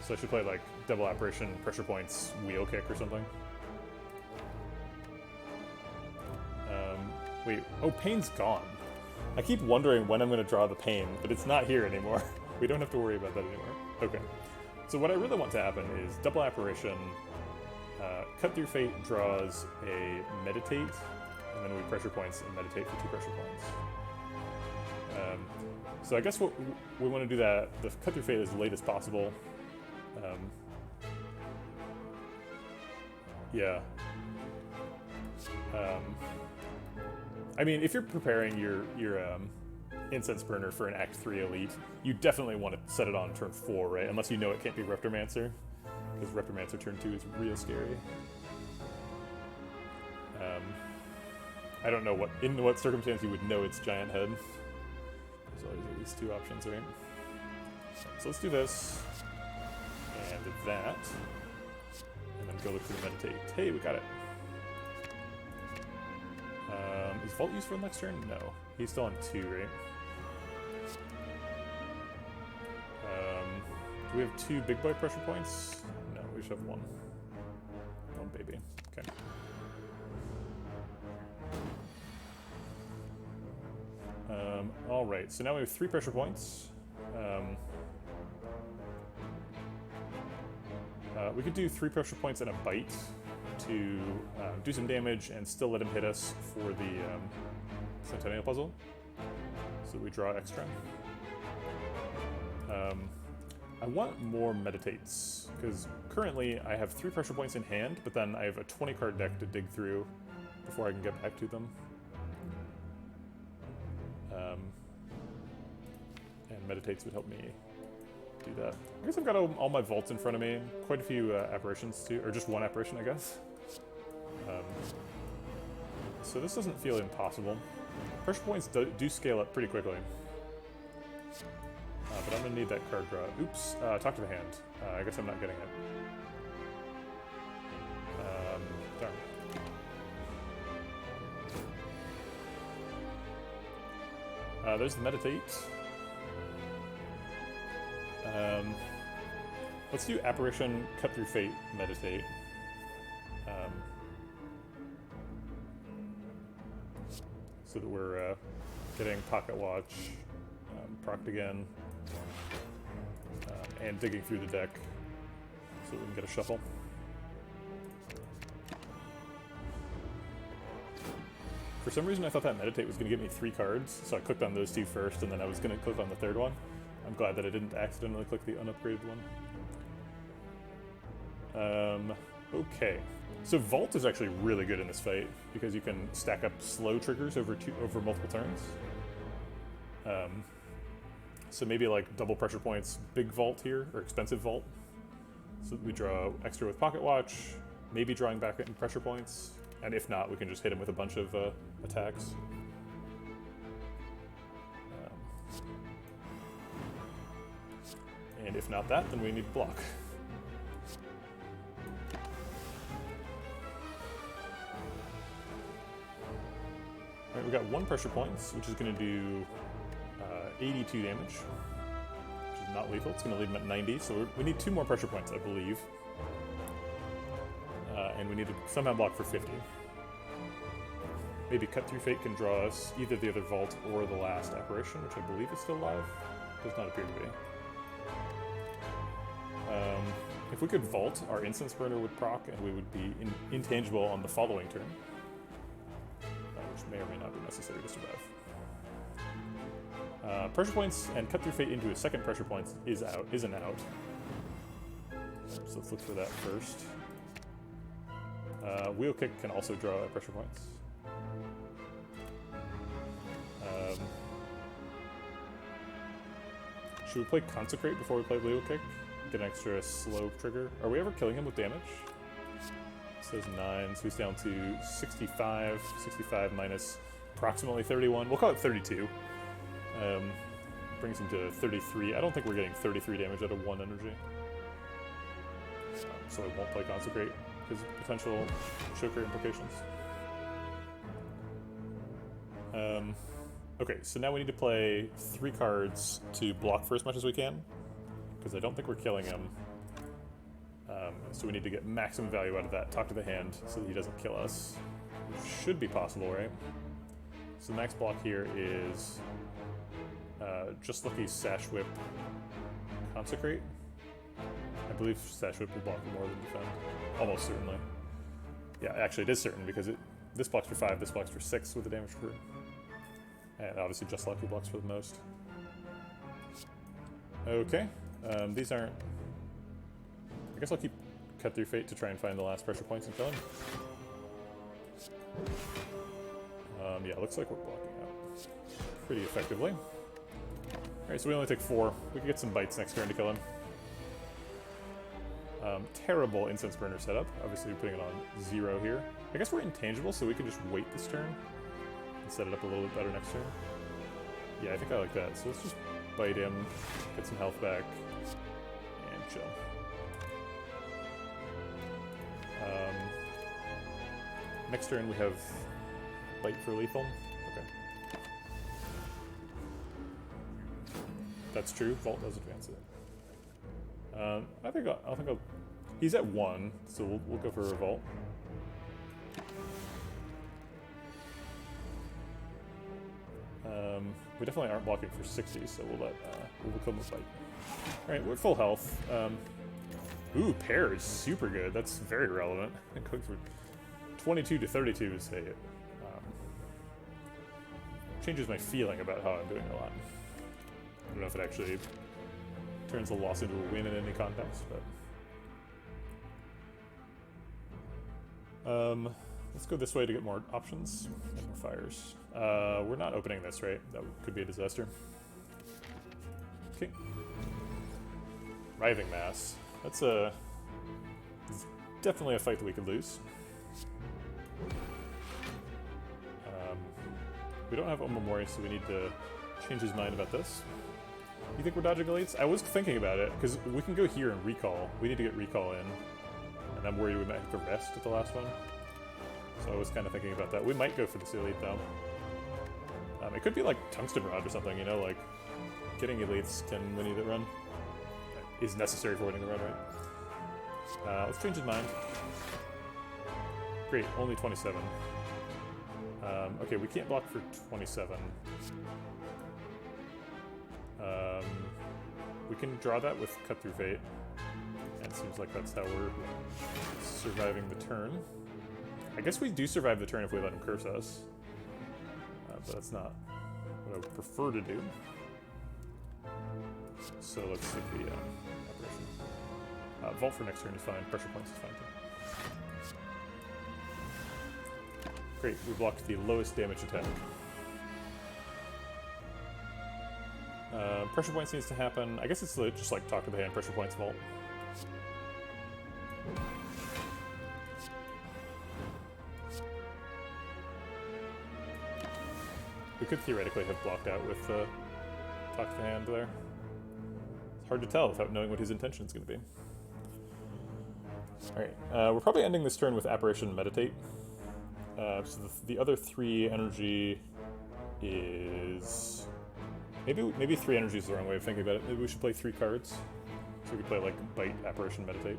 So I should play like double apparition pressure points, wheel kick or something. Wait, oh, Pain's gone. I keep wondering when I'm gonna draw the Pain, but it's not here anymore. We don't have to worry about that anymore. Okay. So what I really want to happen is double apparition, Cut Through Fate draws a Meditate, and then we pressure points and meditate for 2 pressure points. So I guess what we want to do that, the Cut Through Fate as late as possible. Yeah. I mean, if you're preparing your Incense Burner for an Act 3 Elite, you definitely want to set it on turn 4, right? Unless you know it can't be Reptomancer, because Reptomancer turn 2 is real scary. I don't know in what circumstance you would know it's Giant Head. There's always at least 2 options, right? So let's do this, and that, and then go look for the Meditate. Hey, we got it. Is Vault used for the next turn? No. He's still on 2, right? Do we have 2 big boy pressure points? No, we should have 1. 1 baby. Okay. Alright, so now we have 3 pressure points. We could do 3 pressure points and a Bite to do some damage and still let him hit us for the Centennial Puzzle. So we draw extra. I want more Meditates, because currently I have 3 pressure points in hand, but then I have a 20 card deck to dig through before I can get back to them. And Meditates would help me do that. I guess I've got all my vaults in front of me, quite a few apparitions too, or just 1 apparition, I guess. So this doesn't feel impossible. Pressure points do scale up pretty quickly. But I'm gonna need that card draw. Oops, talk to the hand. I guess I'm not getting it. Darn. There's the Meditate. Let's do Apparition, Cut Through Fate, Meditate. So that we're getting Pocket Watch, procced again, and digging through the deck so we can get a shuffle. For some reason I thought that Meditate was going to get me 3 cards, so I clicked on those 2 first, and then I was going to click on the 3rd one. I'm glad that I didn't accidentally click the unupgraded one. Okay. So Vault is actually really good in this fight, because you can stack up slow triggers over multiple turns. So maybe like double pressure points, big Vault here, or expensive Vault. So that we draw extra with Pocket Watch, maybe drawing back in pressure points, and if not, we can just hit him with a bunch of attacks. And if not that, then we need to block. Alright, we got 1 pressure points, which is going to do 82 damage, which is not lethal. It's going to leave him at 90, so we need 2 more pressure points, I believe. and we need to somehow block for 50. Maybe Cut Through Fate can draw us either the other Vault or the last Apparition, which I believe is still alive. Does not appear to be. If we could Vault, our Incense Burner would proc, and we would be intangible on the following turn, which may or may not be necessary to survive. Pressure Points and Cut Through Fate into a second Pressure Points is an out. So let's look for that first. Wheel Kick can also draw at Pressure Points. Should we play Consecrate before we play Wheel Kick? Get an extra slow trigger. Are we ever killing him with damage? It says 9, so he's down to 65. 65 minus approximately 31. We'll call it 32. Brings him to 33. I don't think we're getting 33 damage out of 1 energy. So I won't play Consecrate because of potential choker implications. Okay, so now we need to play 3 cards to block for as much as we can, because I don't think we're killing him. So we need to get maximum value out of that. Talk to the hand so that he doesn't kill us. Which should be possible, right? So the max block here is Just Lucky Sash Whip Consecrate. I believe Sash Whip will block for more than defend. Almost certainly. Yeah, actually it is certain because this blocks for 5, this blocks for 6 with the damage for. And obviously Just Lucky blocks for the most. Okay, these aren't... I guess I'll keep Cut Through Fate to try and find the last pressure points and kill him. Yeah, it looks like we're blocking out pretty effectively. Alright, so we only take 4. We can get some bites next turn to kill him. Terrible Incense Burner setup. Obviously we're putting it on 0 here. I guess we're intangible, so we can just wait this turn and set it up a little bit better next turn. Yeah, I think I like that. So let's just bite him, get some health back, and chill. Next turn we have bite for lethal. Okay. That's true. Vault does advance it. I think I'll. He's at 1, so we'll go for a Vault. We definitely aren't blocking for 60, so we'll kill him with bite. All right, we're at full health. Ooh, pair is super good. That's very relevant. Going for 22 to 32 is changes my feeling about how I'm doing a lot. I don't know if it actually turns a loss into a win in any context, but let's go this way to get more options and more fires. We're not opening this, right? That could be a disaster. Okay. Writhing Mass. That's definitely a fight that we could lose. We don't have Omamori, so we need to change his mind about this. You think we're dodging elites? I was thinking about it, because we can go here and recall. We need to get recall in. And I'm worried we might have to rest at the last one. So I was kind of thinking about that. We might go for this elite, though. It could be like Tungsten Rod or something, you know, like getting elites can win either run. Is necessary for winning the run, right? Let's change his mind. Great, only 27. Okay, we can't block for 27. We can draw that with Cut Through Fate. And it seems like that's how we're surviving the turn. I guess we do survive the turn if we let him curse us. But that's not what I would prefer to do. So let's take the Apparition. Vault for next turn is fine. Pressure points is fine too. Great, we blocked the lowest damage attack. Pressure points needs to happen. I guess it's just like talk to the hand, pressure points, Vault. We could theoretically have blocked out with talk to the hand there. It's hard to tell without knowing what his intention is going to be. Alright, we're probably ending this turn with Apparition Meditate. So the other 3 energy is... Maybe 3 energy is the wrong way of thinking about it. Maybe we should play 3 cards. So we could play like Bite, Apparition, Meditate.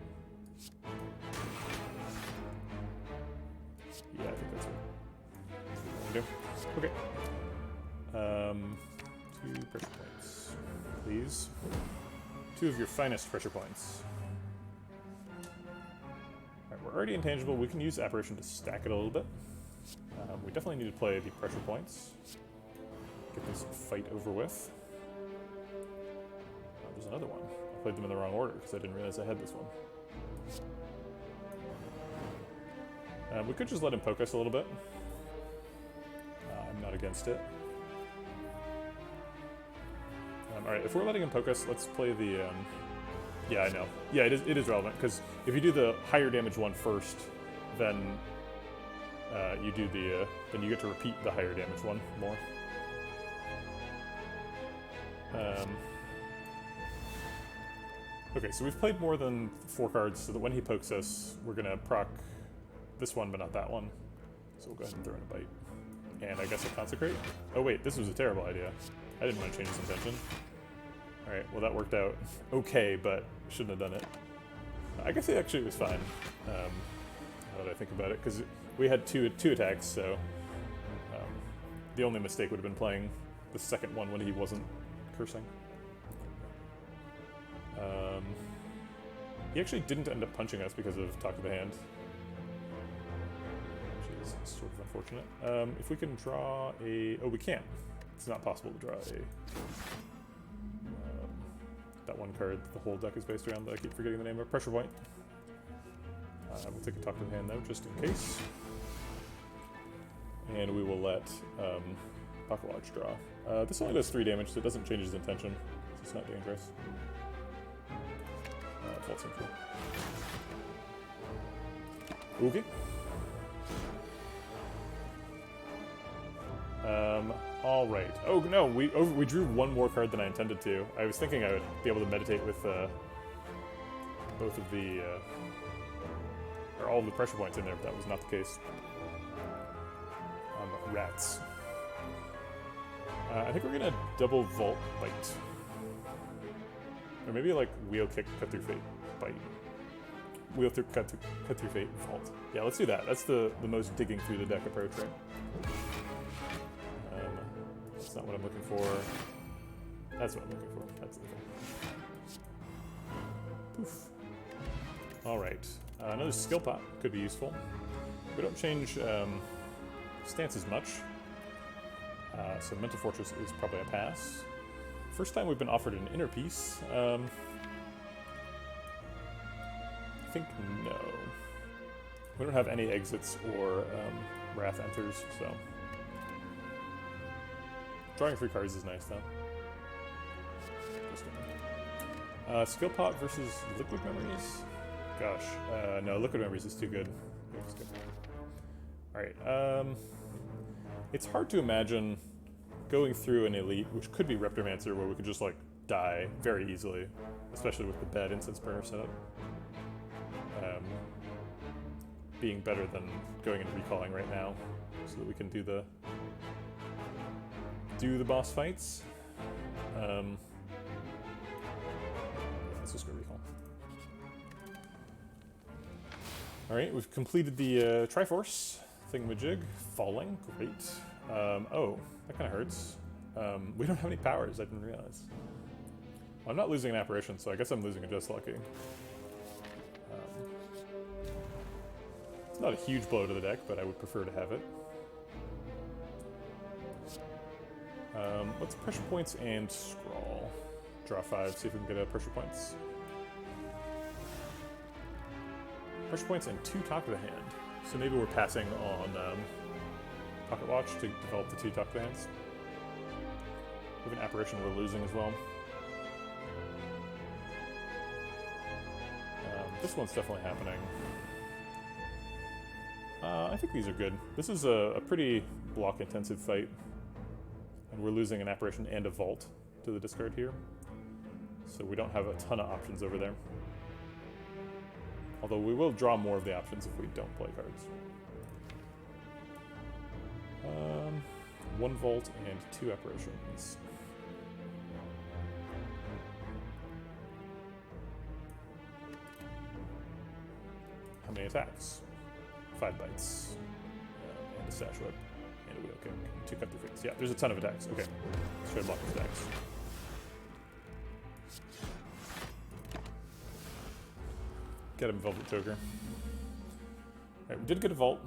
Okay. 2 pressure points, please. 2 of your finest pressure points. Alright, we're already intangible. We can use Apparition to stack it a little bit. We definitely need to play the pressure points. Get this fight over with. There's another one. I played them in the wrong order because I didn't realize I had this one. We could just let him poke us a little bit. I'm not against it. Alright, if we're letting him poke us, let's play the... yeah, I know. Yeah, it is relevant, because if you do the higher damage one first, then you do the... then you get to repeat the higher damage one more. Okay, so we've played more than 4 cards, so that when he pokes us, we're going to proc this one, but not that one. So we'll go ahead and throw in a bite. And I guess a Consecrate? Oh wait, this was a terrible idea. I didn't want to change his intention. Alright, well that worked out okay, but shouldn't have done it. I guess it actually was fine, now that I think about it, because we had two attacks, so the only mistake would have been playing the second one when he wasn't cursing. He actually didn't end up punching us because of Talk to the Hand, which is sort of unfortunate. If we can draw a... oh, we can't. It's not possible to draw a... that one card the whole deck is based around that I keep forgetting the name of. Pressure Point. We'll take a Talk to the Hand though, just in case. And we will let Pocket Watch draw. This only does 3 damage, so it doesn't change his intention. So it's not dangerous. Vault Symphony. Okay. All right. Oh no, we drew 1 more card than I intended to. I was thinking I would be able to meditate with both of the or all of the pressure points in there, but that was not the case. Rats. I think we're gonna double Vault Bite, or maybe like Wheel Kick, Cut Through Fate, Bite. Wheel through, cut through Fate, Vault. Yeah, let's do that. That's the most digging through the deck approach, right? That's not what I'm looking for. That's what I'm looking for. That's the thing. Poof. Alright. Another Skill Pot could be useful. We don't change stances much. So Mental Fortress is probably a pass. First time we've been offered an Inner Piece. I think no. We don't have any exits or Wrath Enters, so... Drawing 3 cards is nice, though. Just gonna... Skill Pot versus Liquid Memories? Gosh, no, Liquid Memories is too good. Alright, it's hard to imagine going through an Elite, which could be Reptomancer, where we could just, like, die very easily, especially with the bad Incense Burner setup. Being better than going and recalling right now, so that we can do the boss fights. Let's just go recall. Alright, we've completed the Triforce thingamajig. Falling, great. Oh, that kind of hurts. We don't have any powers, I didn't realize. Well, I'm not losing an Apparition, so I guess I'm losing a Just Lucky. It's not a huge blow to the deck, but I would prefer to have it. Let's Pressure Points and Scrawl. Draw 5, see if we can get Pressure Points. Pressure Points and 2 Talk to the Hand. So maybe we're passing on Pocket Watch to develop the 2 Talk to the Hands. We have an Apparition we're losing as well. This one's definitely happening. I think these are good. This is a pretty block-intensive fight. And we're losing an Apparition and a Vault to the discard here. So we don't have a ton of options over there. Although we will draw more of the options if we don't play cards. 1 Vault and 2 Apparitions. How many attacks? 5 bites. And a Stash Whip. And a wheel. Okay, 2 cut through fates. Yeah, there's a ton of attacks. Okay, let's try to block these attacks. Get him Velvet Toker. Alright, we did get a Vault.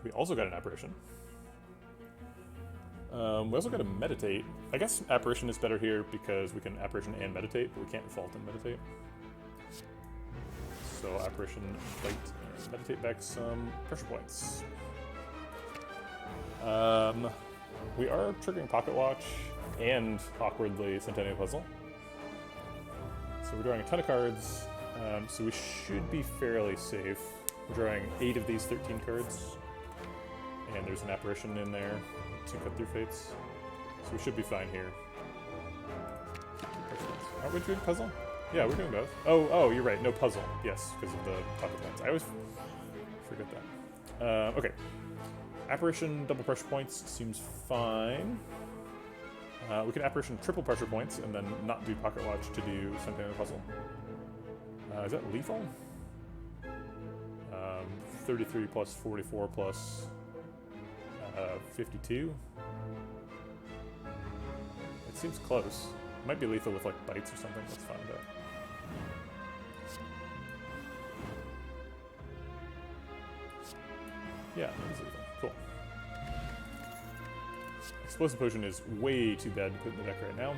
We also got an Apparition. We also got a Meditate. I guess Apparition is better here because we can Apparition and Meditate, but we can't Vault and Meditate. So Apparition, Fight, and Meditate back some pressure points. We are triggering Pocket Watch and, awkwardly, Centennial Puzzle. So we're drawing a ton of cards, so we should be fairly safe. We're drawing 8 of these 13 cards, and there's an Apparition in there, 2 cut through fates, so we should be fine here. Aren't we doing puzzle? Yeah, we're doing both. Oh, you're right, no puzzle. Yes, because of the pocket points. I always forget that. Okay. Apparition, double pressure points seems fine. We can Apparition triple pressure points and then not do Pocket Watch to do Centennial Puzzle. Is that lethal? 33 plus 44 plus 52. It seems close. It might be lethal with like bites or something. Let's find out. Yeah, it is lethal. Cool. Explosive Potion is way too bad to put in the deck right now.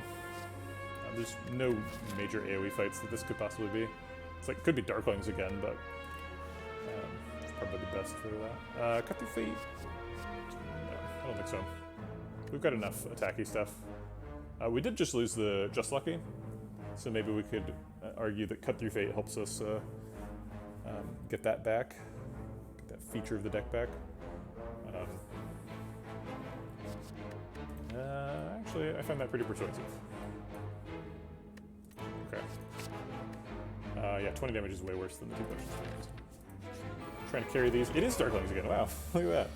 There's no major AoE fights that this could possibly be. It's like, could be Darklings again, but it's probably the best for that. Cut Through Fate? No, I don't think so. We've got enough attacky stuff. We did just lose the Just Lucky, so maybe we could argue that Cut Through Fate helps us get that back, get that feature of the deck back. Actually, I find that pretty persuasive. Okay. Yeah, 20 damage is way worse than the 2 potions. Trying to carry these. It is Darklings again. Wow, look at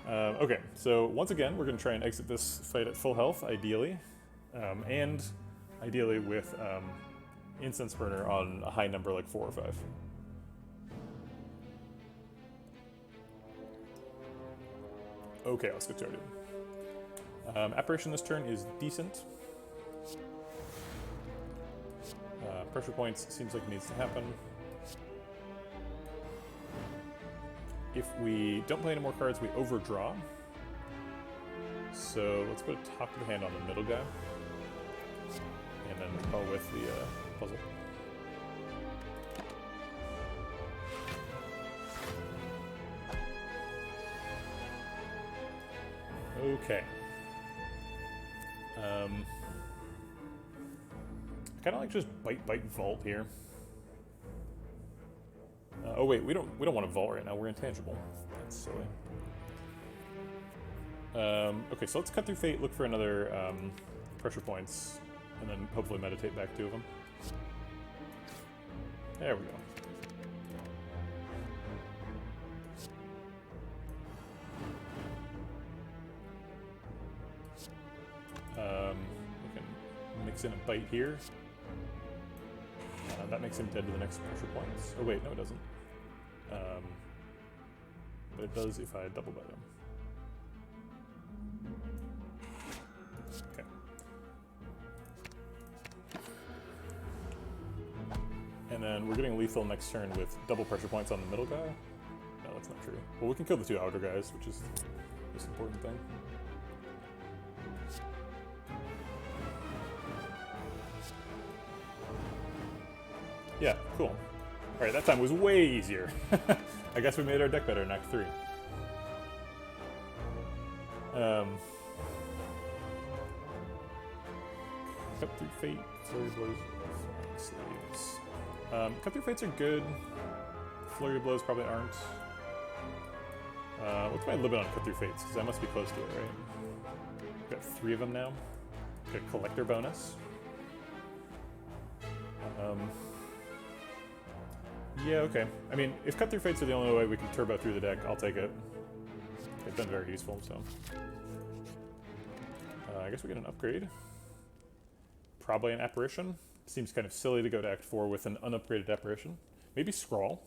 that. Okay, so once again, we're going to try and exit this fight at full health, ideally. And ideally with Incense Burner on a high number like 4 or 5. Okay, let's get started. Apparition this turn is decent. Pressure points seems like it needs to happen. If we don't play any more cards, we overdraw. So let's put a top of the hand on the middle guy. And then draw with the puzzle. Okay. I kind of like just bite vault here. Oh wait, we don't want to vault right now. We're intangible. That's silly. Okay, so let's Cut Through Fate. Look for another pressure points, and then hopefully meditate back 2 of them. There we go. We can mix in a bite here. That makes him dead to the next pressure points. Oh wait, no it doesn't. But it does if I double bite him. Okay. And then we're getting lethal next turn with double pressure points on the middle guy. No, that's not true. Well, we can kill the 2 outer guys, which is the most important thing. Yeah, cool. Alright, that time was way easier. I guess we made our deck better in Act 3. Cut Through Fate, Flurry Blows, Slaves. Cut Through Fates are good. Flurry Blows probably aren't. What's my limit on Cut Through Fates? Because I must be close to it, right? We've got 3 of them now. Got a Collector bonus. Yeah, okay. I mean, if Cut Through Fates are the only way we can turbo through the deck, I'll take it. It's been very useful, so. I guess we get an upgrade. Probably an Apparition. Seems kind of silly to go to Act 4 with an unupgraded Apparition. Maybe Scrawl.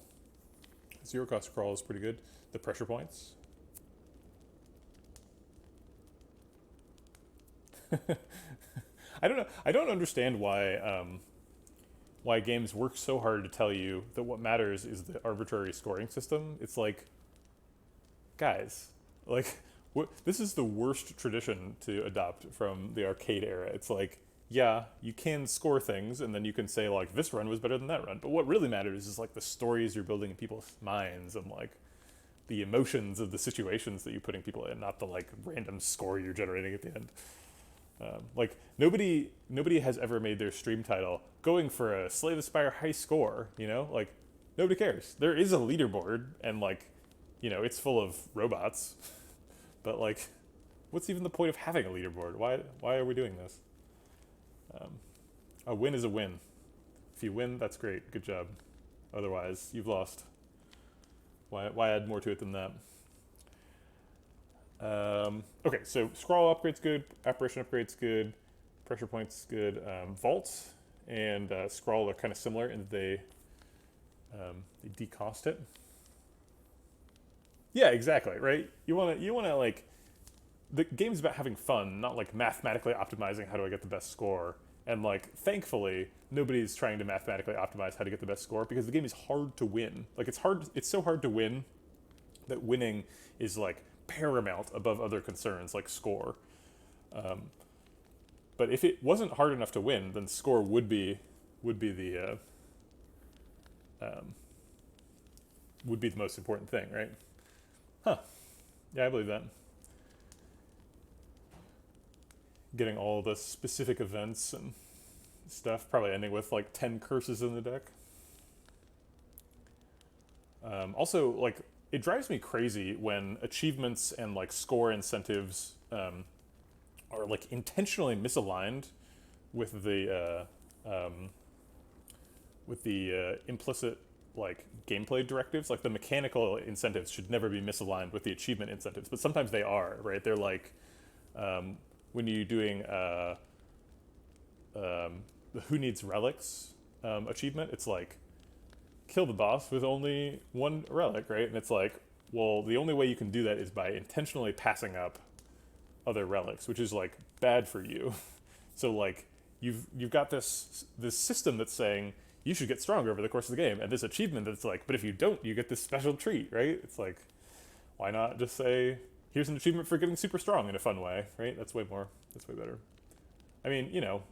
0 cost Scrawl is pretty good. The pressure points. I don't know. I don't understand why games work so hard to tell you that what matters is the arbitrary scoring system. It's like, guys, like, this is the worst tradition to adopt from the arcade era. It's like, yeah, you can score things, and then you can say, like, this run was better than that run. But what really matters is, like, the stories you're building in people's minds and, like, the emotions of the situations that you're putting people in, not the, like, random score you're generating at the end. Like, nobody has ever made their stream title going for a Slay the Spire high score, you know? Like, nobody cares. There is a leaderboard, and, like, you know, it's full of robots. But, like, what's even the point of having a leaderboard? Why are we doing this? A win is a win. If you win, that's great. Good job. Otherwise, you've lost. Why add more to it than that? Okay, so scroll upgrade's good, apparition upgrade's good, pressure point's good. Vault and scroll are kind of similar in that they decost it. Yeah, exactly, right? You wanna like, the game's about having fun, not like mathematically optimizing how do I get the best score. And like, thankfully, nobody's trying to mathematically optimize how to get the best score because the game is hard to win. Like, it's so hard to win that winning is like paramount above other concerns like score. But if it wasn't hard enough to win, then score would be the most important thing, right? Huh. Yeah, I believe that. Getting all the specific events and stuff, probably ending with like 10 curses in the deck. Also, like, it drives me crazy when achievements and like score incentives are like intentionally misaligned with the implicit like gameplay directives. Like, the mechanical incentives should never be misaligned with the achievement incentives, but sometimes they are, right? They're like, when you're doing the Who Needs Relics achievement, it's like, kill the boss with only one relic, right? And it's like, well, the only way you can do that is by intentionally passing up other relics, which is like bad for you. So like, you've got this system that's saying you should get stronger over the course of the game, and this achievement that's like, but if you don't, you get this special treat, right? It's like, why not just say, here's an achievement for getting super strong in a fun way, right? That's way better. I mean, you know,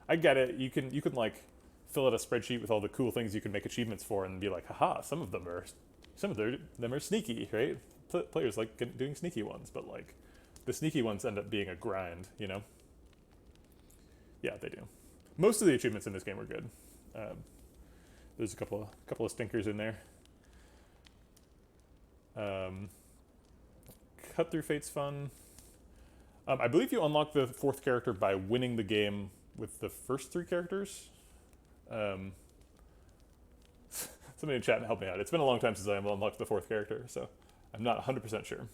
I get it. You can like fill out a spreadsheet with all the cool things you can make achievements for and be like, haha, some of them are sneaky, right? Players like doing sneaky ones, but like, the sneaky ones end up being a grind, you know? Yeah, they do. Most of the achievements in this game are good. There's a couple of stinkers in there. Cut Through Fate's fun. I believe you unlock the fourth character by winning the game with the first three characters. Somebody in chat help me out. It's been a long time since I unlocked the fourth character, so I'm not 100% sure.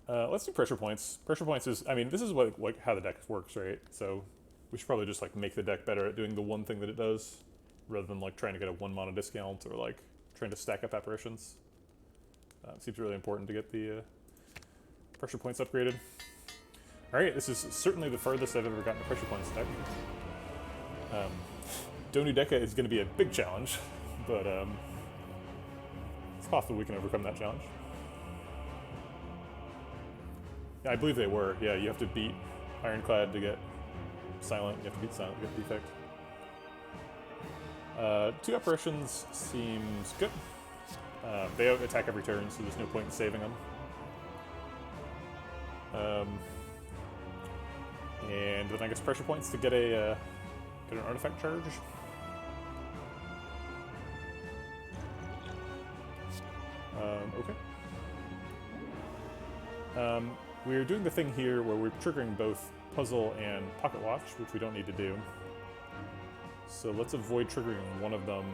Let's do pressure points. Pressure points is, I mean, this is what like how the deck works, right? So we should probably just like make the deck better at doing the one thing that it does, rather than like trying to get a 1 mana discount or like trying to stack up apparitions. Seems really important to get the pressure points upgraded. All right, this is certainly the furthest I've ever gotten a pressure points deck. Donu Deca is going to be a big challenge, but it's possible we can overcome that challenge. Yeah, I believe they were. Yeah, you have to beat Ironclad to get Silent. You have to beat Silent to get Defect. 2 apparitions seems good. They attack every turn, so there's no point in saving them. And then I guess pressure points to get an artifact charge. Okay. We're doing the thing here where we're triggering both Puzzle and Pocket Watch, which we don't need to do. So let's avoid triggering one of them.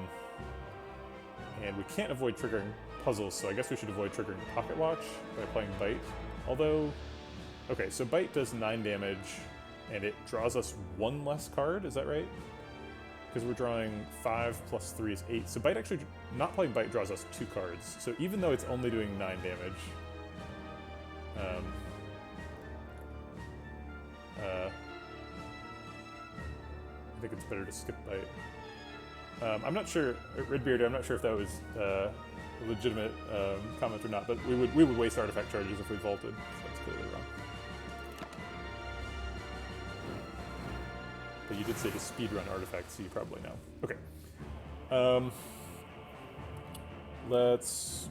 And we can't avoid triggering Puzzles, so I guess we should avoid triggering Pocket Watch by playing Bite. Although, okay, so Bite does 9 damage, and it draws us 1 less card, is that right? because we're drawing 5 plus 3 is 8. So Bite actually, not playing Bite draws us 2 cards. So even though it's only doing 9 damage, I think it's better to skip Bite. I'm not sure, Redbeard, I'm not sure if that was a legitimate comment or not, but we would waste artifact charges if we vaulted. So that's clearly wrong. But you did say to speedrun artifacts, so you probably know. Okay.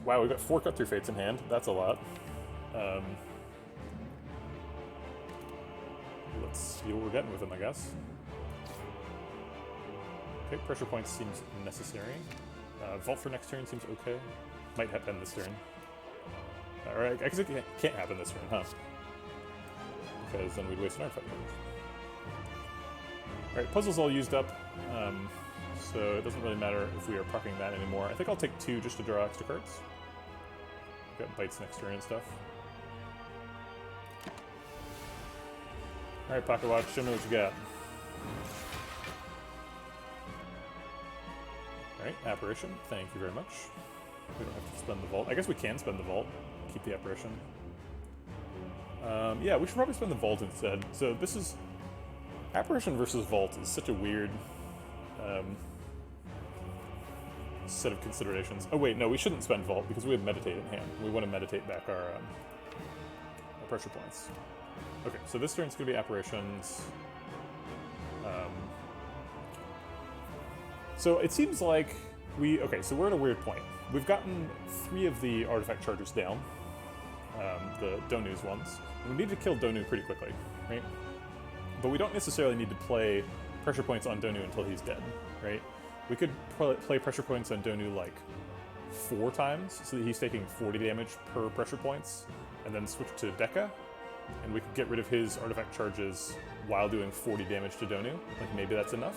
Wow, we've got 4 Cut Through Fates in hand. That's a lot. Let's see what we're getting with them, I guess. Okay, pressure points seems necessary. Vault for next turn seems okay. Might happen this turn. Or I guess it can't happen this turn, huh? Because then we'd waste an artifact. Alright, puzzle's all used up, so it doesn't really matter if we are proccing that anymore. I think I'll take 2 just to draw extra cards. Got Bites next turn and stuff. Alright, Pocket Watch, show me what you got. Alright, Apparition, thank you very much. We don't have to spend the Vault. I guess we can spend the Vault, keep the Apparition. Yeah, we should probably spend the Vault instead. So this is... Apparition versus Vault is such a weird set of considerations. Oh wait, no, we shouldn't spend Vault because we have Meditate in hand. We want to meditate back our pressure points. Okay, so this turn's going to be Apparitions. So it seems like okay, so we're at a weird point. We've gotten 3 of the artifact chargers down, the Donu's ones. And we need to kill Donu pretty quickly, right? But we don't necessarily need to play pressure points on Donu until he's dead, right? We could play pressure points on Donu like 4 times, so that he's taking 40 damage per pressure points, and then switch to Deka, and we could get rid of his artifact charges while doing 40 damage to Donu. Like, maybe that's enough.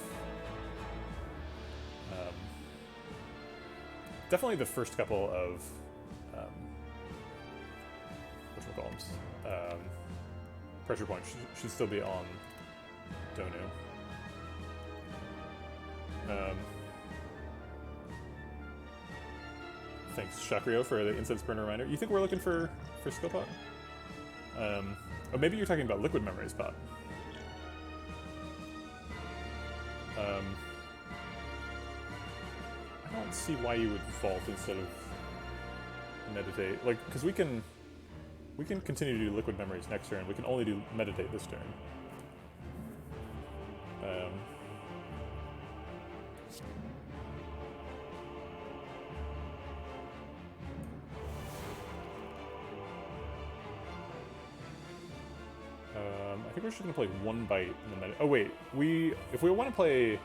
Definitely the first couple of whatchamacallums, pressure points should still be on Donu. Thanks, Shakrio, for the incense burner reminder. You think we're looking for skill pot? Oh, maybe you're talking about liquid memories pot. I don't see why you would vault instead of meditate. Like, because we can continue to do liquid memories next turn. We can only do meditate this turn. I think we're just gonna play 1 Bite in the meta. Oh wait, if we want to play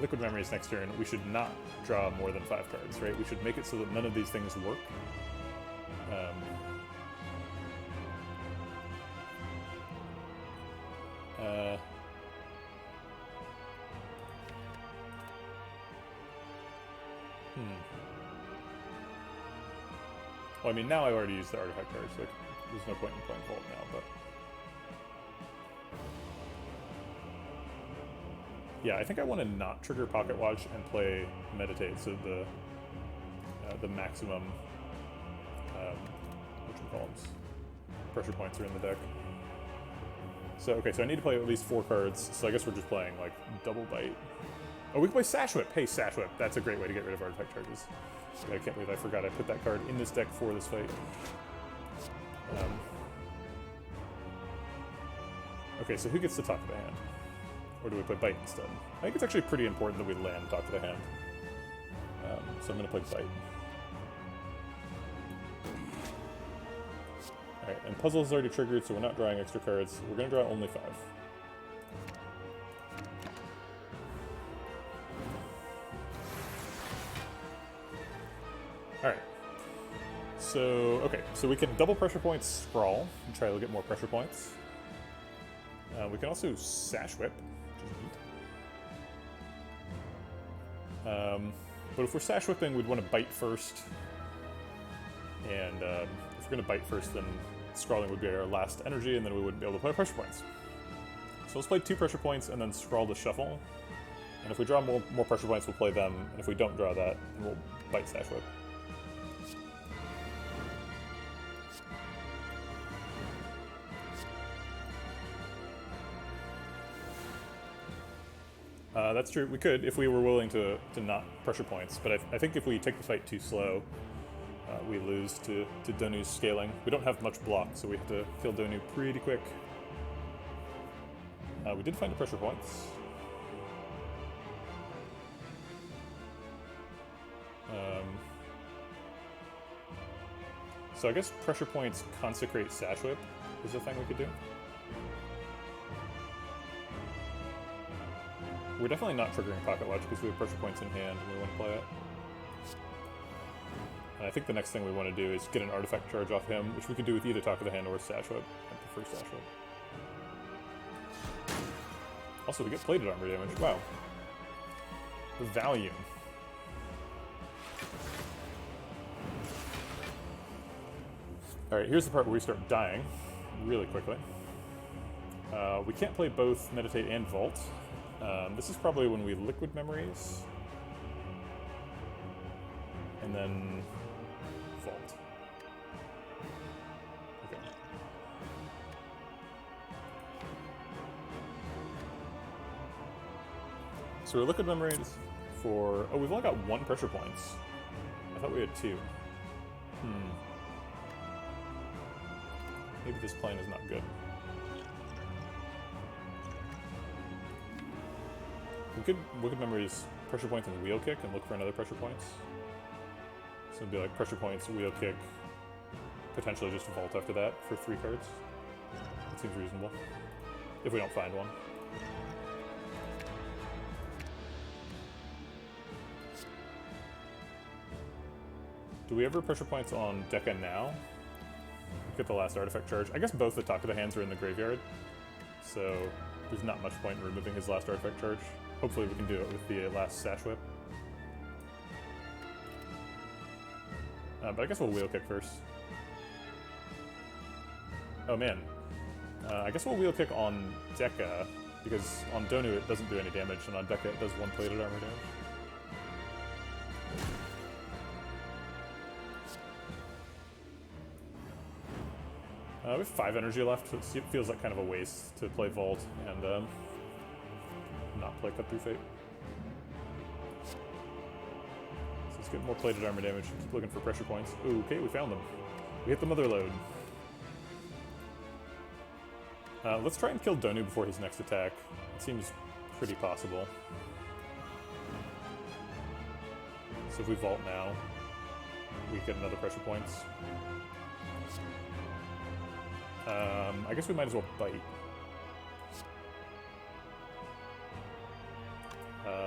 Liquid Memories next turn, we should not draw more than 5 cards, right? We should make it so that none of these things work. Well, I mean, now I already used the artifact card, so there's no point in playing Vault now, but... Yeah, I think I want to not trigger Pocket Watch and play Meditate, so the maximum whatchamacallums, pressure points are in the deck. So, okay, so I need to play at least 4 cards, so I guess we're just playing, like, double Bite. Oh, we can play Sash Whip! Hey, Sash Whip, that's a great way to get rid of artifact charges. I can't believe I forgot I put that card in this deck for this fight. Okay, so who gets to top of the hand? Or do we play Bite instead? I think it's actually pretty important that we land top of the hand. So I'm going to play Bite. Alright, and Puzzle is already triggered, so we're not drawing extra cards. We're going to draw only 5. Alright. So, okay, so we can double pressure points Sprawl and try to get more pressure points. We can also Sash Whip, which is neat. But if we're Sash Whipping, we'd want to Bite first. And if we're going to Bite first, then Scrawling would be our last energy, and then we wouldn't be able to play pressure points. So let's play 2 pressure points and then Scrawl to Shuffle. And if we draw more pressure points, we'll play them. And if we don't draw that, then we'll bite Sash Whip. That's true. We could, if we were willing to not pressure points. But I think if we take the fight too slow, we lose to Donu's scaling. We don't have much block, so we have to kill Donu pretty quick. We did find the pressure points. So I guess pressure points consecrate Sash Whip is a thing we could do. We're definitely not triggering Pocket Watch because we have pressure points in hand and we want to play it. And I think the next thing we want to do is get an artifact charge off him, which we could do with either Talk of the Hand or Sash Whip. I prefer Sash Whip. Also, we get plated armor damage. Wow. The value. Alright, here's the part where we start dying really quickly. We can't play both Meditate and Vault. This is probably when we Liquid Memories. And then Vault. Okay. So we Liquid Memories for... Oh, we've only got 1 pressure points. I thought we had 2. Maybe this plan is not good. We could Wicked Memories pressure points and wheel kick and look for another pressure points. So it'd be like pressure points, wheel kick, potentially just a vault after that for 3 cards. That seems reasonable. If we don't find one. Do we ever pressure points on Deca now? Get the last artifact charge. I guess both the Talk of the Hands are in the graveyard, so there's not much point in removing his last artifact charge. Hopefully we can do it with the last Sash Whip. But I guess we'll wheel kick first. Oh man. I guess we'll wheel kick on Deca, because on Donu it doesn't do any damage, and on Deca it does 1 plated armor damage. We have 5 energy left, so it feels like kind of a waste to play Vault and not play Cut Through Fate. So let's get more plated armor damage. Keep looking for pressure points. Ooh, okay, we found them. We hit the Mother Load. Let's try and kill Donu before his next attack. It seems pretty possible. So if we Vault now, we get another pressure points. I guess we might as well bite.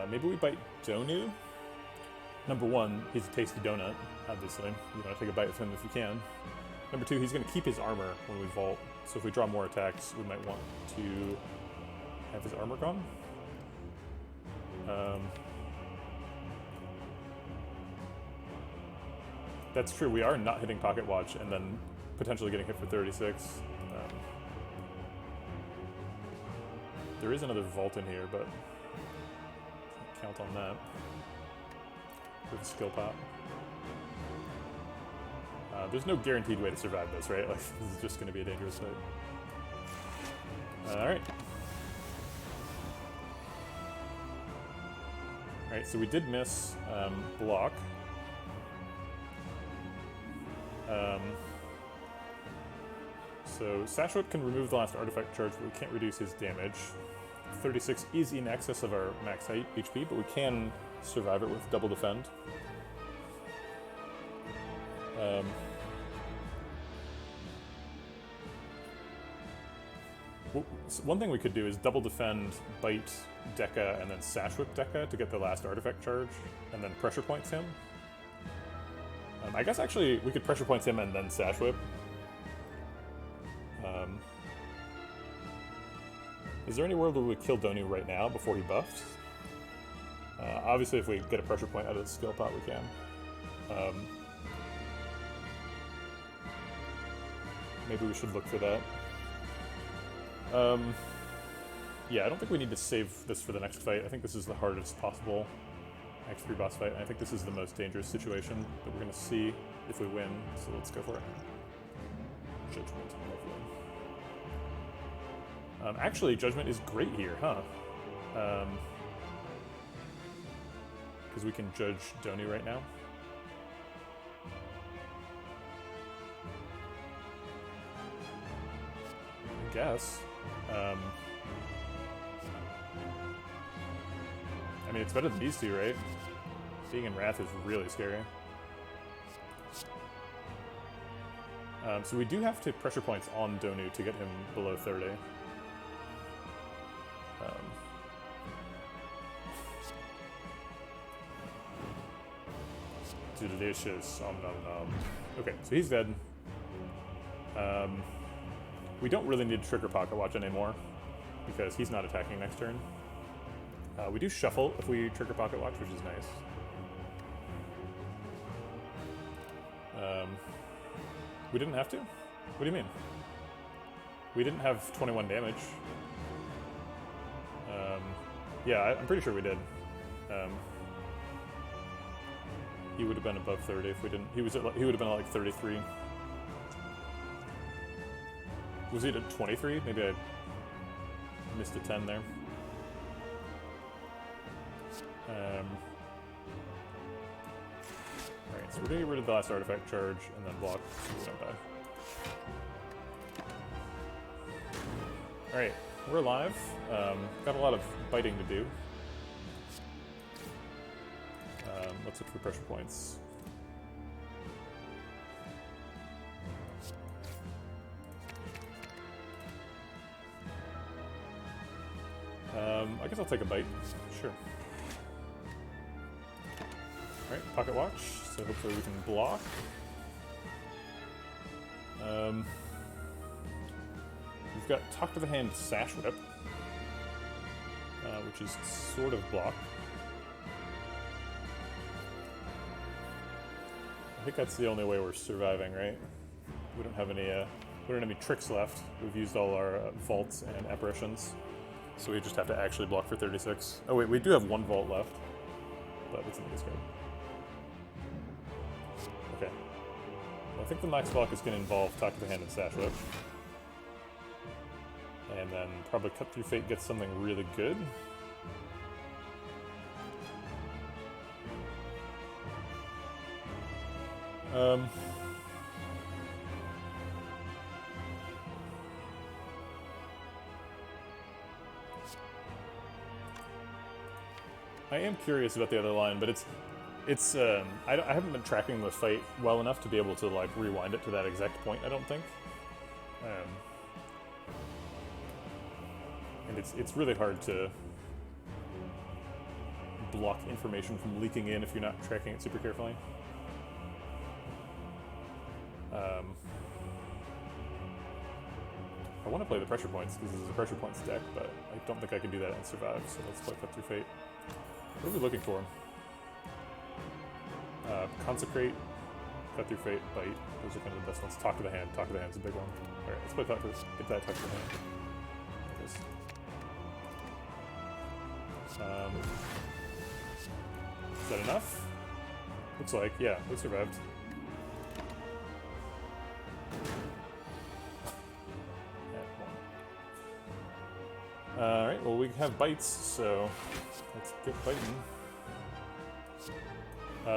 Maybe we bite Donu. Number 1, he's a tasty donut, obviously. You want to take a bite of him if you can. Number 2, he's going to keep his armor when we Vault, so if we draw more attacks, we might want to have his armor gone. That's true, we are not hitting Pocket Watch and then potentially getting hit for 36. There is another Vault in here, but can't count on that. With a skill pop. There's no guaranteed way to survive this, right? Like, this is just going to be a dangerous fight. Alright. Alright, so we did miss block. So Sash Whip can remove the last artifact charge, but we can't reduce his damage. 36 is in excess of our max height HP, but we can survive it with double defend. One thing we could do is double defend, bite Deca, and then Sash Whip Deca to get the last artifact charge, and then pressure points him. I guess actually we could pressure points him and then Sash Whip. Is there any world where we would kill Donu right now before he buffs? Obviously if we get a pressure point out of the skill pot we can. Maybe we should look for that. Yeah, I don't think we need to save this for the next fight. I think this is the hardest possible X3 boss fight, and I think this is the most dangerous situation that we're going to see if we win, so let's go for it. Judgment, lovely. Actually, Judgment is great here, huh? Because we can judge Donu right now. I guess. I mean, it's better than these two, right? Being in Wrath is really scary. So we do have to pressure points on Donu to get him below 30. Delicious. Nom nom nom. Okay, so he's dead. We don't really need to trigger Pocket Watch anymore because he's not attacking next turn. We do shuffle if we trigger Pocket Watch, which is nice. We didn't have to? What do you mean? We didn't have 21 damage. Yeah, I'm pretty sure we did. He would have been above 30 if we didn't. He would have been at like 33. Was he at 23? Maybe I missed a 10 there. Alright, so we're gonna get rid of the last artifact charge and then block so we don't die. Alright, we're alive. Got a lot of biting to do. Let's look for pressure points. I guess I'll take a bite. Sure. Alright, Pocket Watch, so hopefully we can block. We've got Talk to the Hand Sash Whip, which is sort of block. I think that's the only way we're surviving, right? We don't have any, we don't have any tricks left. We've used all our vaults and apparitions. So we just have to actually block for 36. Oh wait, we do have one vault left, but it's in the discard. Okay. Well, I think the max block is going to involve Talk to the Hand and Sash Whip. And then probably Cut Through Fate gets something really good. I am curious about the other line, but I haven't been tracking the fight well enough to be able to like rewind it to that exact point. I don't think, and it's really hard to block information from leaking in if you're not tracking it super carefully. I want to play the pressure points because this is a pressure points deck, but I don't think I can do that and survive. So let's play Cut Through Fate. What are we looking for? Consecrate, Cut Through Fate, Bite. Those are kind of the best ones. Talk to the Hand. Talk to the Hand's a big one. Alright, let's play that first. Get that Talk to the Hand. There it is. Is that enough? Looks like, yeah, we survived. Alright, well we have bites, so let's get biting.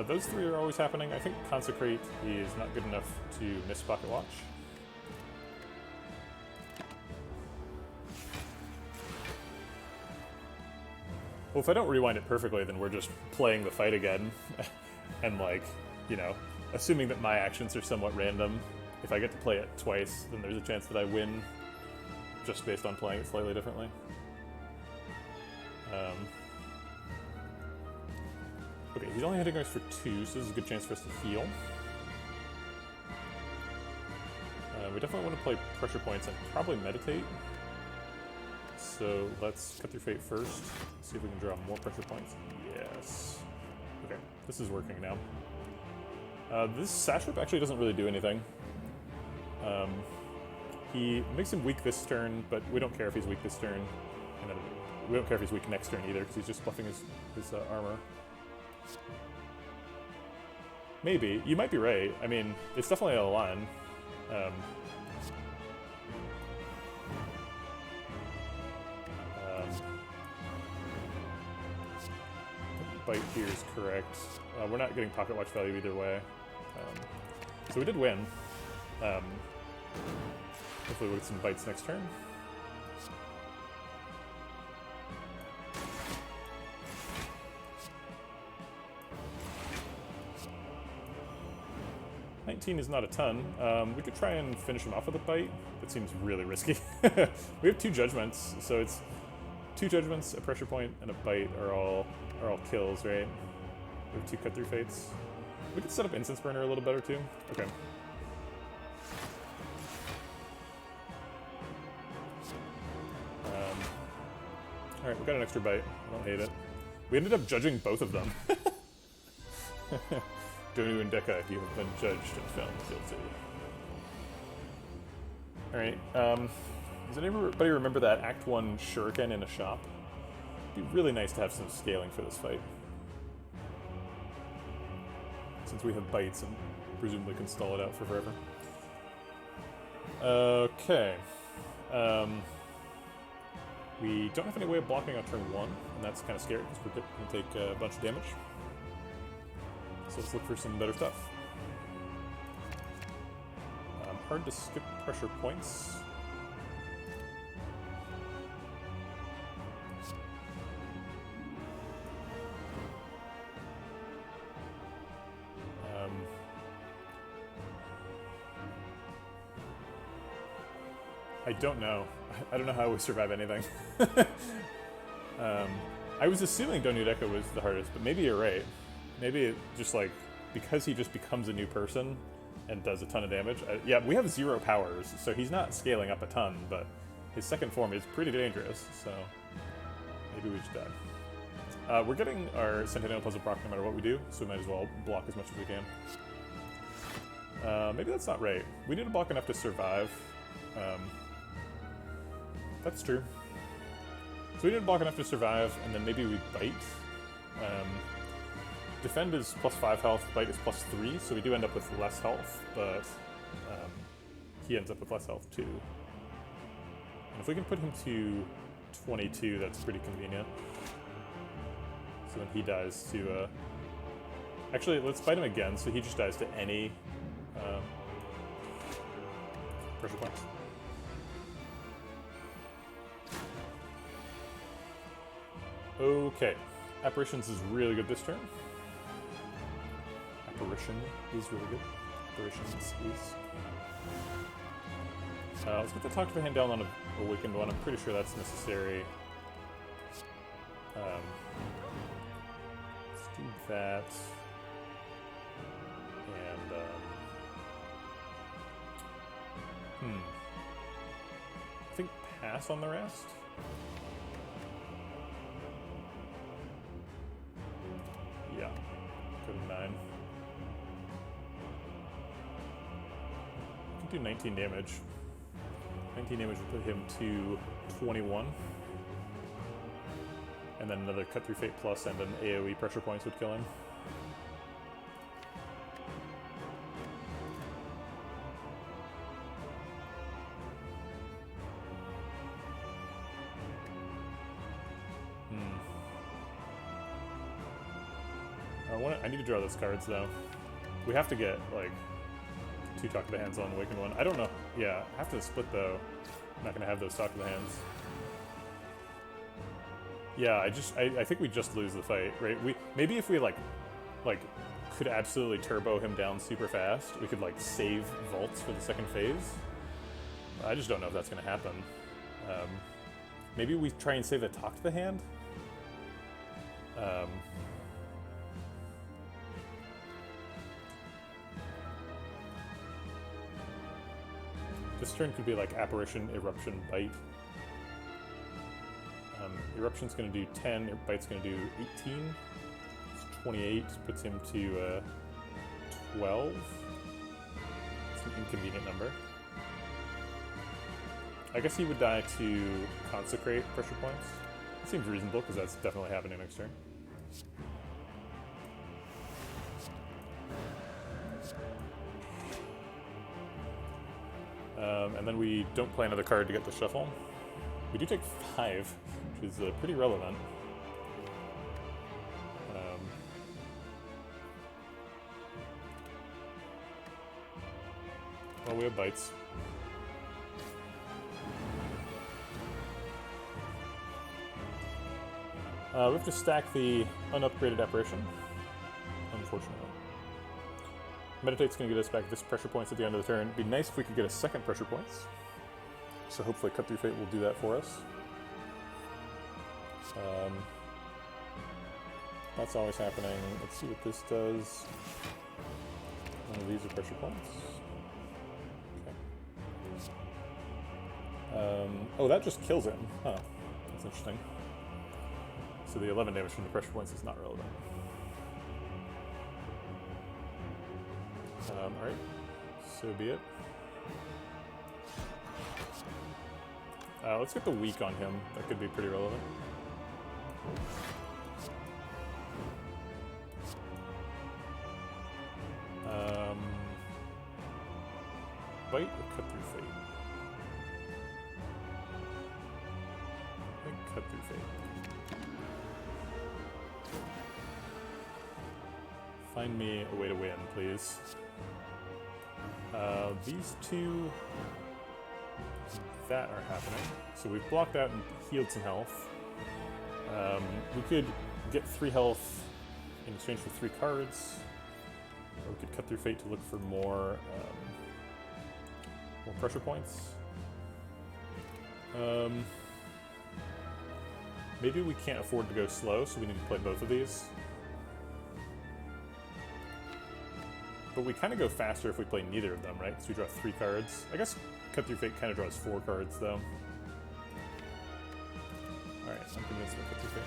Those three are always happening. I think Consecrate is not good enough to miss Pocket Watch. Well, if I don't rewind it perfectly, then we're just playing the fight again. And like, you know, assuming that my actions are somewhat random, if I get to play it twice, then there's a chance that I win just based on playing it slightly differently. Okay, he's only hitting us for 2, so this is a good chance for us to heal. We definitely want to play pressure points and probably meditate. So let's Cut Through Fate first. See if we can draw more pressure points. Yes. Okay, this is working now. This Sash Whip actually doesn't really do anything. He makes him weak this turn, but we don't care if he's weak this turn. And then we don't care if he's weak next turn either, because he's just buffing his armor. Maybe. You might be right. I mean, it's definitely out of line. Bite here is correct. We're not getting pocket watch value either way. So we did win. Hopefully we'll get some bites next turn. Is not a ton. We could try and finish him off with a bite. That seems really risky. We have 2 judgments, so it's 2 judgments, a pressure point, and a bite are all kills, right? We have 2 cut through fates. We could set up instance burner a little better too. Okay. All right, we got an extra bite. I don't hate it. We ended up judging both of them. Donu and Deka, you have been judged and found guilty. Alright, does anybody remember that Act 1 shuriken in a shop? It'd be really nice to have some scaling for this fight. Since we have bites and presumably can stall it out for forever. Okay. We don't have any way of blocking on turn 1, and that's kind of scary because we're going to take a bunch of damage. So let's look for some better stuff. Hard to skip pressure points. I don't know. I don't know how we survive anything. I was assuming Donudeka was the hardest, but maybe you're right. Maybe it just like, because he just becomes a new person and does a ton of damage. Yeah, we have 0 powers, so he's not scaling up a ton, but his second form is pretty dangerous, so maybe we just die. We're getting our Centennial Puzzle proc no matter what we do, so we might as well block as much as we can. Maybe that's not right. We need to block enough to survive. That's true. So we need to block enough to survive, and then maybe we bite. Defend is +5 health, bite is +3, so we do end up with less health, but he ends up with less health too. And if we can put him to 22, that's pretty convenient. So then he dies to... Actually, let's bite him again, so he just dies to any pressure points. Okay. Apparitions is really good this turn. Apparition is really good. Apparitions is... let's get the Talk to the Hand down on a Awakened one. I'm pretty sure that's necessary. Let's do that. And, I think pass on the rest. Yeah. Go to 9. We can do 19 damage. 19 damage would put him to 21. And then another Cut Through Fate Plus and an AoE pressure points would kill him. I need to draw those cards though. We have to get like 2 Talk to the Hands on Awakened one. I don't know. Yeah, after the split though, I'm not gonna have those Talk to the Hands. Yeah, I think we just lose the fight, right? Maybe if we like could absolutely turbo him down super fast, we could like save vaults for the second phase. I just don't know if that's gonna happen. Maybe we try and save the Talk to the Hand. This turn could be like Apparition, Eruption, Bite. Eruption's going to do 10, Bite's going to do 18. It's 28, puts him to 12. It's an inconvenient number. I guess he would die to consecrate pressure points. It seems reasonable, because that's definitely happening next turn. And then we don't play another card to get the shuffle. We do take 5, which is pretty relevant. Well, we have bites. We have to stack the unupgraded apparition, unfortunately. Meditate's going to get us back this pressure points at the end of the turn. It'd be nice if we could get a second pressure points. So hopefully Cut Through Fate will do that for us. That's always happening. Let's see what this does. One of these are pressure points. Okay. Oh, that just kills him. Huh. That's interesting. So the 11 damage from the pressure points is not relevant. Alright, so be it. Let's get the weak on him. That could be pretty relevant. Bite or Cut Through Fate? I think Cut Through Fate. Find me a way to win, please. These two that are happening. So we've blocked out and healed some health. We could get 3 health in exchange for 3 cards. Or we could Cut Through Fate to look for more pressure points. Maybe we can't afford to go slow, so we need to play both of these. But we kind of go faster if we play neither of them, right? Because we draw 3 cards. I guess Cut Through Fate kind of draws 4 cards, though. Alright, I'm convinced about Cut Through Fate.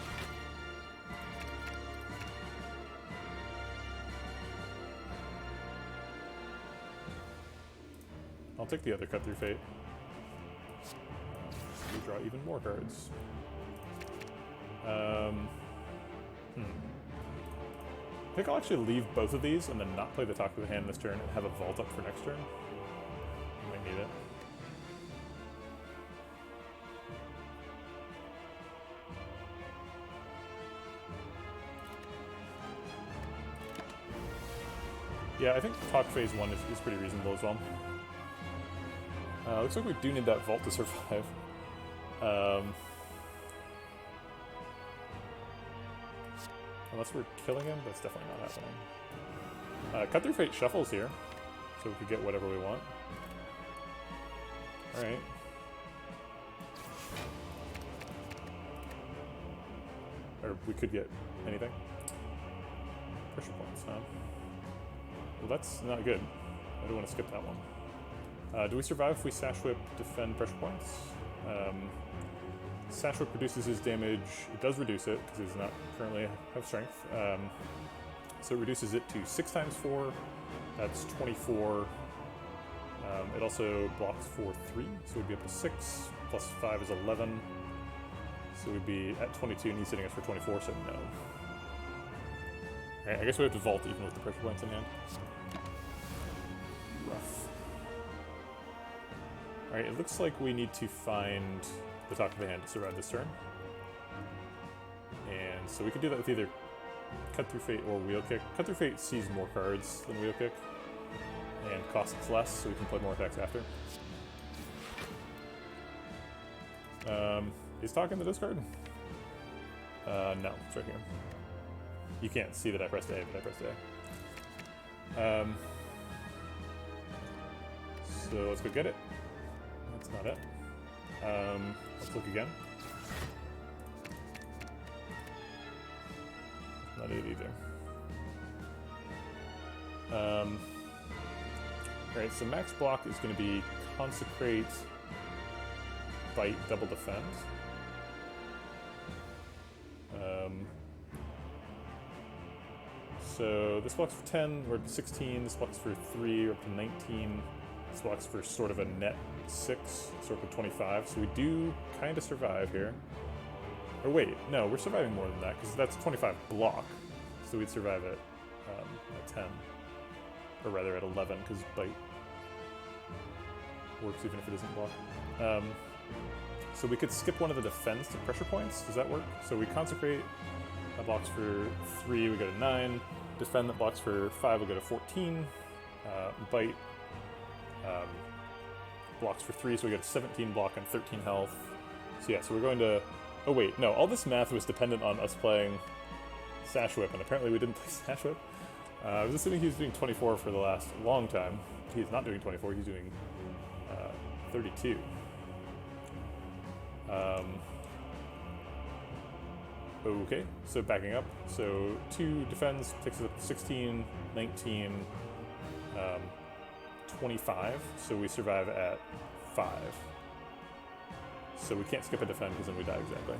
I'll take the other Cut Through Fate. We draw even more cards. I think I'll actually leave both of these and then not play the top of the hand this turn and have a vault up for next turn. I might need it. Yeah, I think talk phase 1 is pretty reasonable as well. Looks like we do need that vault to survive. Unless we're killing him, that's definitely not happening. Cut Through Fate shuffles here, so we could get whatever we want. Alright. Or we could get anything. Pressure points, huh? Well, that's not good. I don't want to skip that one. Do we survive if we Sash Whip, defend pressure points? Sash Whip reduces his damage. It does reduce it, because he does not currently have strength. So it reduces it to 6 times 4. That's 24. It also blocks for 3, so we'd be up to 6. Plus 5 is 11. So we'd be at 22, and he's hitting us for 24, so no. Alright, I guess we have to vault even with the pressure points in hand. Rough. Alright, it looks like we need to find the top of the hand to survive this turn. And so we could do that with either Cut Through Fate or Wheel Kick. Cut Through Fate sees more cards than Wheel Kick and costs less, so we can play more attacks after. Is talking the discard? No, it's right here. You can't see that I pressed A, but I pressed A. So let's go get it. That's not it. Let's look again. Not it either. Alright, so max block is going to be Consecrate, Bite, Double Defend. So this blocks for 10, we're up to 16, this blocks for 3, we're up to 19. This blocks for sort of a net 6, sort of 25, so we do kind of survive here. Or wait, no, we're surviving more than that, because that's 25 block, so we'd survive at 10. Or rather at 11, because bite works even if it isn't block. So we could skip one of the defense to pressure points. Does that work? So we consecrate, that blocks for 3, we go to 9. Defend, that blocks for 5, we go to 14. Bite blocks for 3, so we get 17 block and 13 health. So yeah, so we're going to... Oh wait, no, all this math was dependent on us playing Sash Whip, and apparently we didn't play Sash Whip. I was assuming he was doing 24 for the last long time. He's not doing 24, he's doing 32. Okay, so backing up. So 2 defends, takes us up to 16, 19, 25, so we survive at 5. So we can't skip a defend because then we die exactly.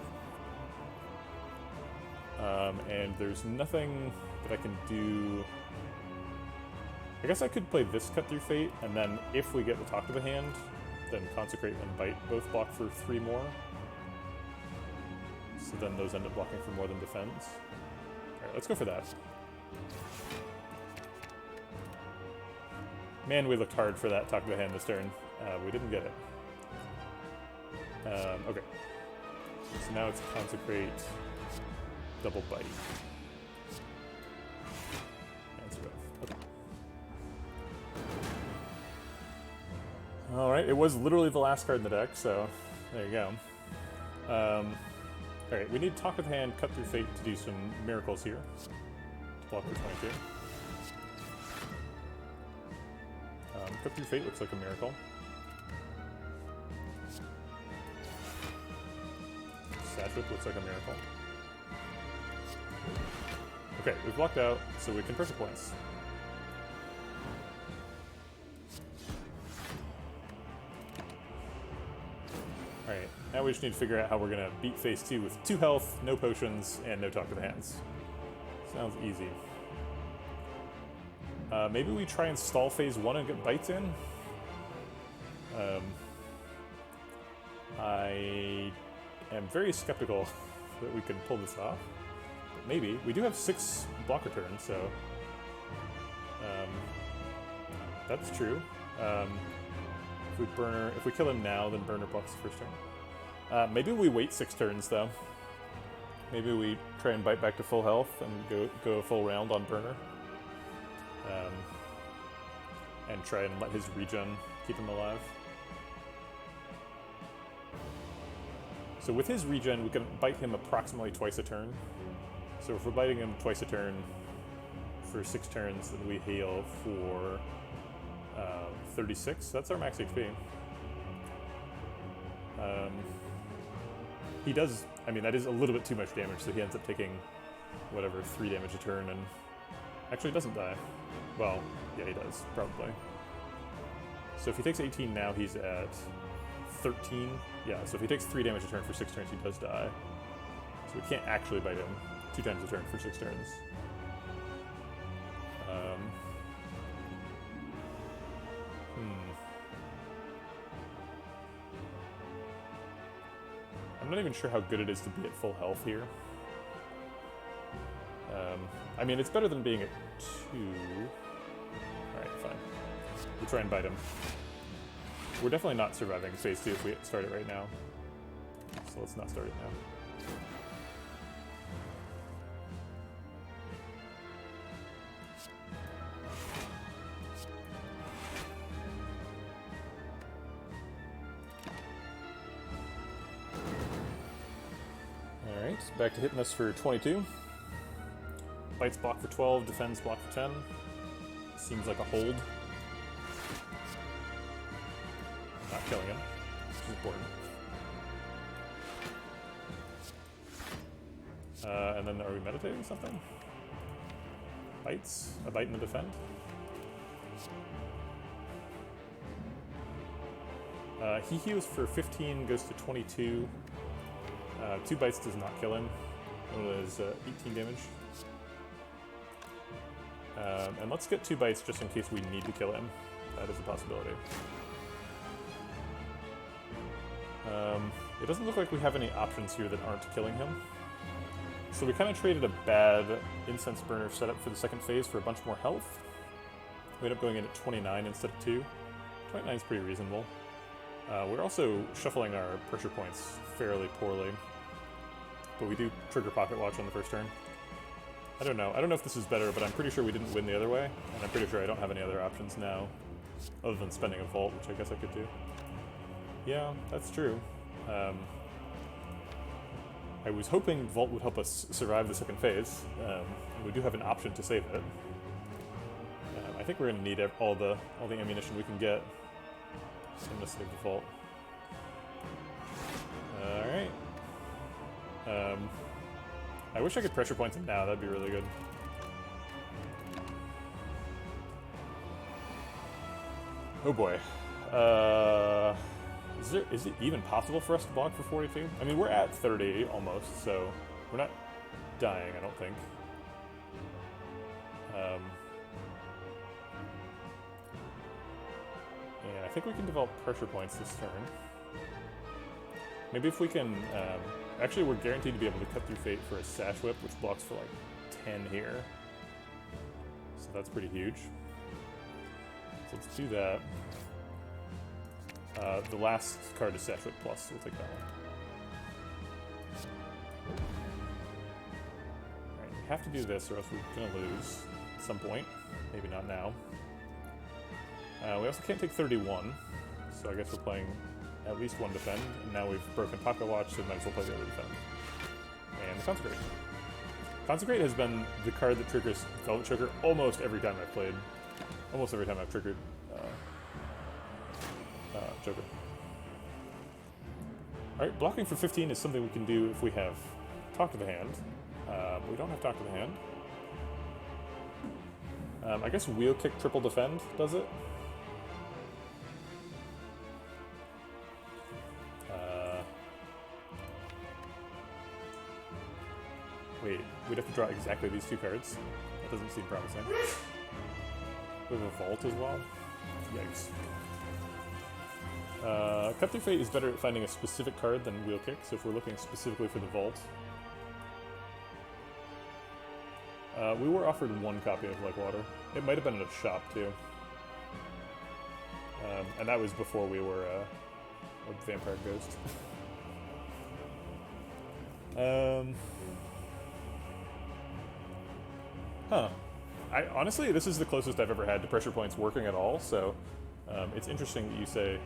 And there's nothing that I can do. I guess I could play this Cut Through Fate, and then if we get the top of the hand, then Consecrate and Bite both block for 3 more. So then those end up blocking for more than defense. Alright, let's go for that. Man, we looked hard for that top of the hand this turn. We didn't get it. Okay. So now it's Consecrate, double Bite. And survive. Okay. Alright, it was literally the last card in the deck, so there you go. Alright, we need Talk of the Hand, Cut Through Fate to do some miracles here. To block for 22. Cut Through Fate looks like a miracle. Sash Whip looks like a miracle. Okay, we've blocked out, so we can pressure points. Alright, now we just need to figure out how we're going to beat phase 2 with 2 health, no potions, and no Talk to the Hands. Sounds easy. Maybe we try and stall phase 1 and get bites in? I am very skeptical that we can pull this off. But maybe. We do have 6 block returns, so... that's true. If we kill him now, then Burner blocks the first turn. Maybe we wait 6 turns, though. Maybe we try and bite back to full health and go a full round on Burner. And try and let his regen keep him alive. So with his regen, we can bite him approximately twice a turn. So if we're biting him twice a turn for 6 turns, then we heal for 36. That's our max HP. He does, I mean, that is a little bit too much damage, so he ends up taking whatever, 3 damage a turn, and actually doesn't die. Well, yeah, he does, probably. So if he takes 18 now, he's at 13. Yeah, so if he takes 3 damage a turn for 6 turns, he does die. So we can't actually bite him 2 times a turn for 6 turns. I'm not even sure how good it is to be at full health here. I mean, it's better than being at 2. Alright, fine. We'll try and bite him. We're definitely not surviving phase 2 if we start it right now. So let's not start it now. Alright, back to hitting us for 22. Bites block for 12, defends block for 10. Seems like a hold. Not killing him, which is important. And then are we meditating something? Bites? A bite and a defend? He heals for 15, goes to 22. 2 bites does not kill him. One of those 18 damage. And let's get 2 bites just in case we need to kill him. That is a possibility. It doesn't look like we have any options here that aren't killing him. So we kind of traded a bad incense burner setup for the second phase for a bunch more health. We ended up going in at 29 instead of 2. 29 is pretty reasonable. We're also shuffling our pressure points fairly poorly. But we do trigger Pocket Watch on the first turn. I don't know. I don't know if this is better, but I'm pretty sure we didn't win the other way. And I'm pretty sure I don't have any other options now, other than spending a Vault, which I guess I could do. Yeah, that's true. I was hoping Vault would help us survive the second phase. And we do have an option to save it. I think we're going to need all the ammunition we can get. So I'm going to save the Vault. Alright. I wish I could pressure point him now, that'd be really good. Oh boy. Is it even possible for us to block for 42? I mean, we're at 30 almost, so we're not dying, I don't think. And I think we can develop pressure points this turn. Maybe if we can... actually, we're guaranteed to be able to cut through Fate for a Sash Whip, which blocks for like 10 here. So that's pretty huge. So let's do that. The last card is Sash Whip Plus, so we'll take that one. Alright, we have to do this or else we're going to lose at some point. Maybe not now. We also can't take 31, so I guess we're playing at least one defend, and now we've broken Pocket Watch, so might as well play the other defend. And the Consecrate. Consecrate has been the card that triggers Velvet Choker almost every time I've played. Almost every time I've triggered Joker. Alright, blocking for 15 is something we can do if we have Talk to the Hand. We don't have Talk to the Hand. I guess Wheel Kick Triple Defend does it. Wait, we'd have to draw exactly these two cards? That doesn't seem promising. We have a Vault as well? Yikes. Cut Through Fate is better at finding a specific card than Wheel Kick, so if we're looking specifically for the Vault. We were offered one copy of Like Water. It might have been in a shop, too. And that was before we were a Vampire Ghost. Huh. Honestly, this is the closest I've ever had to pressure points working at all, so it's interesting that you say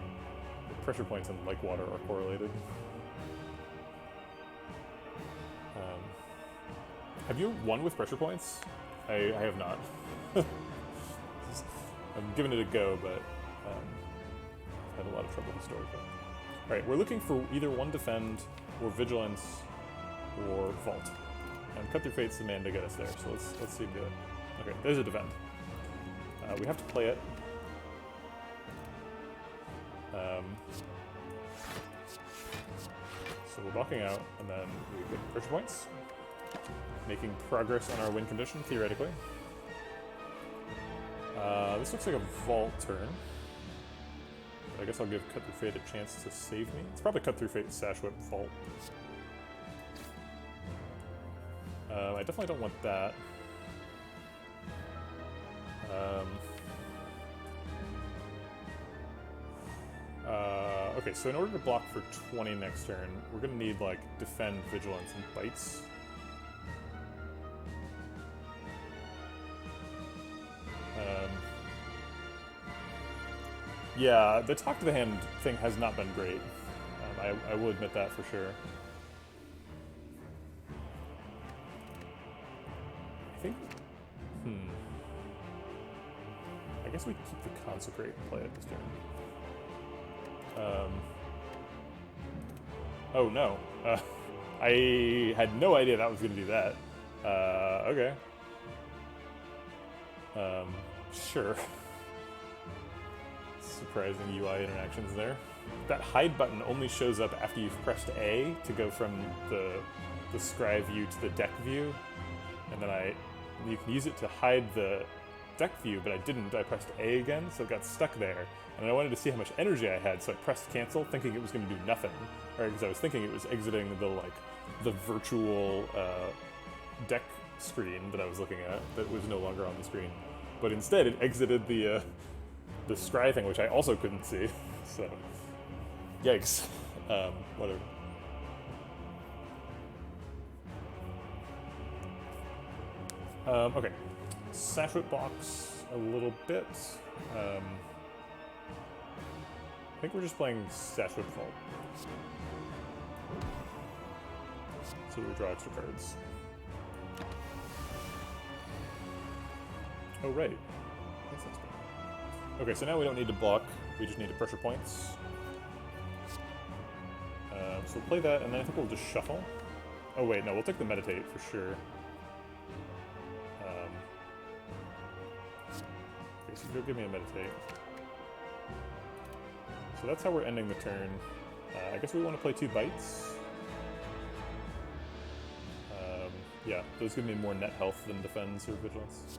that pressure points and Like Water are correlated. Have you won with pressure points? I have not. I'm giving it a go, but I've had a lot of trouble historically. Alright, we're looking for either one defend, or vigilance, or vault. And Cut Through Fate's the man to get us there, so let's see him do it. Okay, there's a defend. We have to play it. So we're walking out, and then we get pressure points. Making progress on our win condition, theoretically. This looks like a vault turn. But I guess I'll give Cut Through Fate a chance to save me. It's probably Cut Through Fate, Sash Whip, Vault. I definitely don't want that. Okay, so in order to block for 20 next turn, we're going to need, like, Defend, Vigilance, and Bites. Yeah, the Talk to the Hand thing has not been great. I will admit that for sure. I think... I guess we keep the Consecrate and play it this turn. Oh no. I had no idea that was going to do that. Okay. Sure. Surprising UI interactions there. That hide button only shows up after you've pressed A to go from the scry view to the deck view, and then you can use it to hide the deck view, but I didn't. I pressed A again, so it got stuck there. And I wanted to see how much energy I had, so I pressed cancel, thinking it was going to do nothing. Right, because I was thinking it was exiting the virtual deck screen that I was looking at that was no longer on the screen. But instead, it exited the scry thing, which I also couldn't see. So, yikes. Whatever. Okay. Satchwit box a little bit. I think we're just playing Satchwit Vault. So we draw extra cards. Oh, right. That's not bad. Okay, so now we don't need to block, we just need to pressure points. So we'll play that, and then I think we'll just shuffle. Oh wait, no, we'll take the meditate for sure. Okay, so go give me a meditate. So that's how we're ending the turn. I guess we want to play 2 bites. Yeah, those give me more net health than defense or vigilance.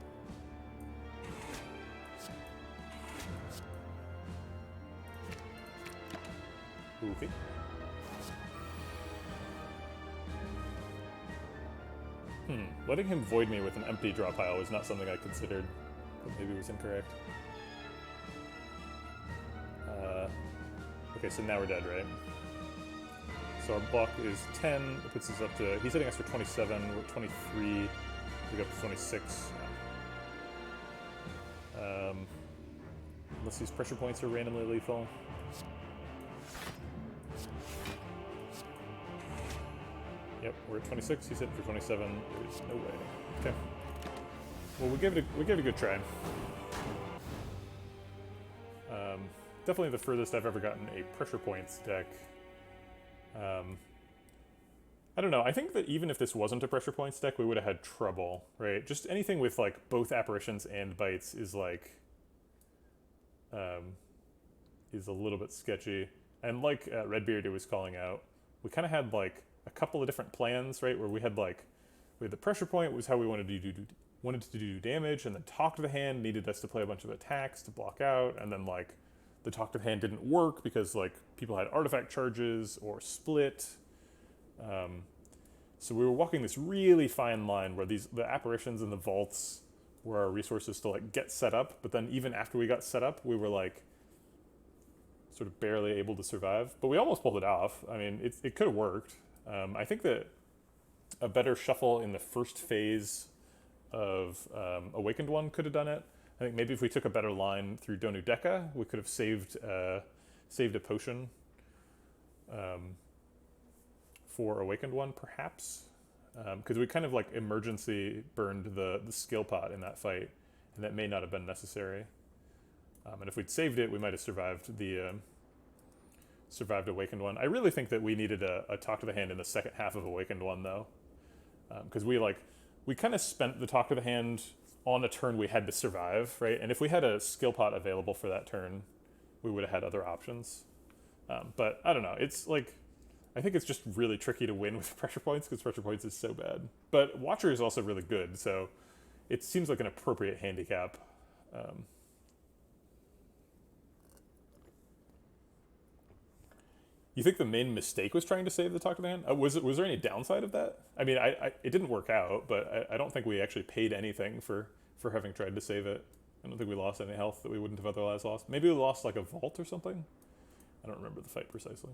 Okay. Letting him void me with an empty draw pile was not something I considered, but maybe it was incorrect. Okay, so now we're dead, right? So our block is 10, it puts us up to, he's hitting us for 27, we're at 23, we go up to 26. Unless these pressure points are randomly lethal. Yep, we're at 26, he's hitting for 27, there's no way. Okay. Well, we gave it a good try. Definitely the furthest I've ever gotten a pressure points deck. I don't know, I think that even if this wasn't a pressure points deck, we would have had trouble, right? Just anything with like both apparitions and bites is like, is a little bit sketchy. And like Redbeard was calling out, we kind of had like a couple of different plans, right? Where we had the pressure point was how we wanted to do damage, and then Talk to the Hand needed us to play a bunch of attacks to block out, and then like the Talk to the Hand didn't work because like people had artifact charges or split. So we were walking this really fine line where the apparitions and the vaults were our resources to like get set up, but then even after we got set up, we were like sort of barely able to survive. But we almost pulled it off. I mean, it could have worked. I think that a better shuffle in the first phase of Awakened One could have done it. I think maybe if we took a better line through Donu Deka, we could have saved a potion for Awakened One, perhaps. Because we kind of like emergency burned the skill pot in that fight, and that may not have been necessary. And if we'd saved it, we might have survived Awakened One. I really think that we needed a Talk to the Hand in the second half of Awakened One, though. Because we kind of spent the Talk to the Hand on a turn we had to survive, right? And if we had a skill pot available for that turn, we would have had other options. But I don't know. It's like, I think it's just really tricky to win with pressure points because pressure points is so bad. But Watcher is also really good, so it seems like an appropriate handicap. You think the main mistake was trying to save the Talk to the Hand? Was there any downside of that? I mean, it didn't work out, but I don't think we actually paid anything for having tried to save it. I don't think we lost any health that we wouldn't have otherwise lost. Maybe we lost like a vault or something? I don't remember the fight precisely.